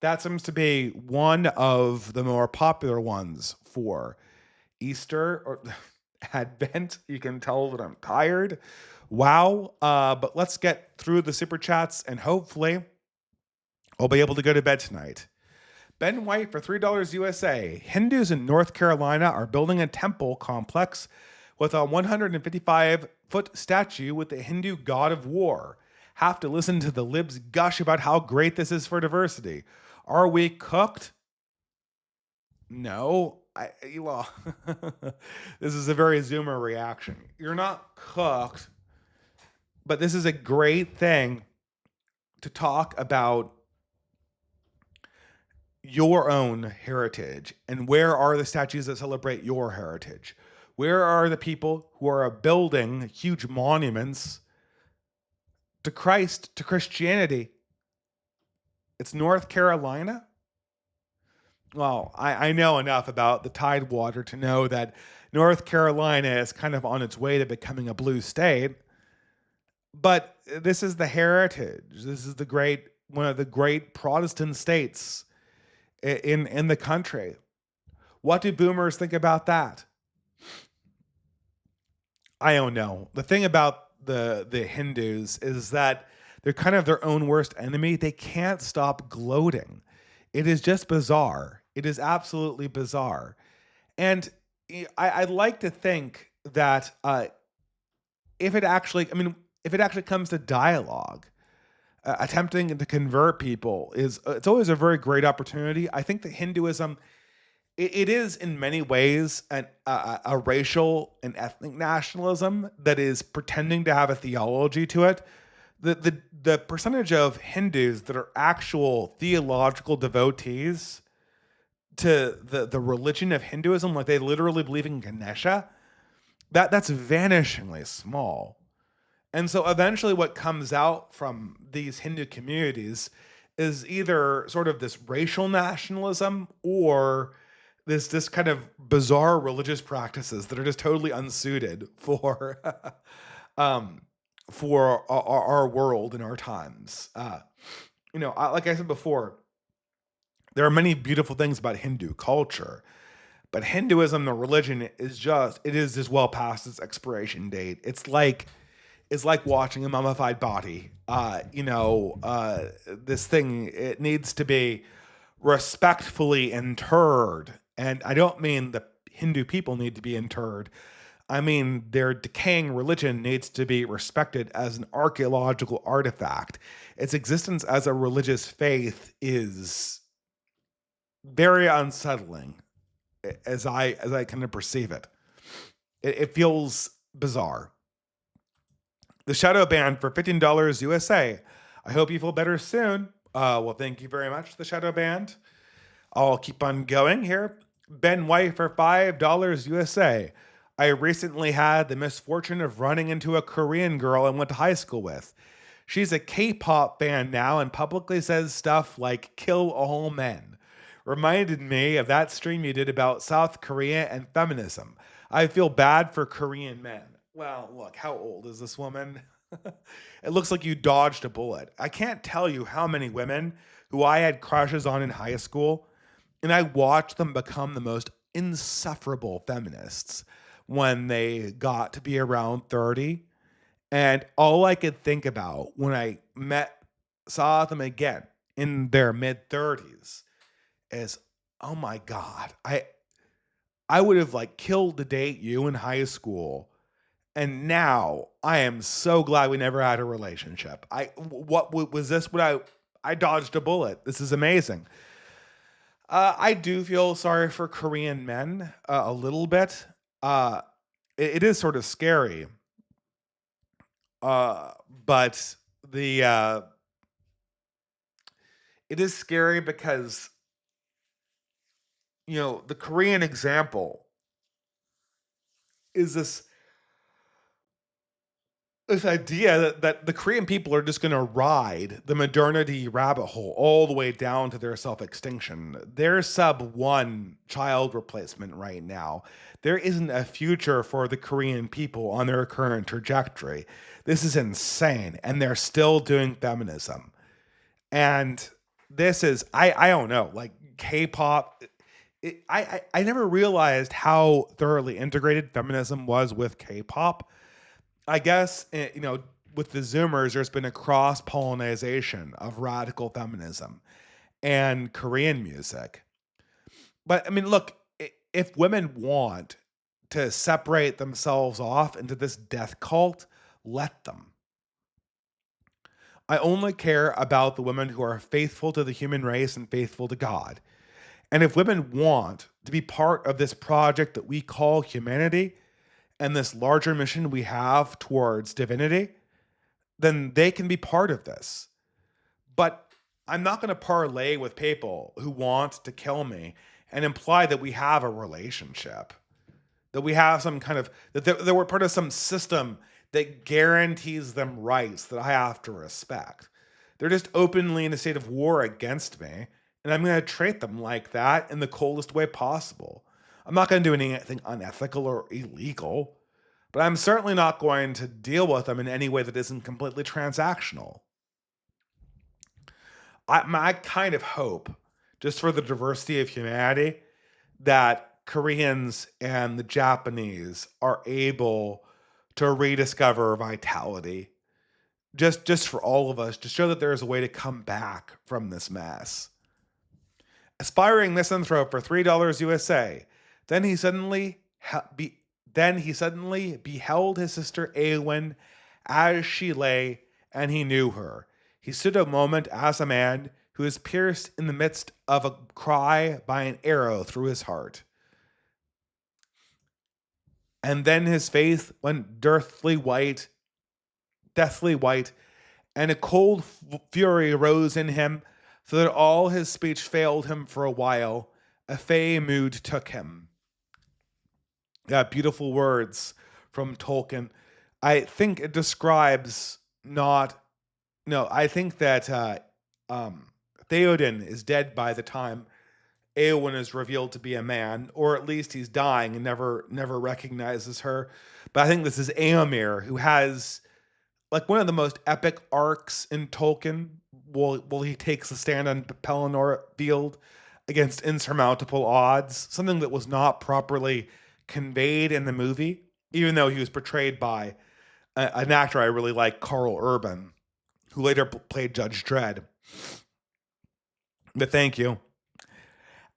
That seems to be one of the more popular ones for Easter or Advent. You can tell that I'm tired. Wow. But let's get through the super chats and hopefully I'll be able to go to bed tonight. Ben White for $3 USA. Hindus in North Carolina are building a temple complex with a 155-foot statue with the Hindu god of war. Have to listen to the libs gush about how great this is for diversity. Are we cooked? No. Well, this is a very Zoomer reaction. You're not cooked, but this is a great thing to talk about your own heritage and where are the statues that celebrate your heritage? Where are the people who are building huge monuments to Christ, to Christianity? It's North Carolina. Well, I know enough about the Tidewater to know that North Carolina is kind of on its way to becoming a blue state. But this is the heritage. This is one of the great Protestant states in the country. What do boomers think about that? I don't know. The thing about the Hindus is that they're kind of their own worst enemy. They can't stop gloating. It is just bizarre. It is absolutely bizarre. And I'd like to think that if it actually comes to dialogue, attempting to convert people it's always a very great opportunity. I think that Hinduism, it is in many ways a racial and ethnic nationalism that is pretending to have a theology to it. The percentage of Hindus that are actual theological devotees to the religion of Hinduism, like they literally believe in Ganesha, that's vanishingly small. And so eventually what comes out from these Hindu communities is either sort of this racial nationalism or this kind of bizarre religious practices that are just totally unsuited for for our world and our times. Like I said before, there are many beautiful things about Hindu culture, but Hinduism, the religion, it is just well past its expiration date. It's like watching a mummified body. This thing, it needs to be respectfully interred. And I don't mean the Hindu people need to be interred. I mean, their decaying religion needs to be respected as an archaeological artifact. Its existence as a religious faith is very unsettling as I kind of perceive it. It feels bizarre. The shadow band for $15 USA. I hope you feel better soon. Well, thank you very much, the shadow band. I'll keep on going here. Ben White for $5 USA. I recently had the misfortune of running into a Korean girl I went to high school with. She's a K-pop fan now and publicly says stuff like kill all men. Reminded me of that stream you did about South Korea and feminism. I feel bad for Korean men. Well, look, how old is this woman? It looks like you dodged a bullet. I can't tell you how many women who I had crushes on in high school, and I watched them become the most insufferable feminists when they got to be around 30. And all I could think about when I saw them again in their mid 30s is, oh my God, I would have like killed to date you in high school. And now I am so glad we never had a relationship. What was this? I dodged a bullet. This is amazing. I do feel sorry for Korean men a little bit. It is sort of scary. But it is scary because the Korean example is this idea that the Korean people are just going to ride the modernity rabbit hole all the way down to their self-extinction. They're sub one child replacement right now. There isn't a future for the Korean people on their current trajectory. This is insane. And they're still doing feminism. And this is, I don't know, like K-pop. I never realized how thoroughly integrated feminism was with K-pop. I guess, with the Zoomers, there's been a cross pollination of radical feminism and Korean music. But I mean, look, if women want to separate themselves off into this death cult, let them. I only care about the women who are faithful to the human race and faithful to God. And if women want to be part of this project that we call humanity, and this larger mission we have towards divinity, then they can be part of this. But I'm not going to parlay with people who want to kill me and imply that we have a relationship, that we have some kind of, that we're part of some system that guarantees them rights that I have to respect. They're just openly in a state of war against me, and I'm going to treat them like that in the coldest way possible. I'm not going to do anything unethical or illegal, but I'm certainly not going to deal with them in any way that isn't completely transactional. I kind of hope, just for the diversity of humanity, that Koreans and the Japanese are able to rediscover vitality, just for all of us, to show that there is a way to come back from this mess. Aspiring misanthrope for $3 USA. Then he suddenly beheld his sister Eowyn as she lay, and he knew her. He stood a moment as a man who is pierced in the midst of a cry by an arrow through his heart. And then his face went deathly white, and a cold fury rose in him, so that all his speech failed him for a while. A fey mood took him. Yeah, beautiful words from Tolkien. I think it describes I think that Theoden is dead by the time Eowyn is revealed to be a man, or at least he's dying and never recognizes her. But I think this is Éomer, who has like one of the most epic arcs in Tolkien. Will he takes a stand on Pelennor Field against insurmountable odds, something that was not properly conveyed in the movie, even though he was portrayed by an actor I really like, Carl Urban, who later played Judge Dredd. But thank you.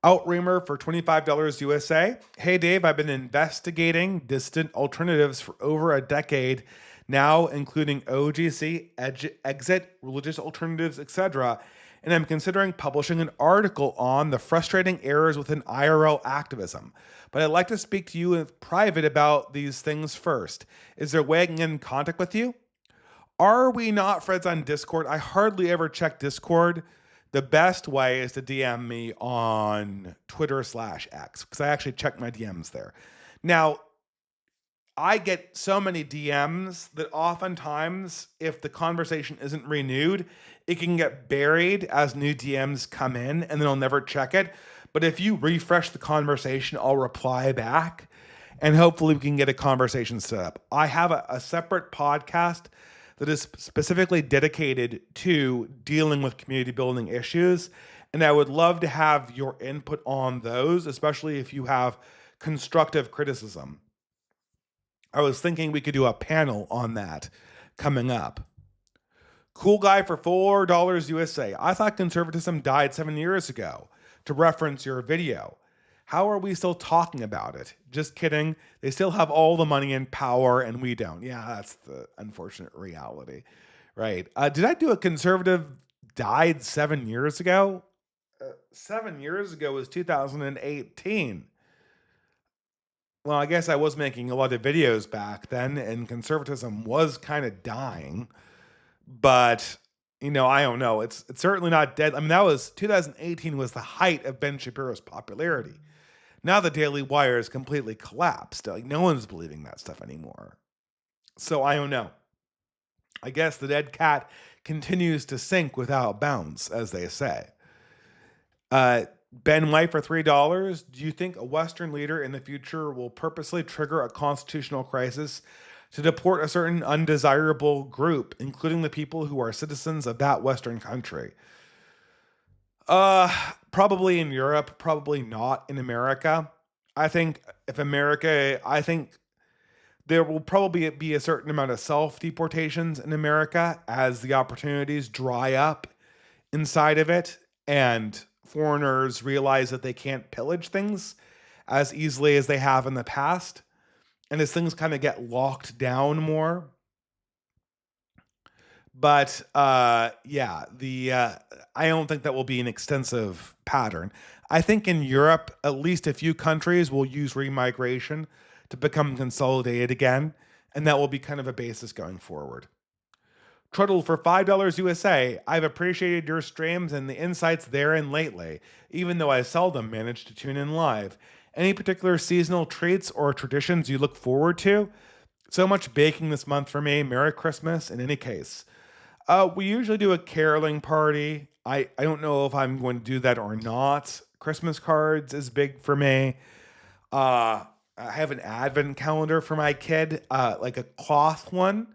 Outreamer for $25 USA. Hey Dave, I've been investigating distant alternatives for over a decade now, including OGC, Exit, religious alternatives, etc. And I'm considering publishing an article on the frustrating errors within IRL activism. But I'd like to speak to you in private about these things first. Is there a way I can get in contact with you? Are we not friends on Discord? I hardly ever check Discord. The best way is to DM me on Twitter/X because I actually check my DMs there. Now, I get so many DMs that oftentimes, if the conversation isn't renewed, it can get buried as new DMs come in and then I'll never check it. But if you refresh the conversation, I'll reply back and hopefully we can get a conversation set up. I have a separate podcast that is specifically dedicated to dealing with community building issues. And I would love to have your input on those, especially if you have constructive criticism. I was thinking we could do a panel on that coming up. Cool guy for $4 USA. I thought conservatism died 7 years ago, to reference your video. How are we still talking about it? Just kidding. They still have all the money and power and we don't. Yeah, that's the unfortunate reality. Right. Did I do a conservative died 7 years ago? 7 years ago was 2018. Well, I guess I was making a lot of videos back then and conservatism was kind of dying. But I don't know. It's certainly not dead. I mean, that was 2018 was the height of Ben Shapiro's popularity. Now the Daily Wire is completely collapsed. Like no one's believing that stuff anymore. So I don't know. I guess the dead cat continues to sink without bounds, as they say. Ben White for $3. Do you think a Western leader in the future will purposely trigger a constitutional crisis to deport a certain undesirable group, including the people who are citizens of that Western country? Probably in Europe, probably not in America. I think I think there will probably be a certain amount of self deportations in America as the opportunities dry up inside of it and foreigners realize that they can't pillage things as easily as they have in the past. And as things kind of get locked down more, but yeah, the I don't think that will be an extensive pattern. I think in Europe, at least a few countries will use remigration to become consolidated again, and that will be kind of a basis going forward. Truddle for $5 USA. I've appreciated your streams and the insights therein lately, even though I seldom manage to tune in live. Any particular seasonal treats or traditions you look forward to? So much baking this month for me. Merry Christmas in any case. We usually do a caroling party. I don't know if I'm going to do that or not. Christmas cards is big for me. I have an advent calendar for my kid, like a cloth one,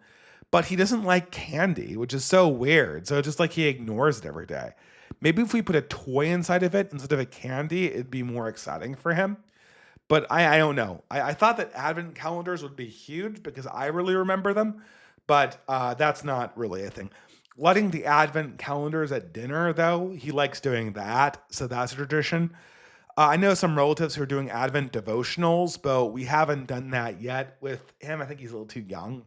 but he doesn't like candy, which is so weird. So just like he ignores it every day. Maybe if we put a toy inside of it instead of a candy, it'd be more exciting for him. But I don't know. I thought that advent calendars would be huge because I really remember them, but that's not really a thing. Letting the advent calendars at dinner, though, he likes doing that. So that's a tradition. I know some relatives who are doing advent devotionals, but we haven't done that yet with him. I think he's a little too young.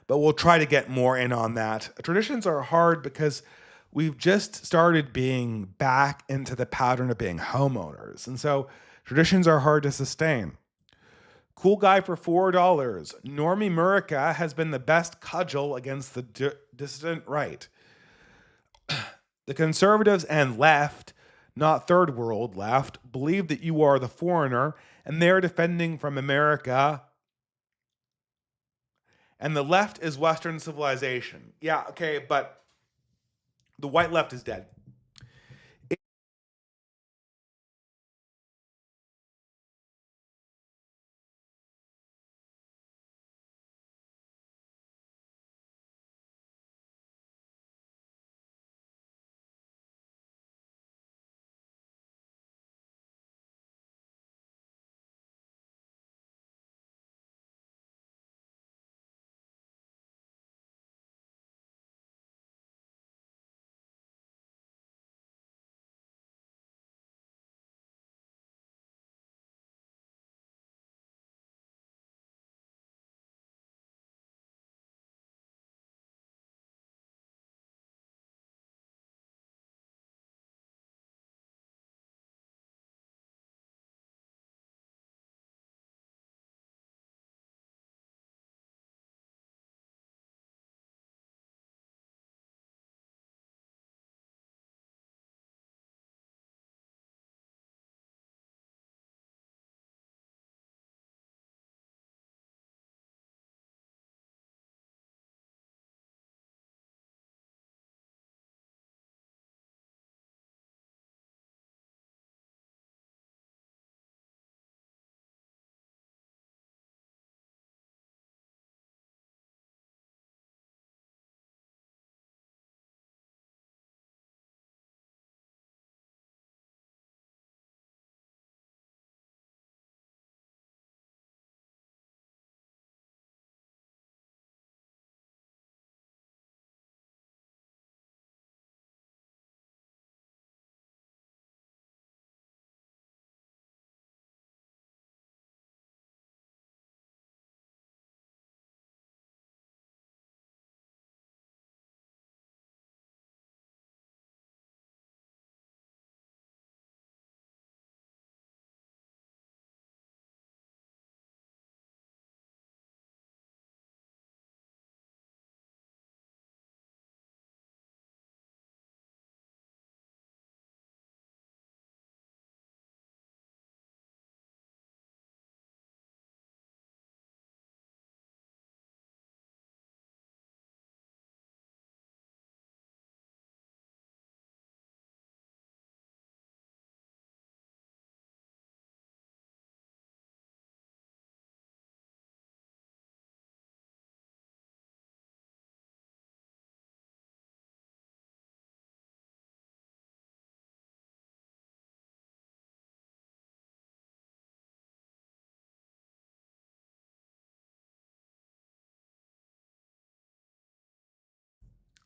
But we'll try to get more in on that. Traditions are hard because we've just started being back into the pattern of being homeowners. And so traditions are hard to sustain. Cool guy for $4. Normie Murica has been the best cudgel against the dissident right. The conservatives and left, not third world left, believe that you are the foreigner and they're defending from America. And the left is Western civilization. Yeah, okay, but the white left is dead.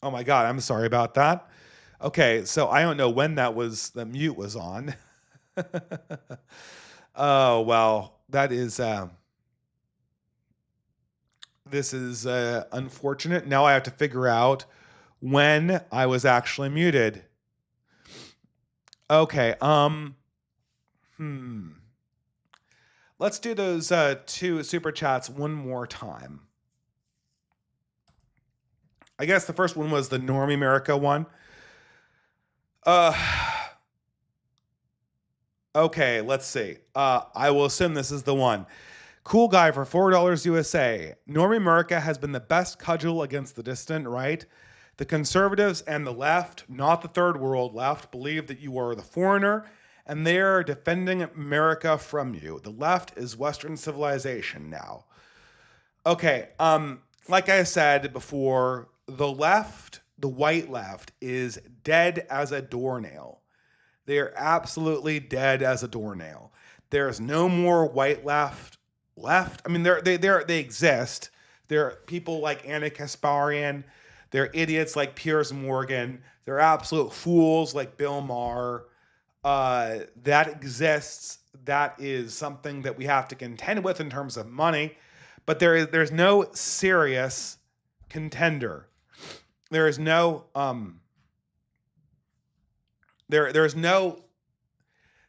Oh my God, I'm sorry about that. Okay, so I don't know when the mute was on. Oh, well, this is unfortunate. Now I have to figure out when I was actually muted. Okay, hmm. Let's do those two super chats one more time. I guess the first one was the Normie America one. Uh okay, let's see. I will assume this is the one. Cool guy for $4 USA. Normie America has been the best cudgel against the dissident right. The conservatives and the left, not the third world left, believe that you are the foreigner and they are defending America from you. The left is Western civilization now. Okay, like I said before, the left, the white left, is dead as a doornail. They are absolutely dead as a doornail. There's no more white left. I mean, they exist. There are people like Anna Kasparian. There are idiots like Piers Morgan. There are absolute fools like Bill Maher. That exists. That is something that we have to contend with in terms of money. But there's no serious contender. There is no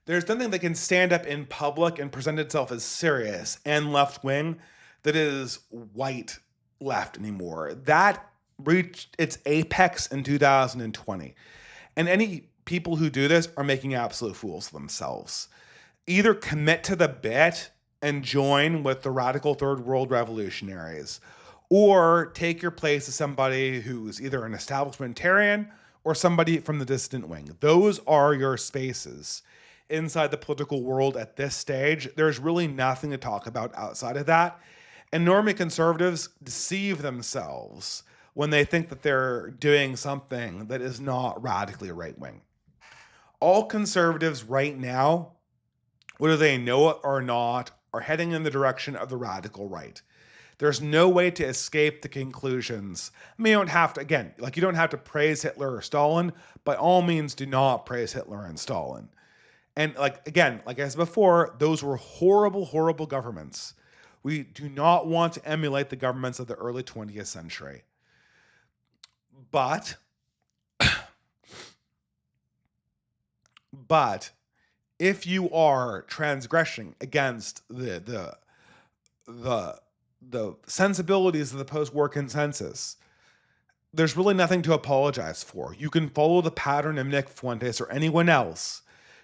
there's nothing that can stand up in public and present itself as serious and left wing that is white left anymore. That reached its apex in 2020. And any people who do this are making absolute fools of themselves. Either commit to the bit and join with the radical third world revolutionaries, or take your place as somebody who's either an establishmentarian or somebody from the dissident wing. Those are your spaces inside the political world at this stage. There's really nothing to talk about outside of that. And normie conservatives deceive themselves when they think that they're doing something that is not radically right wing. All conservatives right now, whether they know it or not, are heading in the direction of the radical right. There's no way to escape the conclusions. I mean, you don't have to, again, like you don't have to praise Hitler or Stalin. By all means, do not praise Hitler and Stalin. And again, like I said before, those were horrible, horrible governments. We do not want to emulate the governments of the early 20th century. But if you are transgressing against the sensibilities of the post-war consensus, there's really nothing to apologize for. You can follow the pattern of Nick Fuentes or anyone else.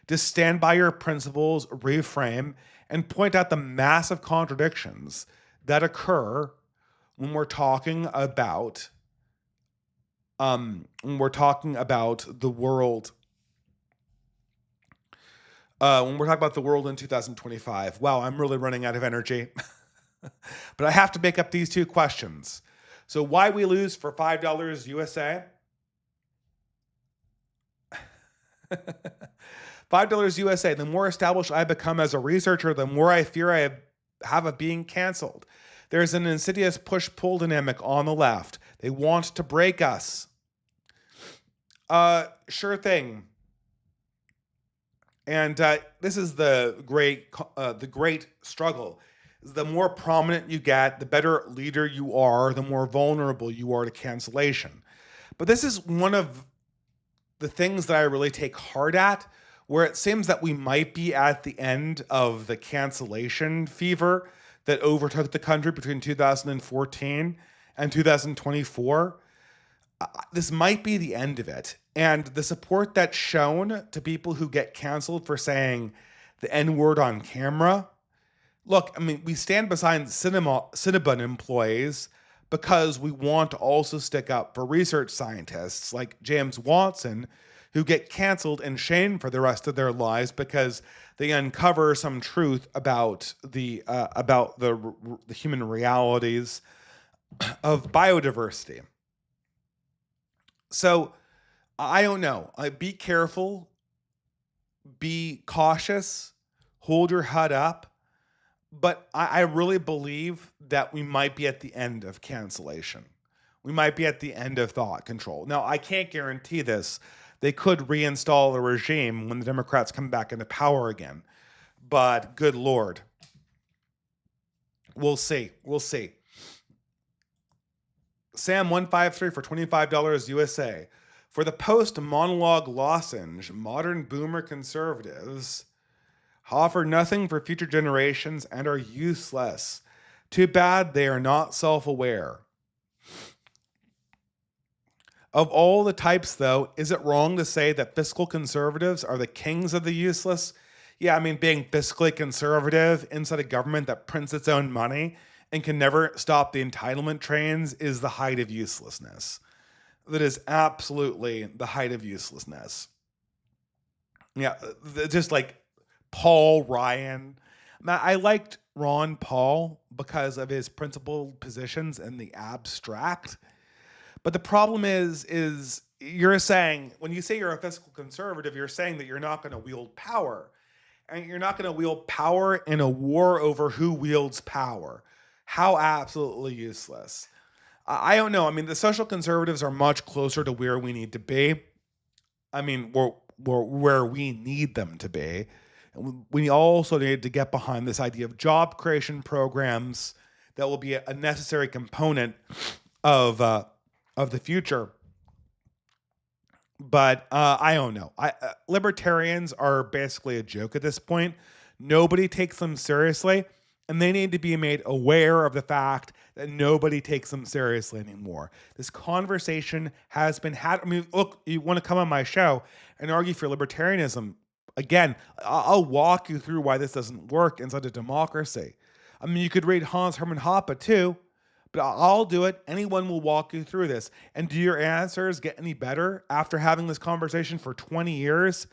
Just stand by your principles, reframe, and point out the massive contradictions that occur when we're talking about the world. When we're talking about the world in 2025. Wow, I'm really running out of energy. But I have to make up these two questions. So why we lose for $5 USA? $5 USA. The more established I become as a researcher, the more I fear I have of being canceled. There's an insidious push-pull dynamic on the left. They want to break us. Sure thing. And this is the great struggle. The more prominent you get, the better leader you are, the more vulnerable you are to cancellation. But this is one of the things that I really take heart at, where it seems that we might be at the end of the cancellation fever that overtook the country between 2014 and 2024. This might be the end of it. And the support that's shown to people who get canceled for saying the N-word on camera. Look, I mean, we stand beside Cinnabon employees because we want to also stick up for research scientists like James Watson, who get canceled and shamed for the rest of their lives because they uncover some truth about the human realities of biodiversity. So I don't know. Be careful, be cautious, hold your head up. But I really believe that we might be at the end of cancellation. we might be at the end of thought control. Now, I can't guarantee this. They could reinstall the regime when the Democrats come back into power again. But good Lord. We'll see. We'll see. Sam153 for $25 USA. For the post-monologue lozenge, modern boomer conservatives offer nothing for future generations and are useless. Too bad they are not self-aware. Of all the types, though, is it wrong to say that fiscal conservatives are the kings of the useless? Yeah, I mean, being fiscally conservative inside a government that prints its own money and can never stop the entitlement trains is the height of uselessness. That is absolutely the height of uselessness. Yeah, just like Paul Ryan. I liked Ron Paul because of his principled positions in the abstract. But the problem is you're saying, when you say you're a fiscal conservative, you're saying that you're not going to wield power. And you're not going to wield power in a war over who wields power. How absolutely useless. I don't know. I mean, the social conservatives are much closer to where we need to be. I mean, we're where we need them to be. We also need to get behind this idea of job creation programs that will be a necessary component of the future. But I don't know. Libertarians are basically a joke at this point. Nobody takes them seriously, and they need to be made aware of the fact that nobody takes them seriously anymore. This conversation has been had. I mean, look, you want to come on my show and argue for libertarianism? Again, I'll walk you through why this doesn't work inside a democracy. I mean, you could read Hans Hermann Hoppe too, but I'll do it. Anyone will walk you through this. And do your answers get any better after having this conversation for 20 years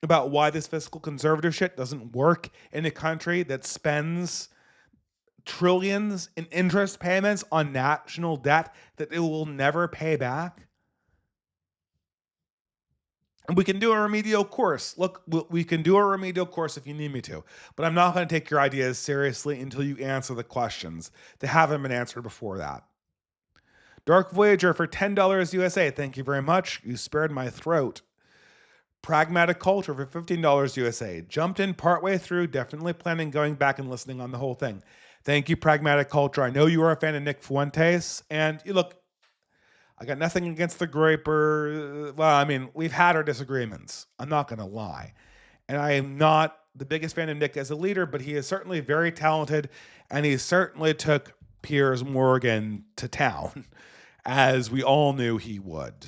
about why this fiscal conservative shit doesn't work in a country that spends trillions in interest payments on national debt that it will never pay back? And we can do a remedial course. Look, we can do a remedial course if you need me to, but I'm not going to take your ideas seriously until you answer the questions that haven't been answered before that. Dark Voyager for $10 USA. Thank you very much. You spared my throat. Pragmatic Culture for $15 USA. Jumped in partway through. Definitely planning going back and listening on the whole thing. Thank you, Pragmatic Culture. I know you are a fan of Nick Fuentes, and you look, I got nothing against the Graper. Well, I mean, we've had our disagreements. I'm not going to lie. And I am not the biggest fan of Nick as a leader, but he is certainly very talented, and he certainly took Piers Morgan to town, as we all knew he would.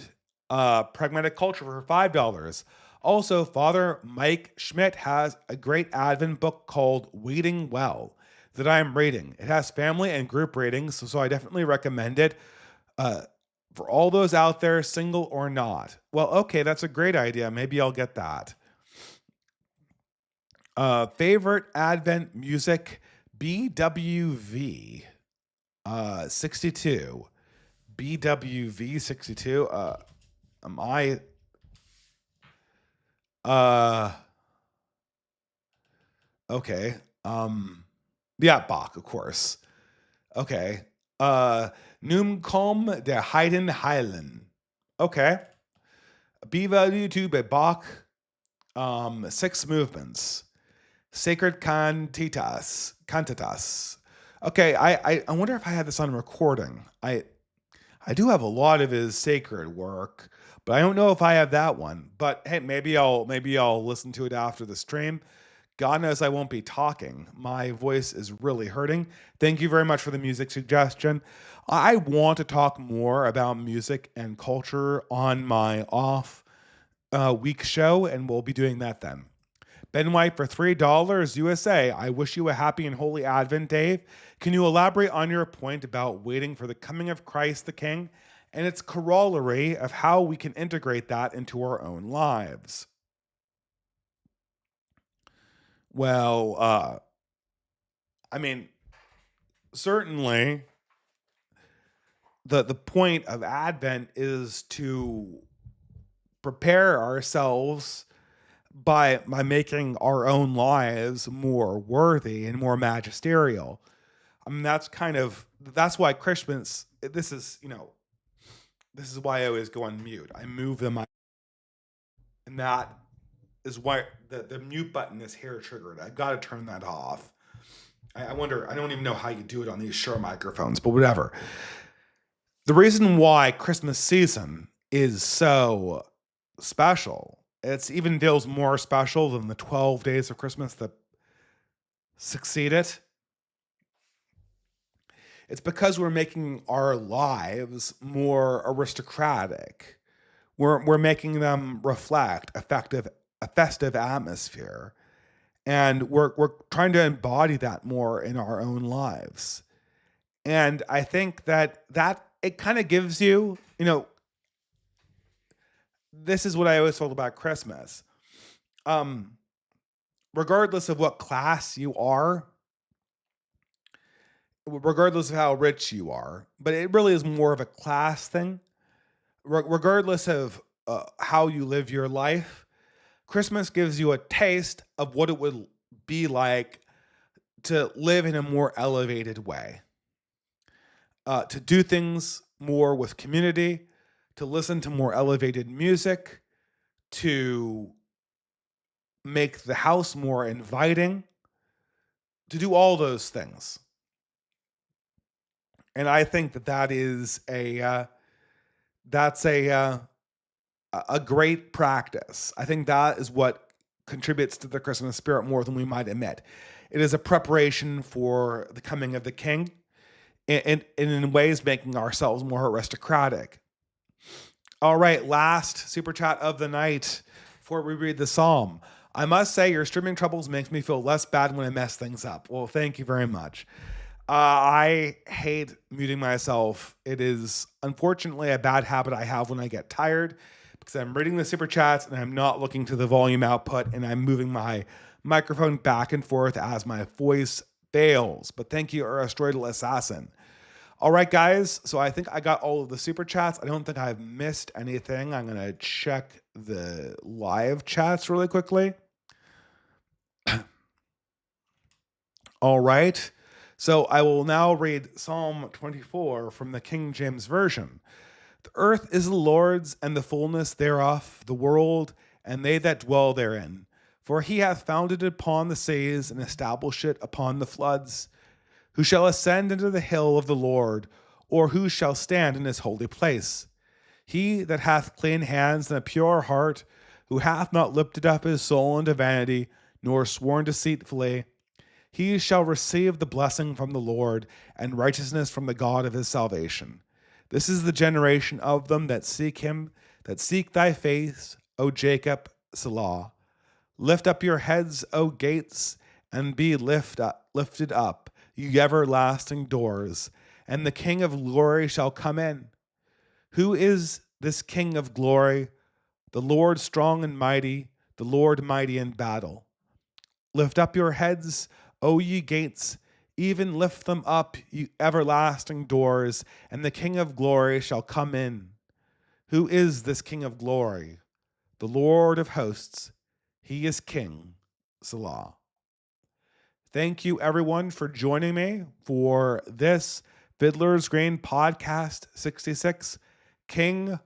Pragmatic Culture for $5. Also, Father Mike Schmidt has a great Advent book called Waiting Well that I'm reading. It has family and group ratings, so I definitely recommend it. For all those out there, single or not. Well, okay, that's a great idea. Maybe I'll get that. Favorite Advent music, BWV 62. BWV 62. Am I... Okay. Yeah, Bach, of course. Okay. Numkom der Heiden heilen. Okay. BW2 by Bach. 6 movements. Sacred cantatas. Okay, I wonder if I had this on recording. I do have a lot of his sacred work, but I don't know if I have that one. But hey, maybe I'll listen to it after the stream. God knows I won't be talking. My voice is really hurting. Thank you very much for the music suggestion. I want to talk more about music and culture on my off week show, and we'll be doing that then. Ben White for $3 USA. I wish you a happy and holy Advent, Dave. Can you elaborate on your point about waiting for the coming of Christ the King and its corollary of how we can integrate that into our own lives? Well, I mean, certainly the point of Advent is to prepare ourselves by making our own lives more worthy and more magisterial. I mean, that's why Christmas, this is, This is why I always go on mute. I move the mic, and that is why the mute button is hair triggered. I've got to turn that off. I wonder, I don't even know how you do it on these Shure microphones, but whatever. The reason why Christmas season is so special, it's even feels more special than the 12 days of Christmas that succeed it. It's because we're making our lives more aristocratic. We're making them reflect a festive atmosphere. And we're trying to embody that more in our own lives. And I think that it kind of gives you, this is what I always felt about Christmas. Regardless of what class you are, regardless of how rich you are, but it really is more of a class thing. Regardless of how you live your life, Christmas gives you a taste of what it would be like to live in a more elevated way, to do things more with community, to listen to more elevated music, to make the house more inviting, to do all those things. And I think that is a great practice. I think that is what contributes to the Christmas spirit more than we might admit. It is a preparation for the coming of the King, and in ways making ourselves more aristocratic. All right, last super chat of the night before we read the psalm. I must say your streaming troubles makes me feel less bad when I mess things up. Well, thank you very much. I hate muting myself. It is unfortunately a bad habit I have when I get tired, because I'm reading the super chats and I'm not looking to the volume output, and I'm moving my microphone back and forth as my voice fails. But thank you, Asteroidal Assassin. All right, guys. So I think I got all of the super chats. I don't think I've missed anything. I'm going to check the live chats really quickly. All right. So I will now read Psalm 24 from the King James Version. The earth is the Lord's, and the fullness thereof, the world, and they that dwell therein. For he hath founded it upon the seas, and established it upon the floods. Who shall ascend into the hill of the Lord, or who shall stand in his holy place? He that hath clean hands and a pure heart, who hath not lifted up his soul unto vanity, nor sworn deceitfully, he shall receive the blessing from the Lord, and righteousness from the God of his salvation. This is the generation of them that seek him, that seek thy face, O Jacob, Selah. Lift up your heads, O gates, and be lifted up, ye everlasting doors, and the King of glory shall come in. Who is this King of glory? The Lord strong and mighty, the Lord mighty in battle. Lift up your heads, O ye gates, even lift them up, ye everlasting doors, and the King of glory shall come in. Who is this King of glory? The Lord of hosts. He is King. Selah. Thank you, everyone, for joining me for this Fiddler's Green Podcast 66, King